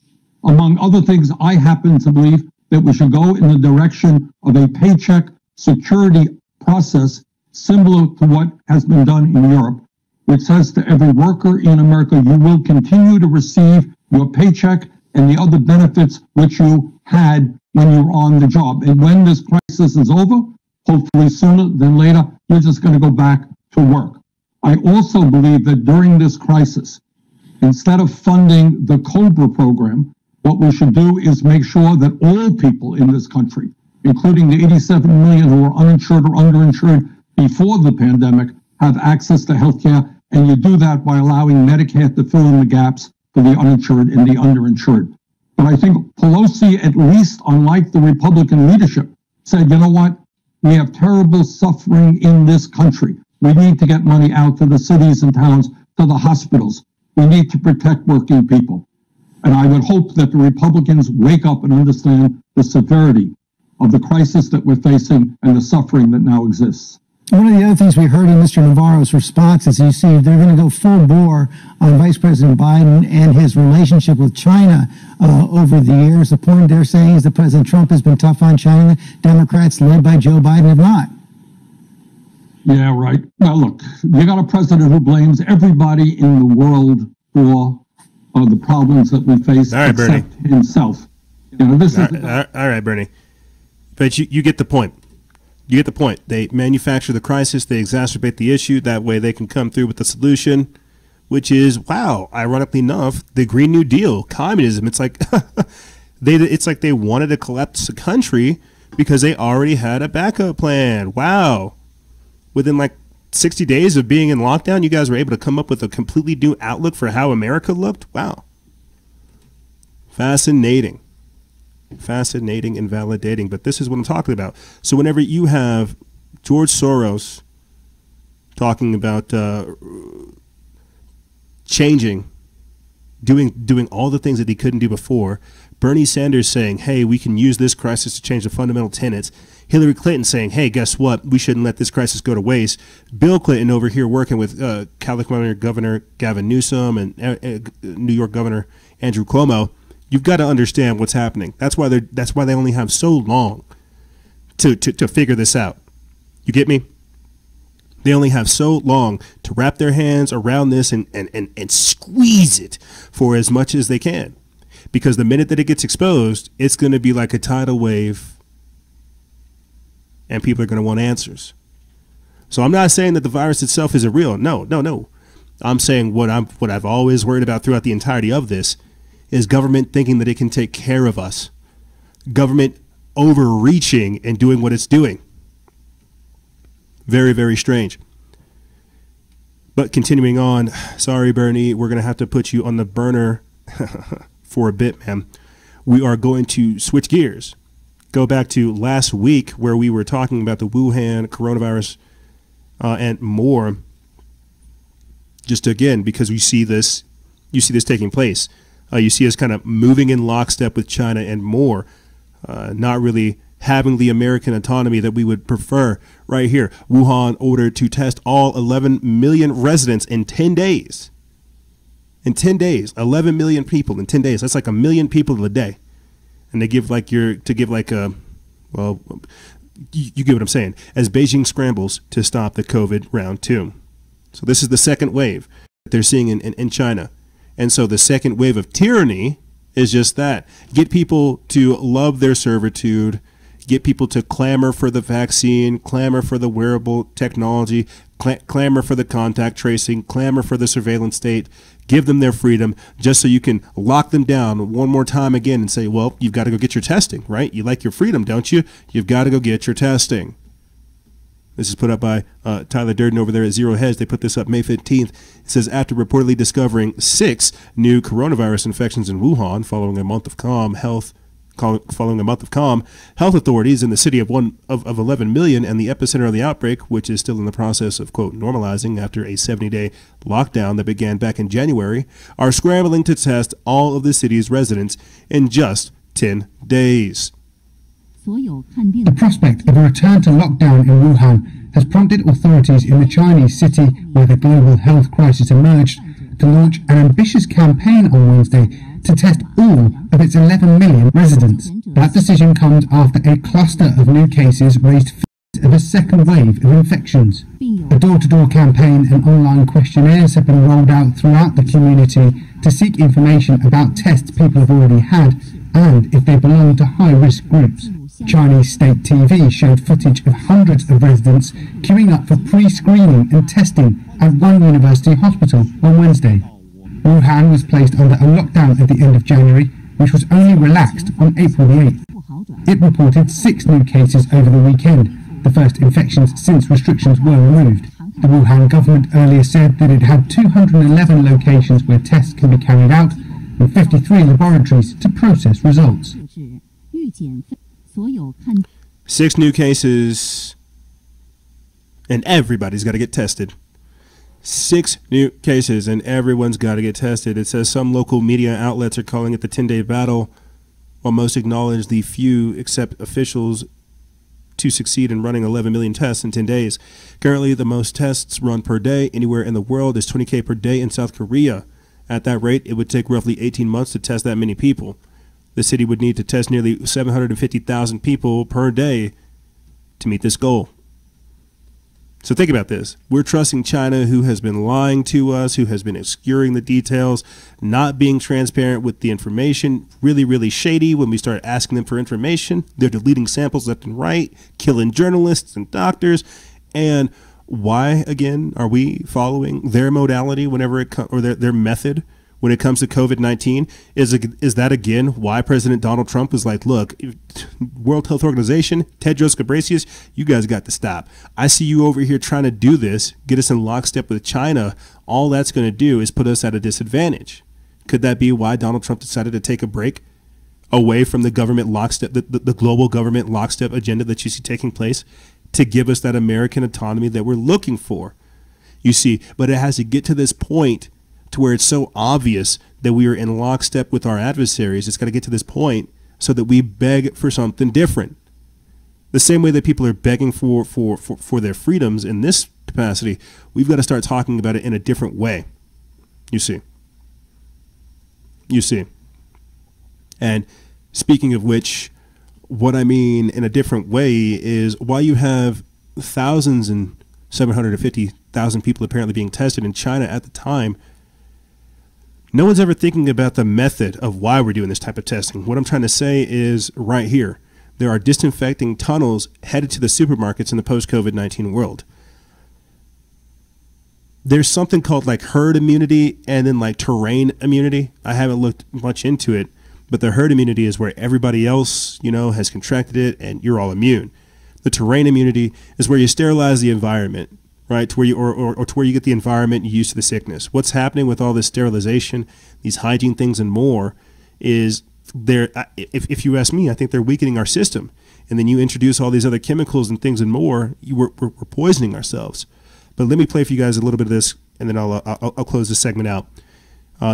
Speaker 10: Among other things, I happen to believe that we should go in the direction of a paycheck security process similar to what has been done in Europe, which says to every worker in America, you will continue to receive your paycheck and the other benefits which you had when you were on the job. And when this crisis is over, hopefully sooner than later, you're just going to go back to work. I also believe that during this crisis, instead of funding the COBRA program, what we should do is make sure that all people in this country, including the 87 million who were uninsured or underinsured before the pandemic, have access to health care. And you do that by allowing Medicare to fill in the gaps for the uninsured and the underinsured. But I think Pelosi, at least unlike the Republican leadership, said, you know what? We have terrible suffering in this country. We need to get money out to the cities and towns, to the hospitals. We need to protect working people. And I would hope that the Republicans wake up and understand the severity of the crisis that we're facing and the suffering that now exists.
Speaker 13: One of the other things we heard in Mr. Navarro's response is, you see, they're going to go full bore on Vice President Biden and his relationship with China over the years. The point they're saying is that President Trump has been tough on China. Democrats led by Joe Biden have not.
Speaker 10: Yeah, right. Well, look, you got a president who blames everybody in the world for the problems that we face,
Speaker 1: all right,
Speaker 10: except
Speaker 1: Bernie.
Speaker 10: himself. You know, this
Speaker 1: all
Speaker 10: is
Speaker 1: right, Bernie. But you get the point. You get the point. They manufacture the crisis. They exacerbate the issue. That way they can come through with the solution, which is, wow, ironically enough, the Green New Deal, communism. It's like it's like they wanted to collapse the country because they already had a backup plan. Wow. Within like 60 days of being in lockdown, you guys were able to come up with a completely new outlook for how America looked. Wow. Fascinating. Fascinating and validating. But this is what I'm talking about. So whenever you have George Soros talking about changing, doing all the things that he couldn't do before, Bernie Sanders saying, hey, we can use this crisis to change the fundamental tenets, Hillary Clinton saying, hey, guess what? We shouldn't let this crisis go to waste. Bill Clinton over here working with California Governor Gavin Newsom and New York Governor Andrew Cuomo. You've got to understand what's happening. That's why they only have so long to figure this out. You get me? They only have so long to wrap their hands around this and squeeze it for as much as they can. Because the minute that it gets exposed, it's going to be like a tidal wave. And people are going to want answers. So I'm not saying that the virus itself isn't real. No. I'm saying what I've always worried about throughout the entirety of this is government thinking that it can take care of us. Government overreaching and doing what it's doing. Very, very strange. But continuing on, sorry, Bernie, we're going to have to put you on the burner for a bit, man. We are going to switch gears. Go back to last week where we were talking about the Wuhan coronavirus and more. Just again, because you see this taking place. You see us kind of moving in lockstep with China and more, not really having the American autonomy that we would prefer. Right here, Wuhan ordered to test all 11 million residents in 10 days. In 10 days, 11 million people in 10 days. That's like 1 million people a day. And they give like you get what I'm saying, as Beijing scrambles to stop the COVID round 2. So this is the second wave that they're seeing in China. And so the second wave of tyranny is just that. Get people to love their servitude, get people to clamor for the vaccine, clamor for the wearable technology, clamor for the contact tracing, clamor for the surveillance state, give them their freedom just so you can lock them down one more time again and say, well, you've got to go get your testing, right? You like your freedom, don't you? You've got to go get your testing. This is put up by Tyler Durden over there at Zero Hedge. They put this up May 15th. It says, after reportedly discovering 6 new coronavirus infections in Wuhan following a month of calm, health authorities in the city of 11 million and the epicenter of the outbreak, which is still in the process of, quote, normalizing after a 70-day lockdown that began back in January, are scrambling to test all of the city's residents in just 10 days.
Speaker 14: The prospect of a return to lockdown in Wuhan has prompted authorities in the Chinese city where the global health crisis emerged to launch an ambitious campaign on Wednesday to test all of its 11 million residents. That decision comes after a cluster of new cases raised fears of a second wave of infections. A door-to-door campaign and online questionnaires have been rolled out throughout the community to seek information about tests people have already had and if they belong to high-risk groups. Chinese state TV showed footage of hundreds of residents queuing up for pre-screening and testing at one university hospital on Wednesday. Wuhan was placed under a lockdown at the end of January, which was only relaxed on April the 8th. It reported 6 new cases over the weekend, the first infections since restrictions were removed. The Wuhan government earlier said that it had 211 locations where tests can be carried out and 53 laboratories to process results.
Speaker 1: 6 new cases, and everybody's got to get tested. 6 new cases, and everyone's got to get tested. It says some local media outlets are calling it the 10-day battle, while most acknowledge the few accept officials to succeed in running 11 million tests in 10 days. Currently, the most tests run per day anywhere in the world is 20K per day in South Korea. At that rate, it would take roughly 18 months to test that many people. The city would need to test nearly 750,000 people per day to meet this goal. So think about this. We're trusting China, who has been lying to us, who has been obscuring the details, not being transparent with the information, really, really shady when we start asking them for information. They're deleting samples left and right, killing journalists and doctors. And why, again, are we following their modality whenever it comes, or their method when it comes to COVID-19? Is that, again, why President Donald Trump is like, look, World Health Organization, Tedros Ghebreyesus, you guys got to stop. I see you over here trying to do this, get us in lockstep with China. All that's going to do is put us at a disadvantage. Could that be why Donald Trump decided to take a break away from the government lockstep, the global government lockstep agenda that you see taking place, to give us that American autonomy that we're looking for? You see, but it has to get to this point to where it's so obvious that we are in lockstep with our adversaries. It's got to get to this point so that we beg for something different. The same way that people are begging for their freedoms in this capacity, we've got to start talking about it in a different way. You see. And speaking of which, what I mean in a different way is why you have thousands and 750,000 people apparently being tested in China at the time. No one's ever thinking about the method of why we're doing this type of testing. What I'm trying to say is right here. There are disinfecting tunnels headed to the supermarkets in the post-COVID-19 world. There's something called like herd immunity and then like terrain immunity. I haven't looked much into it, but the herd immunity is where everybody else, has contracted it and you're all immune. The terrain immunity is where you sterilize the environment, right? To where you, or to where you get the environment used to the sickness. What's happening with all this sterilization, these hygiene things and more is if you ask me, I think they're weakening our system. And then you introduce all these other chemicals and things and more, we're poisoning ourselves. But let me play for you guys a little bit of this, and then I'll close this segment out.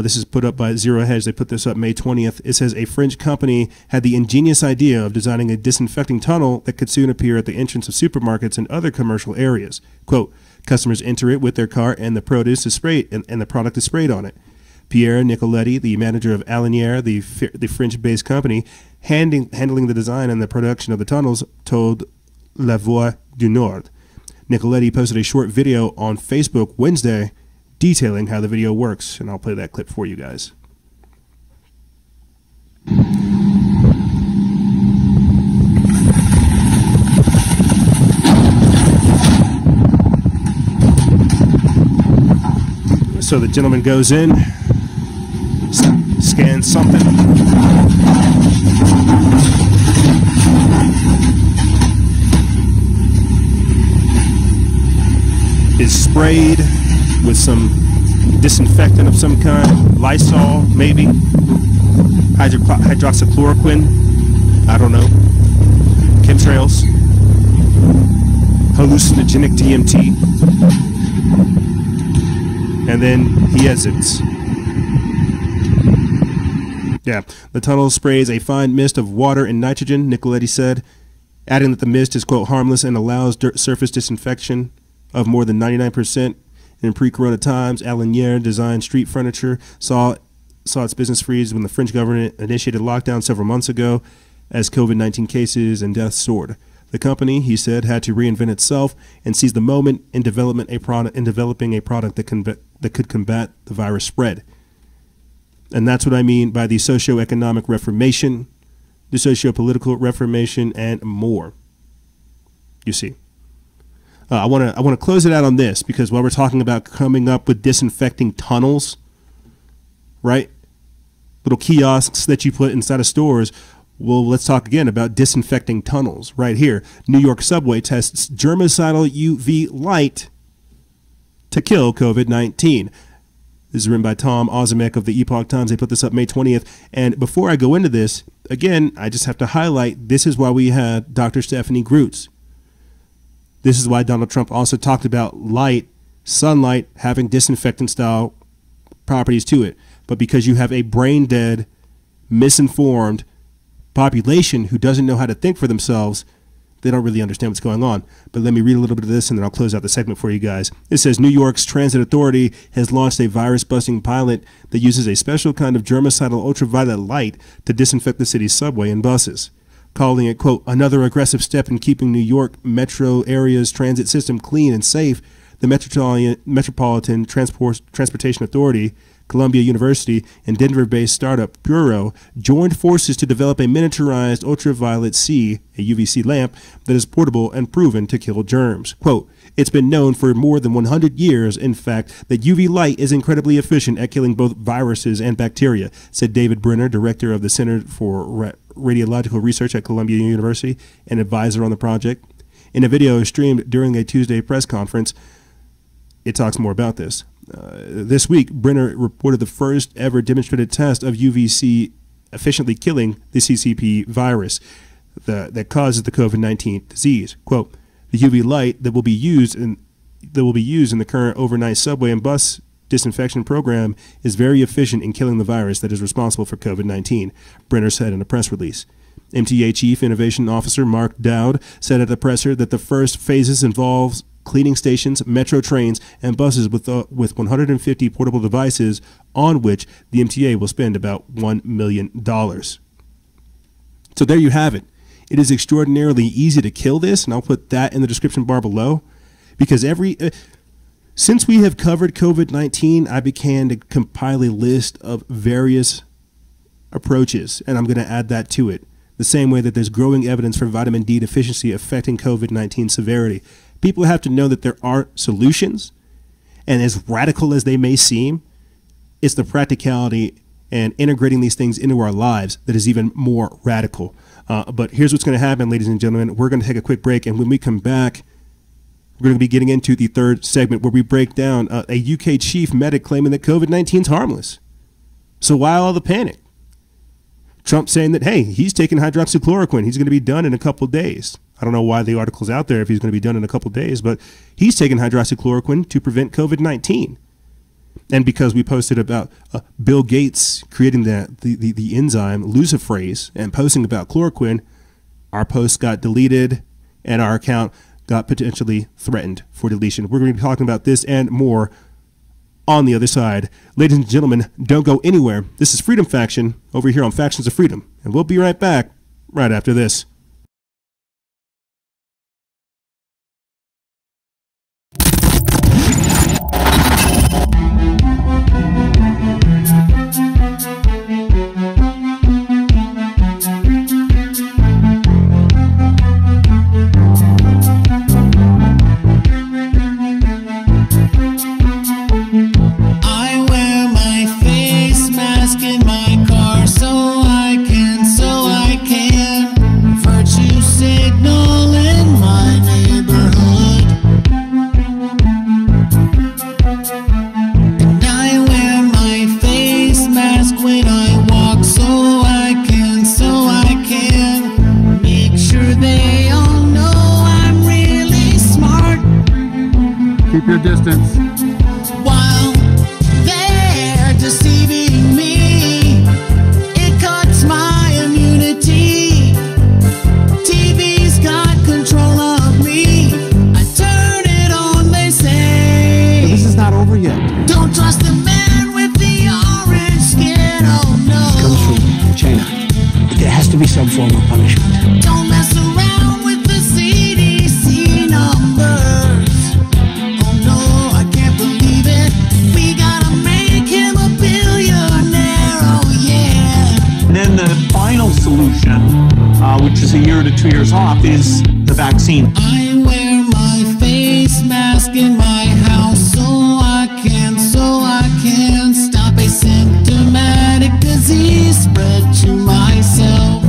Speaker 1: This is put up by Zero Hedge. They put this up May 20th. It says a French company had the ingenious idea of designing a disinfecting tunnel that could soon appear at the entrance of supermarkets and other commercial areas. Quote, customers enter it with their cart and the produce is sprayed and the product is sprayed on it. Pierre Nicoletti, the manager of Alanière, the French-based company, handling the design and the production of the tunnels, told La Voix du Nord. Nicoletti posted a short video on Facebook Wednesday detailing how the video works, and I'll play that clip for you guys. So the gentleman goes in, scans something, is sprayed with some disinfectant of some kind, Lysol maybe, hydroxychloroquine, I don't know, chemtrails, hallucinogenic DMT, and then he exits. Yeah, the tunnel sprays a fine mist of water and nitrogen, Nicoletti said, adding that the mist is, quote, harmless and allows surface disinfection of more than 99%. In pre-corona times, Alanière designed street furniture, saw its business freeze when the French government initiated lockdown several months ago as COVID-19 cases and deaths soared. The company, he said, had to reinvent itself and seize the moment in developing a product that could combat the virus spread. And that's what I mean by the socio-economic reformation, the socio-political reformation, and more. You see. I want to close it out on this, because while we're talking about coming up with disinfecting tunnels, right? Little kiosks that you put inside of stores. Well, let's talk again about disinfecting tunnels right here. New York subway tests germicidal UV light to kill COVID-19. This is written by Tom Ozimek of the Epoch Times. They put this up May 20th. And before I go into this, again, I just have to highlight, this is why we had Dr. Stephanie Grutz. This is why Donald Trump also talked about light, sunlight, having disinfectant-style properties to it. But because you have a brain-dead, misinformed population who doesn't know how to think for themselves, they don't really understand what's going on. But let me read a little bit of this, and then I'll close out the segment for you guys. It says, New York's Transit Authority has launched a virus-busting pilot that uses a special kind of germicidal ultraviolet light to disinfect the city's subway and buses, calling it, quote, another aggressive step in keeping New York metro area's transit system clean and safe. The Metropolitan Transportation Authority, Columbia University, and Denver-based startup Bureau joined forces to develop a miniaturized ultraviolet C, a UVC lamp, that is portable and proven to kill germs. Quote, it's been known for more than 100 years, in fact, that UV light is incredibly efficient at killing both viruses and bacteria, said David Brenner, director of the Center for Radiological Research at Columbia University and advisor on the project. In a video streamed during a Tuesday press conference, it talks more about this. This week, Brenner reported the first ever demonstrated test of UVC efficiently killing the CCP virus that causes the COVID-19 disease. Quote, the UV light that will be used in the current overnight subway and bus disinfection program is very efficient in killing the virus that is responsible for COVID-19, Brenner said in a press release. MTA Chief Innovation Officer Mark Dowd said at the presser that the first phases involves cleaning stations, metro trains, and buses with 150 portable devices on which the MTA will spend about $1 million. So there you have it. It is extraordinarily easy to kill this, and I'll put that in the description bar below, because since we have covered COVID-19, I began to compile a list of various approaches, and I'm going to add that to it. The same way that there's growing evidence for vitamin D deficiency affecting COVID-19 severity. People have to know that there are solutions, and as radical as they may seem, it's the practicality and integrating these things into our lives that is even more radical. But here's what's going to happen, ladies and gentlemen. We're going to take a quick break, and when we come back, we're going to be getting into the third segment where we break down a UK chief medic claiming that COVID-19 is harmless. So why all the panic? Trump saying that, hey, he's taking hydroxychloroquine. He's going to be done in a couple days. I don't know why the article's out there if he's going to be done in a couple days, but he's taking hydroxychloroquine to prevent COVID-19. And because we posted about Bill Gates creating the enzyme luciferase and posting about chloroquine, our post got deleted and our account got potentially threatened for deletion. We're going to be talking about this and more on the other side. Ladies and gentlemen, don't go anywhere. This is Freedom Faction over here on Factions of Freedom, and we'll be right back right after this.
Speaker 14: Keep your distance.
Speaker 4: While they're deceiving me, it cuts my immunity. TV's got control of me. I turn it on, they say.
Speaker 5: This is not over yet.
Speaker 4: Don't trust the man with the orange skin, oh no.
Speaker 5: It comes from China. There has to be some form of punishment.
Speaker 4: Don't mess around with the CDC numbers.
Speaker 2: And then the final solution, which is a year to 2 years off, is the vaccine.
Speaker 4: I wear my face mask in my house so I can stop a symptomatic disease spread to myself.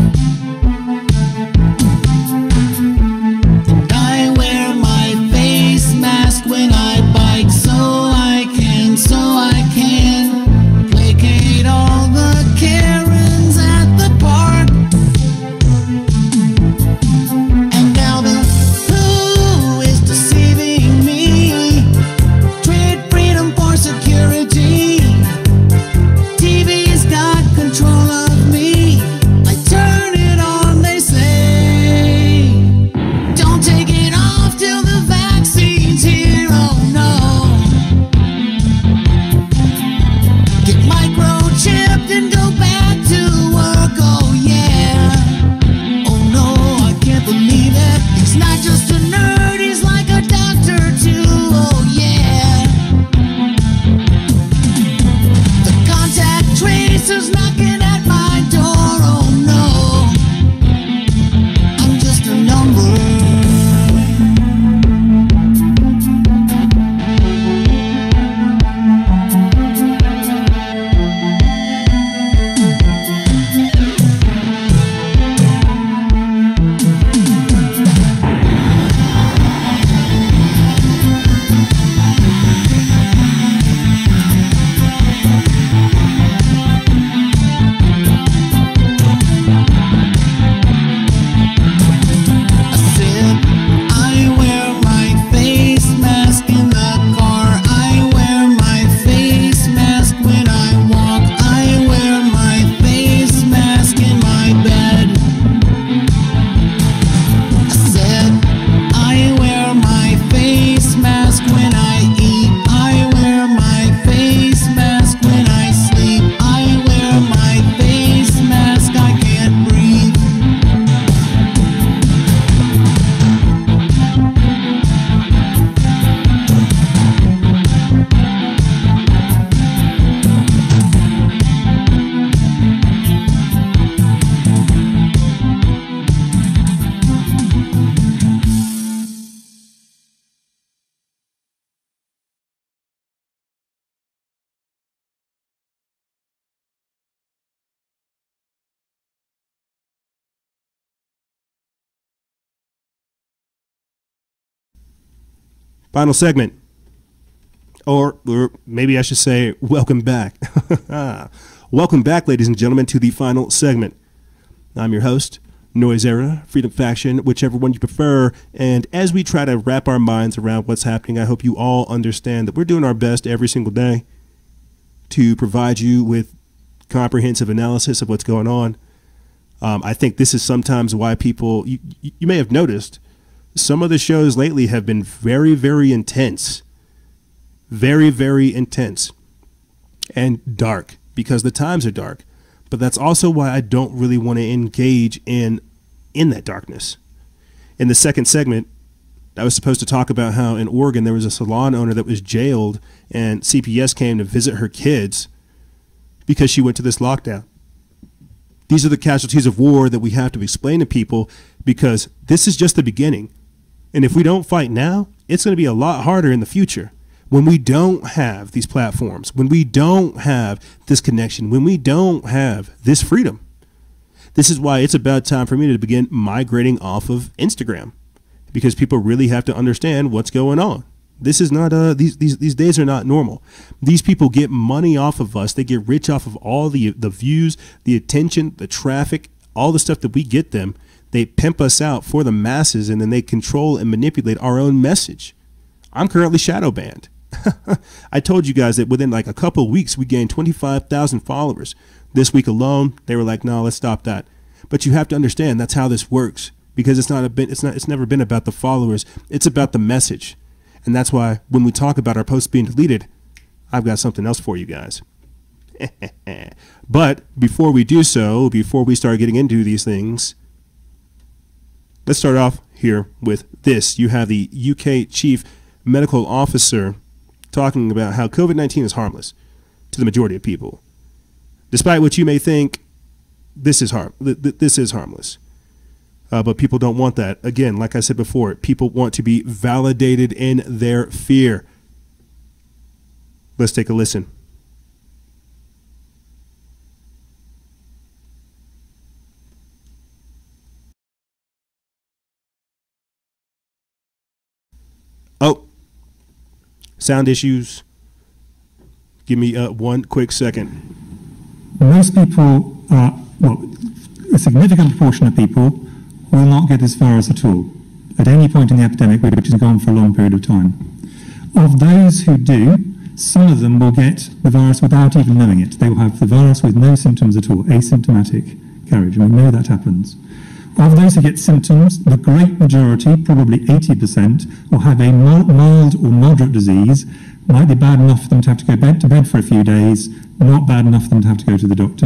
Speaker 4: And I wear my face mask when I bike so I can placate all the Karens at the park. And now the who is deceiving me.
Speaker 1: Final segment. Or maybe I should say, welcome back. Welcome back, ladies and gentlemen, to the final segment. I'm your host, Noise Era, Freedom Faction, whichever one you prefer. And as we try to wrap our minds around what's happening, I hope you all understand that we're doing our best every single day to provide you with comprehensive analysis of what's going on. I think this is sometimes why people, you may have noticed, some of the shows lately have been very, very intense. Very, very intense and dark because the times are dark. But that's also why I don't really want to engage in that darkness. In the second segment, I was supposed to talk about how in Oregon there was a salon owner that was jailed and CPS came to visit her kids because she went to this lockdown. These are the casualties of war that we have to explain to people because this is just the beginning. And if we don't fight now, it's going to be a lot harder in the future. When we don't have these platforms, when we don't have this connection, when we don't have this freedom. This is why it's about time for me to begin migrating off of Instagram, because people really have to understand what's going on. This is not these days are not normal. These people get money off of us. They get rich off of all the views, the attention, the traffic, all the stuff that we get them. They pimp us out for the masses, and then they control and manipulate our own message. I'm currently shadow banned. I told you guys that within like a couple of weeks, we gained 25,000 followers. This week alone, they were like, no, let's stop that. But you have to understand that's how this works, because it's never been about the followers. It's about the message. And that's why when we talk about our posts being deleted, I've got something else for you guys. But before we do so, before we start getting into these things, let's start off here with this. You have the UK chief medical officer talking about how COVID-19 is harmless to the majority of people. Despite what you may think, this is harmless. But people don't want that. Again, like I said before, people want to be validated in their fear. Let's take a listen. Oh, sound issues. Give me one quick second.
Speaker 15: Most people, a significant proportion of people will not get this virus at all at any point in the epidemic, which has gone for a long period of time. Of those who do, some of them will get the virus without even knowing it. They will have the virus with no symptoms at all, asymptomatic carriage, and we know that happens. Of those who get symptoms, the great majority, probably 80%, will have a mild or moderate disease, might be bad enough for them to have to go to bed for a few days, not bad enough for them to have to go to the doctor.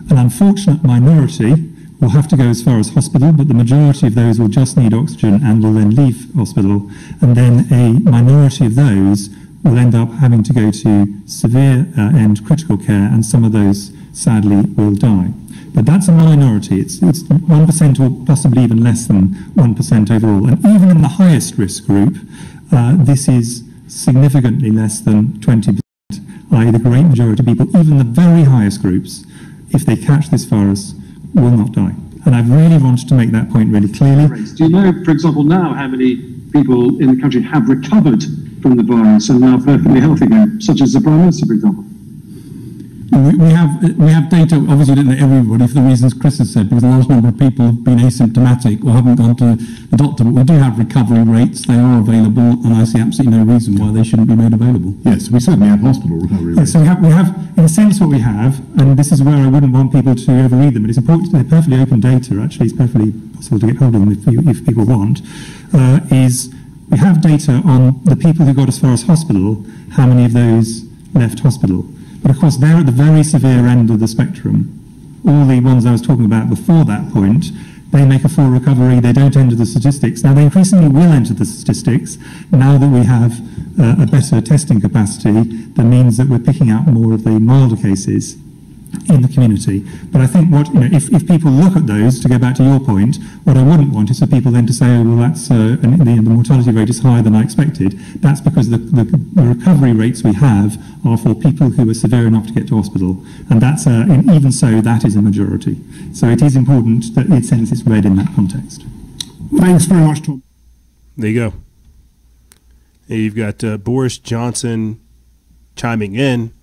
Speaker 15: An unfortunate minority will have to go as far as hospital, but the majority of those will just need oxygen and will then leave hospital. And then a minority of those will end up having to go to severe and critical care, and some of those, sadly, will die. But that's a minority. It's 1% or possibly even less than 1% overall. And even in the highest risk group, this is significantly less than 20%, i.e. the great majority of people, even the very highest groups, if they catch this virus, will not die. And I really wanted to make that point really clearly.
Speaker 16: Do you know, for example, now how many people in the country have recovered from the virus and are now perfectly healthy again, such as the Prime Minister, for example?
Speaker 15: We have data, obviously we don't know everybody for the reasons Chris has said, because a large number of people have been asymptomatic or haven't gone to the doctor, but we do have recovery rates. They are available, and I see absolutely no reason why they shouldn't be made available.
Speaker 6: Yes, we certainly have hospital recovery rates.
Speaker 15: Yes, so we have, in a sense, what we have, and this is where I wouldn't want people to overread them, but it's important, they're perfectly open data, actually it's perfectly possible to get hold of them if people want, is we have data on the people who got as far as hospital, how many of those left hospital. But of course, they're at the very severe end of the spectrum. All the ones I was talking about before that point, they make a full recovery, they don't enter the statistics. Now, they increasingly will enter the statistics now that we have a better testing capacity that means that we're picking out more of the milder cases in the community. But I think if people look at those, to go back to your point, what I wouldn't want is for people then to say, oh, well, that's the mortality rate is higher than I expected. That's because the recovery rates we have are for people who are severe enough to get to hospital, and that's and even so, that is a majority. So it is important that it's read in that context.
Speaker 6: Thanks very much, Tom.
Speaker 1: There you go. You've got Boris Johnson chiming in.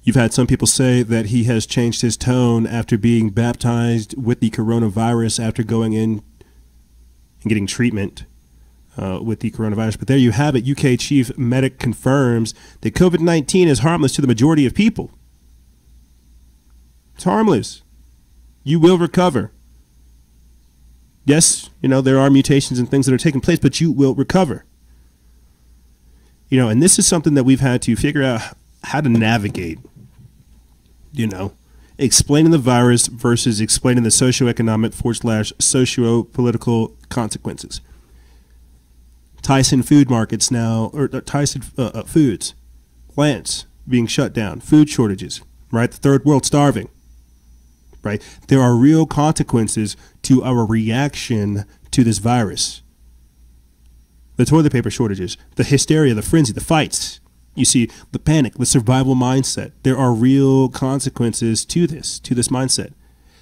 Speaker 1: You've had some people say that he has changed his tone after being baptized with the coronavirus after going in and getting treatment with the coronavirus. But there you have it. UK chief medic confirms that COVID-19 is harmless to the majority of people. It's harmless. You will recover. Yes, there are mutations and things that are taking place, but you will recover. And this is something that we've had to figure out how to navigate. Explaining the virus versus explaining the socioeconomic / socio-political consequences. Tyson food markets now, or Tyson foods, plants being shut down, food shortages, right? The third world starving, right? There are real consequences to our reaction to this virus. The toilet paper shortages, the hysteria, the frenzy, the fights. You see, the panic, the survival mindset. There are real consequences to this mindset.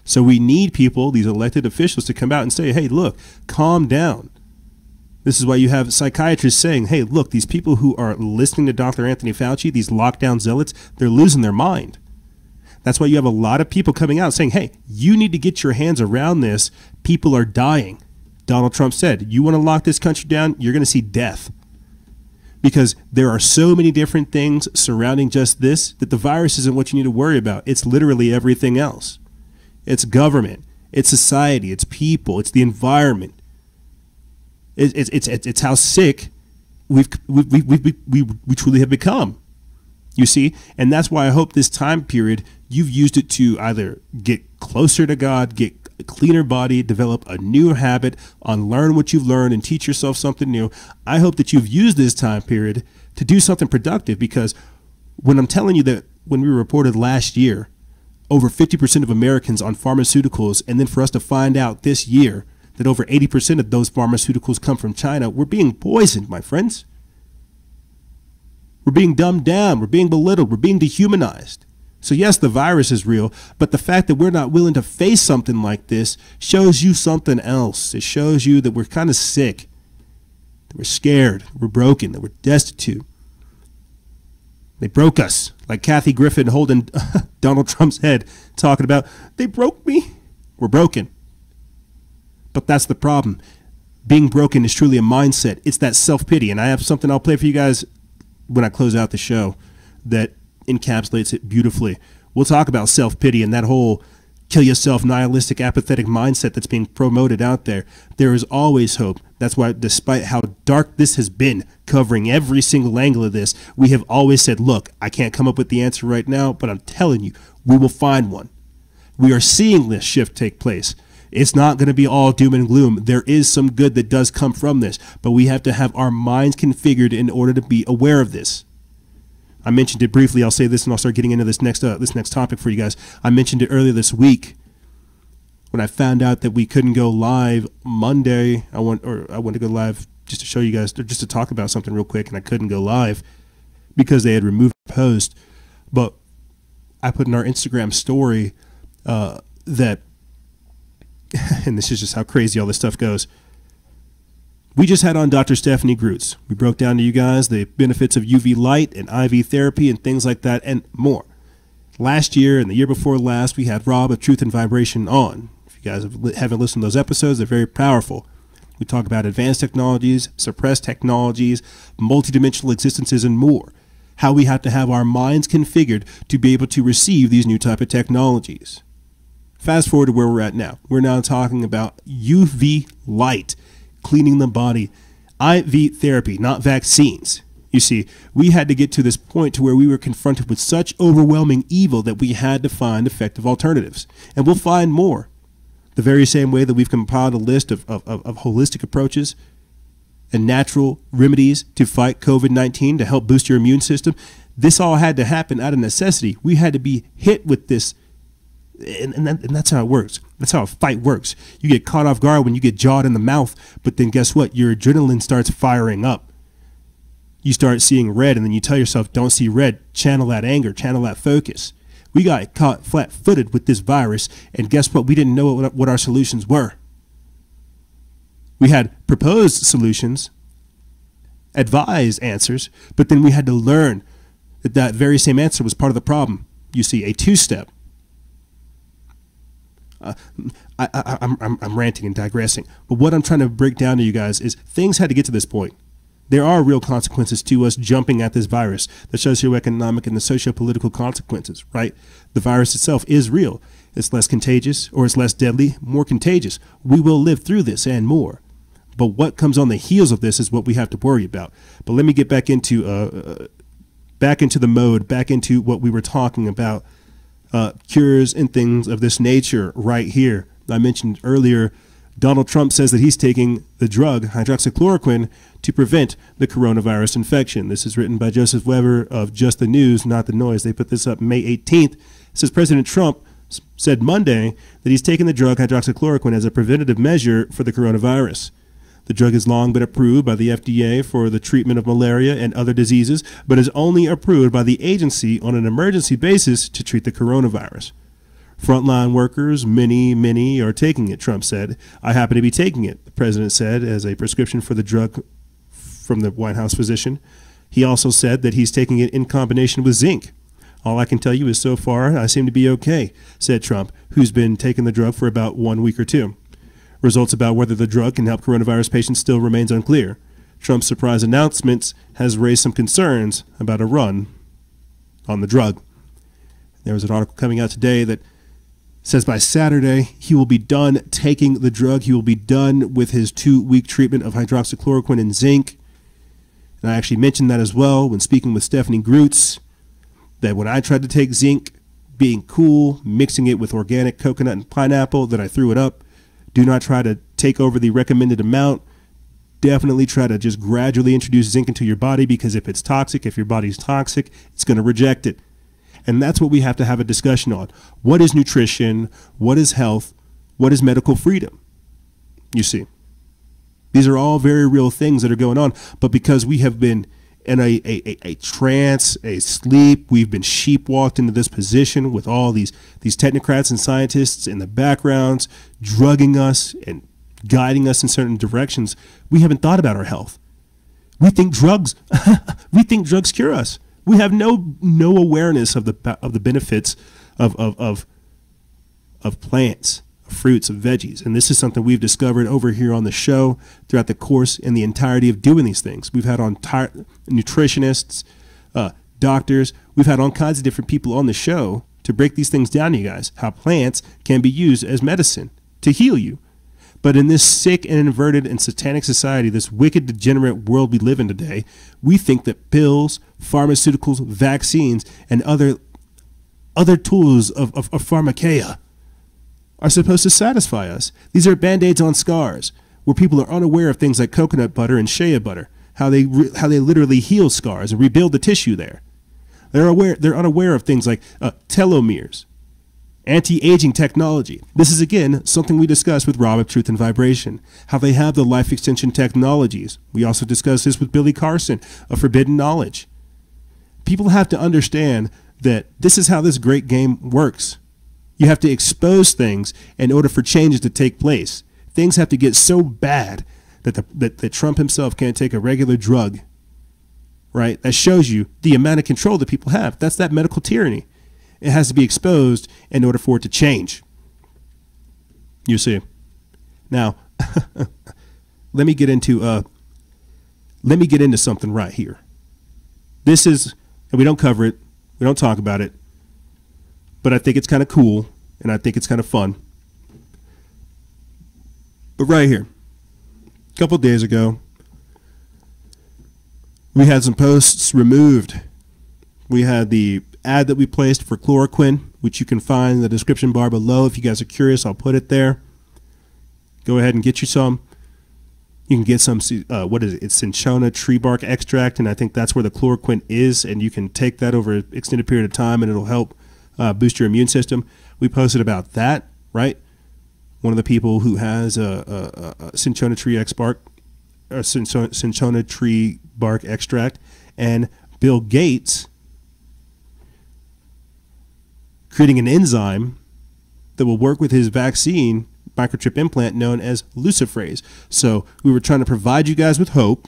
Speaker 1: So we need people, these elected officials, to come out and say, hey, look, calm down. This is why you have psychiatrists saying, hey, look, these people who are listening to Dr. Anthony Fauci, these lockdown zealots, they're losing their mind. That's why you have a lot of people coming out saying, hey, you need to get your hands around this. People are dying. Donald Trump said, you want to lock this country down, you're going to see death. Because there are so many different things surrounding just this that the virus isn't what you need to worry about. It's literally everything else. It's government, it's society, it's people, it's the environment. It's how sick we truly have become. You see, and that's why I hope this time period you've used it to either get closer to God, get a cleaner body, develop a new habit, unlearn what you've learned, and teach yourself something new. I hope that you've used this time period to do something productive, because when I'm telling you that when we reported last year, over 50% of Americans on pharmaceuticals, and then for us to find out this year that over 80% of those pharmaceuticals come from China, we're being poisoned, my friends. We're being dumbed down, we're being belittled, we're being dehumanized. So yes, the virus is real, but the fact that we're not willing to face something like this shows you something else. It shows you that we're kind of sick, that we're scared, we're broken, that we're destitute. They broke us, like Kathy Griffin holding Donald Trump's head, talking about, they broke me. We're broken. But that's the problem. Being broken is truly a mindset. It's that self-pity. And I have something I'll play for you guys when I close out the show that encapsulates it beautifully. We'll talk about self-pity and that whole kill yourself, nihilistic, apathetic mindset that's being promoted out there. There is always hope. That's why, despite how dark this has been, covering every single angle of this, we have always said, look, I can't come up with the answer right now, but I'm telling you, we will find one. We are seeing this shift take place. It's not going to be all doom and gloom. There is some good that does come from this, but we have to have our minds configured in order to be aware of this. I mentioned it briefly. I'll say this and I'll start getting into this next topic for you guys. I mentioned it earlier this week when I found out that we couldn't go live Monday. I want to go live just to show you guys, just to talk about something real quick, and I couldn't go live because they had removed the post. But I put in our Instagram story that, and this is just how crazy all this stuff goes. We just had on Dr. Stephanie Grutz. We broke down to you guys the benefits of UV light and IV therapy and things like that and more. Last year and the year before last, we had Rob of Truth and Vibration on. If you guys haven't listened to those episodes, they're very powerful. We talk about advanced technologies, suppressed technologies, multidimensional existences, and more. How we have to have our minds configured to be able to receive these new type of technologies. Fast forward to where we're at now. We're now talking about UV light, cleaning the body, IV therapy, not vaccines. You see, we had to get to this point to where we were confronted with such overwhelming evil that we had to find effective alternatives. And we'll find more. The very same way that we've compiled a list of holistic approaches and natural remedies to fight COVID-19 to help boost your immune system. This all had to happen out of necessity. We had to be hit with this. And that's how it works. That's how a fight works. You get caught off guard when you get jawed in the mouth, but then guess what? Your adrenaline starts firing up. You start seeing red, and then you tell yourself, don't see red. Channel that anger, channel that focus. We got caught flat-footed with this virus, and guess what? We didn't know what our solutions were. We had proposed solutions, advised answers, but then we had to learn that that very same answer was part of the problem. You see, a two-step. I'm ranting and digressing, but what I'm trying to break down to you guys is things had to get to this point. There are real consequences to us jumping at this virus, the socioeconomic and the socio-political consequences, right? The virus itself is real. It's less contagious, or it's less deadly, more contagious. We will live through this and more. But what comes on the heels of this is what we have to worry about. But let me get back into the mode, back into what we were talking about, cures and things of this nature right here. I mentioned earlier, Donald Trump says that he's taking the drug hydroxychloroquine to prevent the coronavirus infection. This is written by Joseph Weber of Just the News, Not the Noise. They put this up May 18th. It says President Trump said Monday that he's taken the drug hydroxychloroquine as a preventative measure for the coronavirus. The drug has long been approved by the FDA for the treatment of malaria and other diseases, but is only approved by the agency on an emergency basis to treat the coronavirus. Frontline workers, many are taking it, Trump said. I happen to be taking it, the president said, as a prescription for the drug from the White House physician. He also said that he's taking it in combination with zinc. All I can tell you is so far I seem to be okay, said Trump, who's been taking the drug for about 1 week or two. Results about whether the drug can help coronavirus patients still remains unclear. Trump's surprise announcements has raised some concerns about a run on the drug. There was an article coming out today that says by Saturday he will be done taking the drug. He will be done with his 2-week treatment of hydroxychloroquine and zinc. And I actually mentioned that as well when speaking with Stephanie Grutz, that when I tried to take zinc, being cool, mixing it with organic coconut and pineapple, that I threw it up. Do not try to take over the recommended amount. Definitely try to just gradually introduce zinc into your body, because if it's toxic, if your body's toxic, it's going to reject it. And that's what we have to have a discussion on. What is nutrition? What is health? What is medical freedom? You see, these are all very real things that are going on. But because we have been in a trance, a sleep, we've been sheepwalked into this position with all these technocrats and scientists in the backgrounds drugging us and guiding us in certain directions. We haven't thought about our health. We think drugs cure us. We have no awareness of the benefits of plants, of fruits, of veggies. And this is something we've discovered over here on the show throughout the course and the entirety of doing these things. We've had on nutritionists, doctors. We've had all kinds of different people on the show to break these things down to you guys, how plants can be used as medicine to heal you. But in this sick and inverted and satanic society, this wicked, degenerate world we live in today, we think that pills, pharmaceuticals, vaccines, and other tools of pharmakeia are supposed to satisfy us. These are band-aids on scars, where people are unaware of things like coconut butter and shea butter, how they literally heal scars and rebuild the tissue there. They're unaware of things like telomeres, anti-aging technology. This is, again, something we discussed with Rob of Truth and Vibration, how they have the life extension technologies. We also discussed this with Billy Carson of Forbidden Knowledge. People have to understand that this is how this great game works. You have to expose things in order for changes to take place. Things have to get so bad that Trump himself can't take a regular drug, right? That shows you the amount of control that people have. That's that medical tyranny. It has to be exposed in order for it to change. You see. Now, let me get into something right here. This is, and we don't cover it, we don't talk about it, but I think it's kind of cool, and I think it's kind of fun. But right here, a couple of days ago, we had some posts removed. We had the ad that we placed for chloroquine, which you can find in the description bar below. If you guys are curious, I'll put it there. Go ahead and get you some. You can get some, what is it? It's cinchona tree bark extract, and I think that's where the chloroquine is, and you can take that over an extended period of time, and it'll help boost your immune system. We posted about that, right? One of the people who has a cinchona tree bark extract, and Bill Gates creating an enzyme that will work with his vaccine microchip implant known as luciferase. So we were trying to provide you guys with hope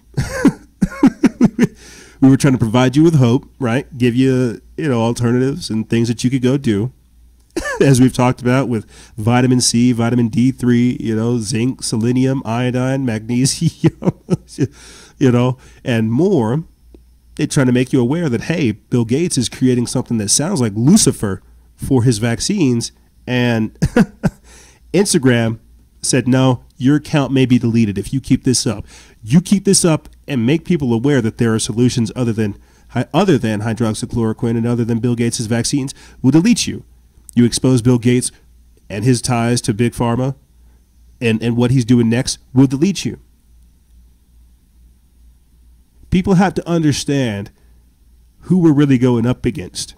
Speaker 1: We were trying to provide you with hope, right? Give you, alternatives and things that you could go do. As we've talked about with vitamin C, vitamin D3, zinc, selenium, iodine, magnesium, and more. They're trying to make you aware that, hey, Bill Gates is creating something that sounds like Lucifer for his vaccines. And Instagram said, no, your account may be deleted if you keep this up. You keep this up and make people aware that there are solutions other than hydroxychloroquine and other than Bill Gates' vaccines, will delete you. You expose Bill Gates and his ties to Big Pharma and what he's doing next, will delete you. People have to understand who we're really going up against.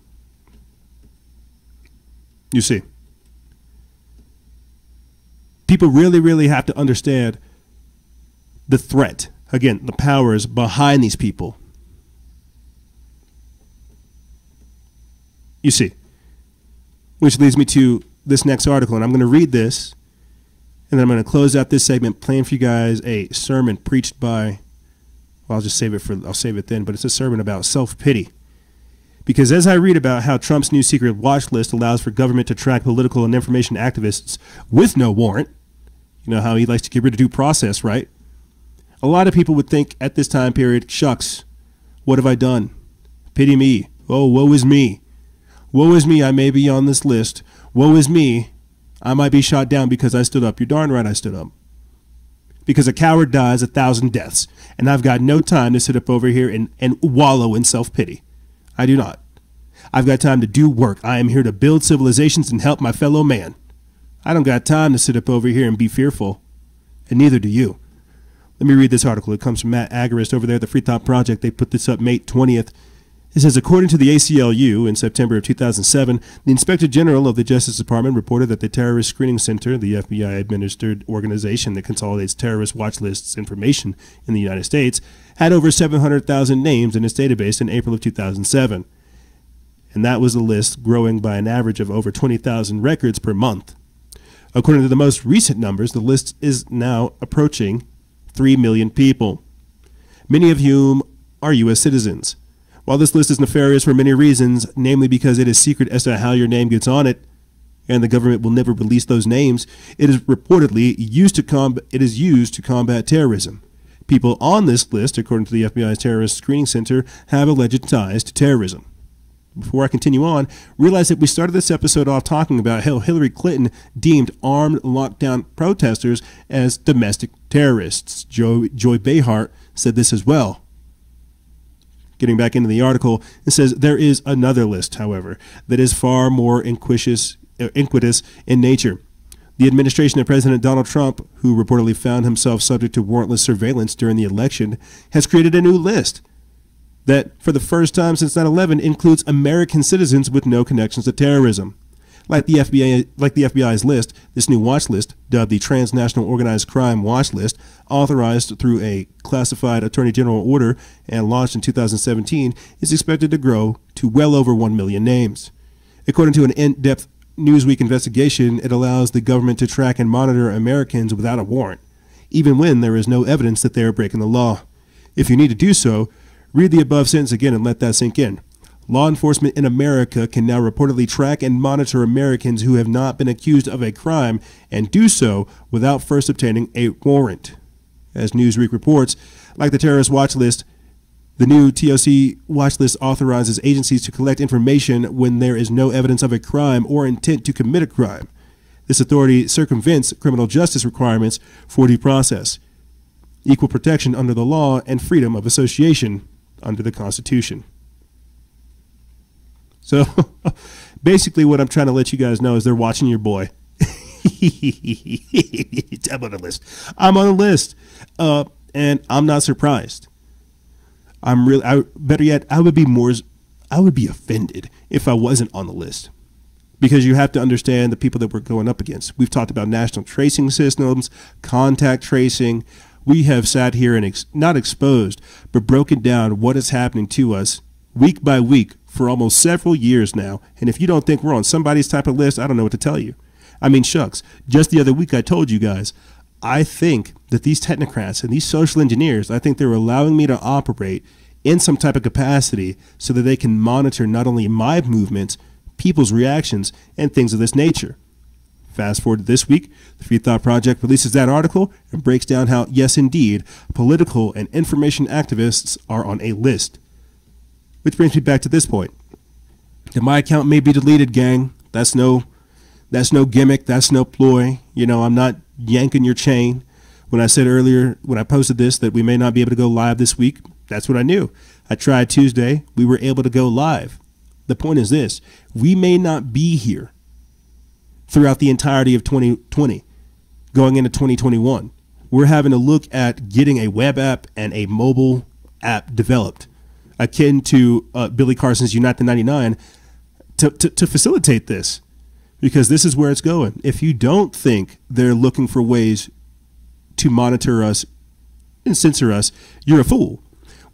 Speaker 1: You see, people really, really have to understand the threat. Again, the powers behind these people. You see, which leads me to this next article, and I'm going to read this, and then I'm going to close out this segment playing for you guys a sermon preached by, well, I'll save it then, but it's a sermon about self-pity. Because as I read about how Trump's new secret watch list allows for government to track political and information activists with no warrant, you know how he likes to get rid of due process, right? A lot of people would think at this time period, shucks, what have I done? Pity me. Oh, woe is me. Woe is me, I may be on this list. Woe is me, I might be shot down because I stood up. You're darn right I stood up. Because a coward dies 1,000 deaths, and I've got no time to sit up over here and wallow in self-pity. I do not. I've got time to do work. I am here to build civilizations and help my fellow man. I don't got time to sit up over here and be fearful, and neither do you. Let me read this article. It comes from Matt Agorist over there at the Free Thought Project. They put this up May 20th. It says, according to the ACLU, in September of 2007, the Inspector General of the Justice Department reported that the Terrorist Screening Center, the FBI-administered organization that consolidates terrorist watch lists information in the United States, had over 700,000 names in its database in April of 2007. And that was the list growing by an average of over 20,000 records per month. According to the most recent numbers, the list is now approaching 3 million people, many of whom are U.S. citizens. While this list is nefarious for many reasons, namely because it is secret as to how your name gets on it, and the government will never release those names, it is reportedly used to combat terrorism. People on this list, according to the FBI's Terrorist Screening Center, have alleged ties to terrorism. Before I continue on, realize that we started this episode off talking about how Hillary Clinton deemed armed lockdown protesters as domestic terrorists. Joy Behar said this as well. Getting back into the article, it says there is another list, however, that is far more iniquitous in nature. The administration of President Donald Trump, who reportedly found himself subject to warrantless surveillance during the election, has created a new list that, for the first time since 9/11, includes American citizens with no connections to terrorism. Like the FBI's list, this new watch list, dubbed the Transnational Organized Crime Watch List, authorized through a classified Attorney General order and launched in 2017, is expected to grow to well over 1 million names. According to an in-depth Newsweek investigation, it allows the government to track and monitor Americans without a warrant, even when there is no evidence that they are breaking the law. If you need to do so, read the above sentence again and let that sink in. Law enforcement in America can now reportedly track and monitor Americans who have not been accused of a crime and do so without first obtaining a warrant. As Newsweek reports, like the terrorist watch list, the new TOC watch list authorizes agencies to collect information when there is no evidence of a crime or intent to commit a crime. This authority circumvents criminal justice requirements for due process, equal protection under the law, and freedom of association under the Constitution. So basically what I'm trying to let you guys know is they're watching your boy. I'm on the list. I'm on the list. And I'm not surprised. Better yet, I would be offended if I wasn't on the list. Because you have to understand the people that we're going up against. We've talked about national tracing systems, contact tracing. We have sat here and not exposed, but broken down what is happening to us week by week for almost several years now. And if you don't think we're on somebody's type of list, I don't know what to tell you. I mean, shucks, just the other week I told you guys, I think that these technocrats and these social engineers, I think they're allowing me to operate in some type of capacity so that they can monitor not only my movements, people's reactions, and things of this nature. Fast forward to this week, the Free Thought Project releases that article and breaks down how, yes, indeed, political and information activists are on a list. Which brings me back to this point. That my account may be deleted, gang. That's no gimmick. That's no ploy. You know, I'm not yanking your chain. When I said earlier, when I posted this, that we may not be able to go live this week, that's what I knew. I tried Tuesday. We were able to go live. The point is this. We may not be here throughout the entirety of 2020, going into 2021. We're having to look at getting a web app and a mobile app developed, akin to Billy Carson's Unite the 99, to facilitate this, because this is where it's going. If you don't think they're looking for ways to monitor us and censor us, you're a fool.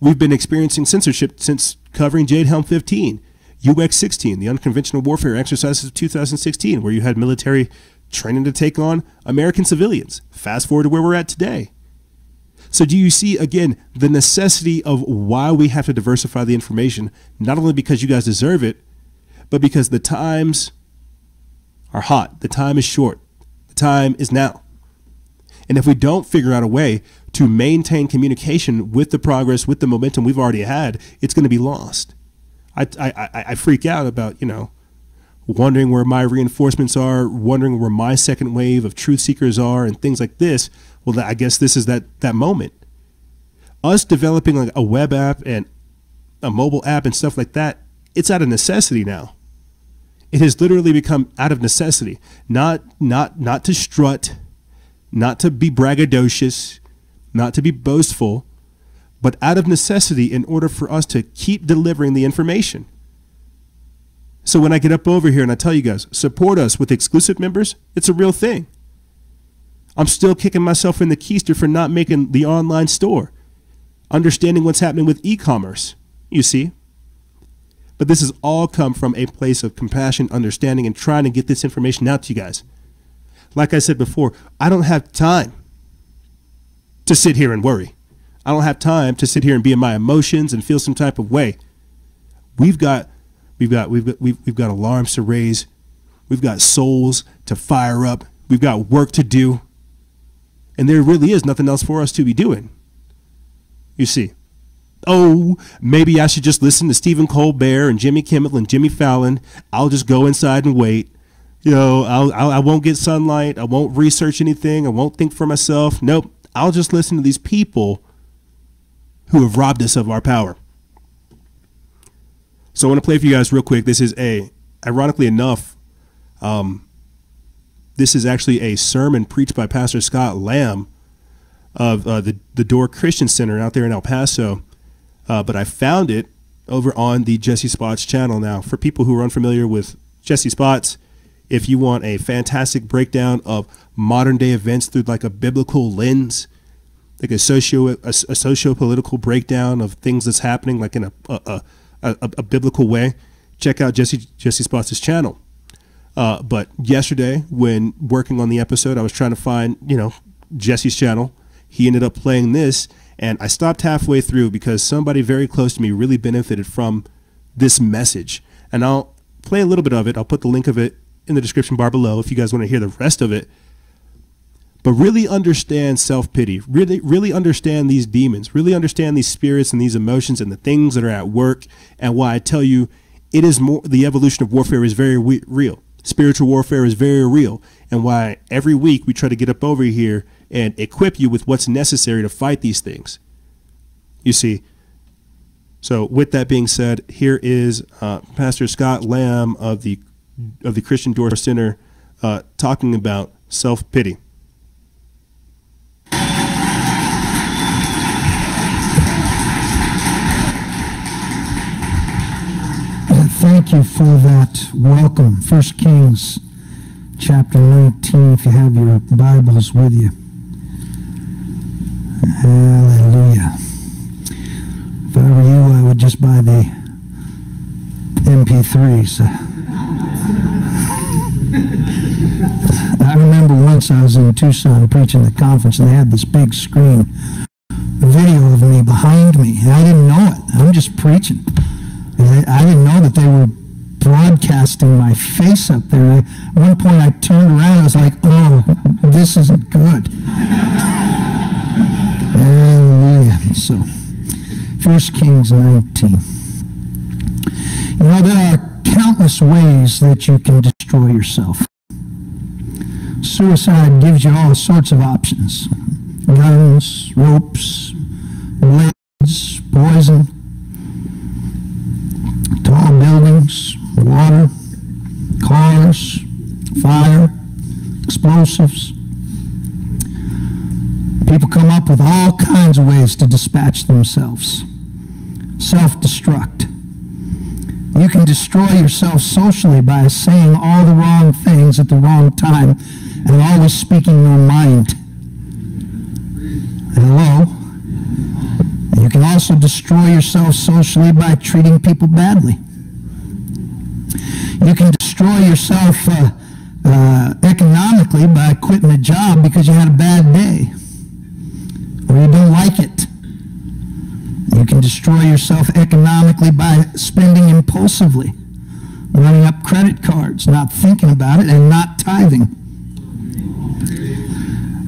Speaker 1: We've been experiencing censorship since covering Jade Helm 15, UX 16, the unconventional warfare exercises of 2016, where you had military training to take on American civilians. Fast forward to where we're at today. So do you see, again, the necessity of why we have to diversify the information, not only because you guys deserve it, but because the times are hot. The time is short. The time is now. And if we don't figure out a way to maintain communication with the progress, with the momentum we've already had, it's going to be lost. I freak out about, you know, wondering where my reinforcements are, wondering where my second wave of truth seekers are, and things like this. Well, I guess this is that moment. Us developing like a web app and a mobile app and stuff like that, it's out of necessity now. It has literally become out of necessity, not to strut, not to be braggadocious, not to be boastful, but out of necessity in order for us to keep delivering the information. So when I get up over here and I tell you guys, support us with exclusive members, it's a real thing. I'm still kicking myself in the keister for not making the online store, understanding what's happening with e-commerce, you see. But this has all come from a place of compassion, understanding, and trying to get this information out to you guys. Like I said before, I don't have time to sit here and worry. I don't have time to sit here and be in my emotions and feel some type of way. We've got alarms to raise. We've got souls to fire up. We've got work to do. And there really is nothing else for us to be doing. You see. Oh, maybe I should just listen to Stephen Colbert and Jimmy Kimmel and Jimmy Fallon. I'll just go inside and wait. You know, I won't get sunlight. I won't research anything. I won't think for myself. Nope. I'll just listen to these people who have robbed us of our power. So I want to play for you guys real quick. This is ironically enough, this is actually a sermon preached by Pastor Scott Lamb of the Door Christian Center out there in El Paso. But I found it over on the Jesse Spots channel. Now, for people who are unfamiliar with Jesse Spots, if you want a fantastic breakdown of modern day events through like a biblical lens, like a socio-political breakdown of things that's happening like in a biblical way, check out Jesse Spots' channel. But yesterday, when working on the episode, I was trying to find, you know, Jesse's channel. He ended up playing this, and I stopped halfway through because somebody very close to me really benefited from this message. And I'll play a little bit of it. I'll put the link of it in the description bar below if you guys want to hear the rest of it. But really understand self-pity, really understand these demons, really understand these spirits and these emotions and the things that are at work, and why I tell you it is more, the evolution of warfare is very real. Spiritual warfare is very real, and why every week we try to get up over here and equip you with what's necessary to fight these things. You see. So with that being said, here is Pastor Scott Lamb of the Christian Door Center talking about self-pity.
Speaker 13: Thank you for that welcome. 1 Kings chapter 19, if you have your Bibles with you. Hallelujah. If I were you, I would just buy the MP3s. I remember once I was in Tucson preaching at a conference, and they had this big screen video of me behind me, and I didn't know it. I'm just preaching. I didn't know that they were broadcasting my face up there. At one point I turned around, I was like, oh, this isn't good. Hallelujah. So, 1 Kings 19. You know, there are countless ways that you can destroy yourself. Suicide gives you all sorts of options. Guns, ropes, blades, poison, tall buildings, water, cars, fire, explosives. People come up with all kinds of ways to dispatch themselves. Self-destruct. You can destroy yourself socially by saying all the wrong things at the wrong time and always speaking your mind. Hello? You can also destroy yourself socially by treating people badly. You can destroy yourself economically by quitting a job because you had a bad day or you don't like it. You can destroy yourself economically by spending impulsively, running up credit cards, not thinking about it, and not tithing.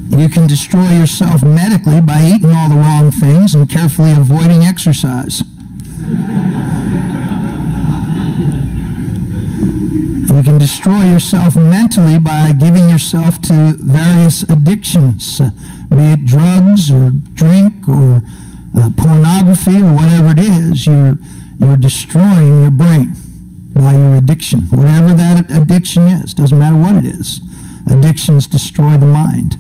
Speaker 13: You can destroy yourself medically by eating all the wrong things and carefully avoiding exercise. You can destroy yourself mentally by giving yourself to various addictions, be it drugs or drink or pornography or whatever it is. You're destroying your brain by your addiction. Whatever that addiction is, doesn't matter what it is. Addictions destroy the mind.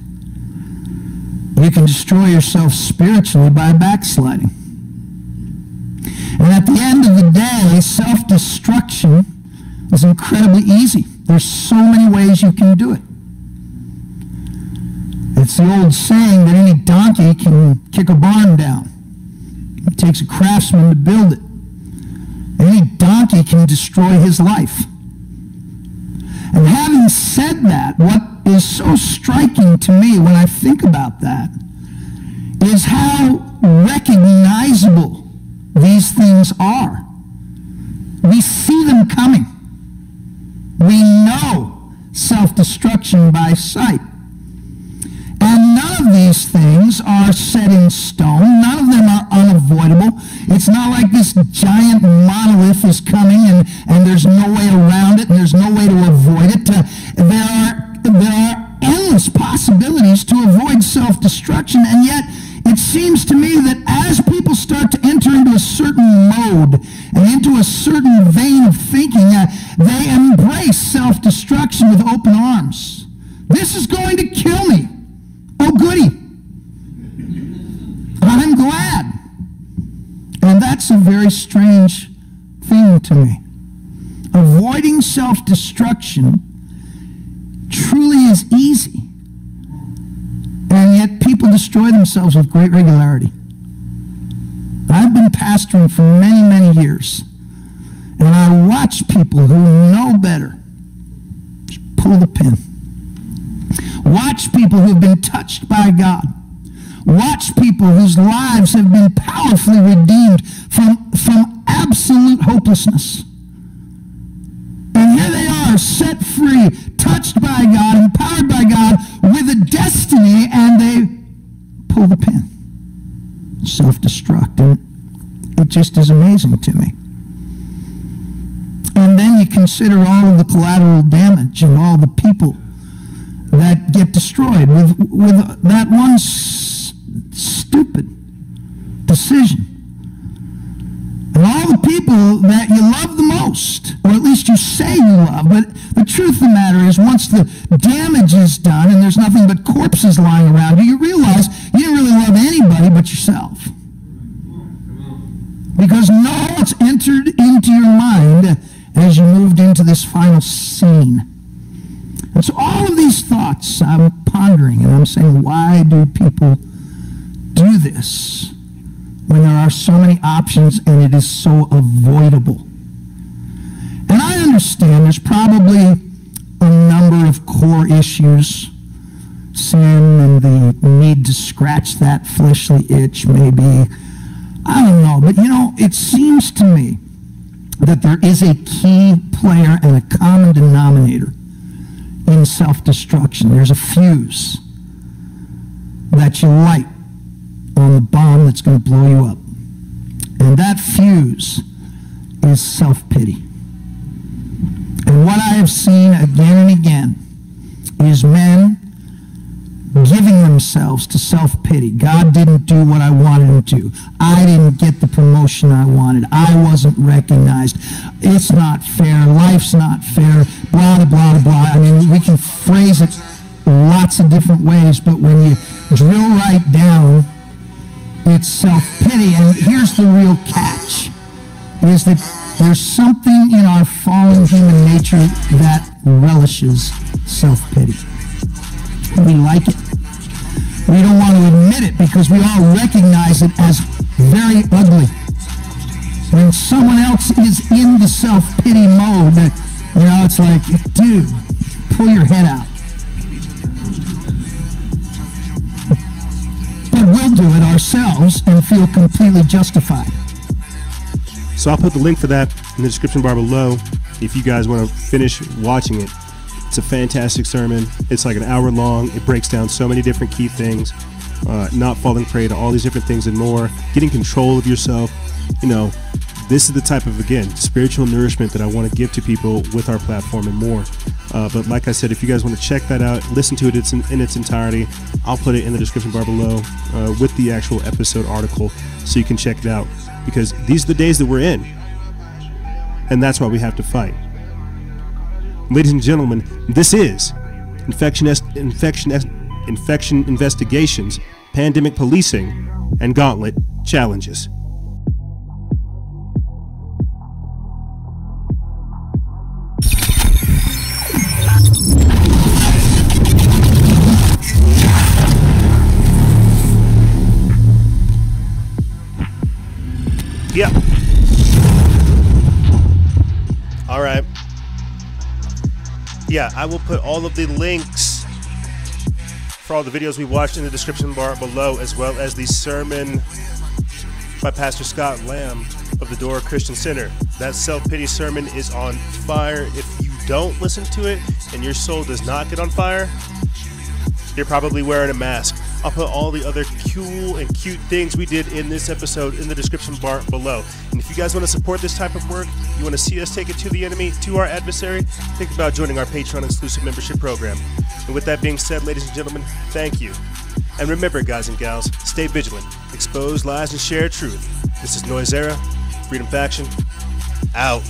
Speaker 13: You can destroy yourself spiritually by backsliding. And at the end of the day, self-destruction is incredibly easy. There's so many ways you can do it. It's the old saying that any donkey can kick a barn down. It takes a craftsman to build it. Any donkey can destroy his life. And having said that, what is so striking to me when I think about that is how recognizable these things are. We see them coming. We know self-destruction by sight. And none of these things are set in stone. None of them are unavoidable. It's not like this giant monolith is coming and there's no way around it and there's no way to avoid it. There are endless possibilities to avoid self-destruction, and yet it seems to me that as people start to enter into a certain mode and into a certain vein of thinking, they embrace self-destruction with open arms. This is going to kill me. Oh, goody. I'm glad. And that's a very strange thing to me. Avoiding self-destruction truly is easy. And yet people destroy themselves with great regularity. I've been pastoring for many, many years. And I watch people who know better just pull the pin. Watch people who have been touched by God. Watch people whose lives have been powerfully redeemed from absolute hopelessness. And here they are, set free, touched by God, empowered by God, with a destiny, and they pull the pin. Self-destruct. And it just is amazing to me. And then you consider all of the collateral damage and all the people that get destroyed with that one stupid decision. And all the people that you love the most, or at least you say you love, but the truth of the matter is once the damage is done and there's nothing but corpses lying around you, you realize you didn't really love anybody but yourself. Because no one's entered into your mind as you moved into this final scene. And so all of these thoughts I'm pondering, and I'm saying, why do people do this when there are so many options and it is so avoidable? And I understand there's probably a number of core issues, sin and the need to scratch that fleshly itch, maybe. I don't know, but you know, it seems to me that there is a key player and a common denominator in self-destruction. There's a fuse that you light on the bomb that's going to blow you up. And that fuse is self-pity. And what I have seen again and again is men giving themselves to self-pity. God didn't do what I wanted him to. I didn't get the promotion I wanted. I wasn't recognized. It's not fair. Life's not fair. Blah, blah, blah, blah. I mean, we can phrase it lots of different ways, but when you drill right down, it's self-pity. And here's the real catch, is that there's something in our fallen human nature that relishes self-pity. We like it. We don't want to admit it because we all recognize it as very ugly. When someone else is in the self-pity mode, you know, it's like, dude, pull your head out. But we'll do it ourselves and feel completely justified.
Speaker 1: So I'll put the link for that in the description bar below if you guys want to finish watching it. It's a fantastic sermon. It's like an hour long. It breaks down so many different key things, not falling prey to all these different things and more, getting control of yourself. You know, this is the type of, again, spiritual nourishment that I want to give to people with our platform and more. But like I said, if you guys want to check that out, listen to it in its entirety, I'll put it in the description bar below with the actual episode article so you can check it out. Because these are the days that we're in. And that's why we have to fight. Ladies and gentlemen, this is Infection Investigations, Pandemic Policing, and Gauntlet Challenges. Yep. All right. Yeah, I will put all of the links for all the videos we watched in the description bar below, as well as the sermon by Pastor Scott Lamb of the Door Christian Center. That self-pity sermon is on fire. If you don't listen to it and your soul does not get on fire, you're probably wearing a mask. I'll put all the other cool and cute things we did in this episode in the description bar below. And if you guys want to support this type of work, you want to see us take it to the enemy, to our adversary, think about joining our Patreon exclusive membership program. And with that being said, ladies and gentlemen, thank you. And remember, guys and gals, stay vigilant, expose lies and share truth. This is Noisera, Freedom Faction, out.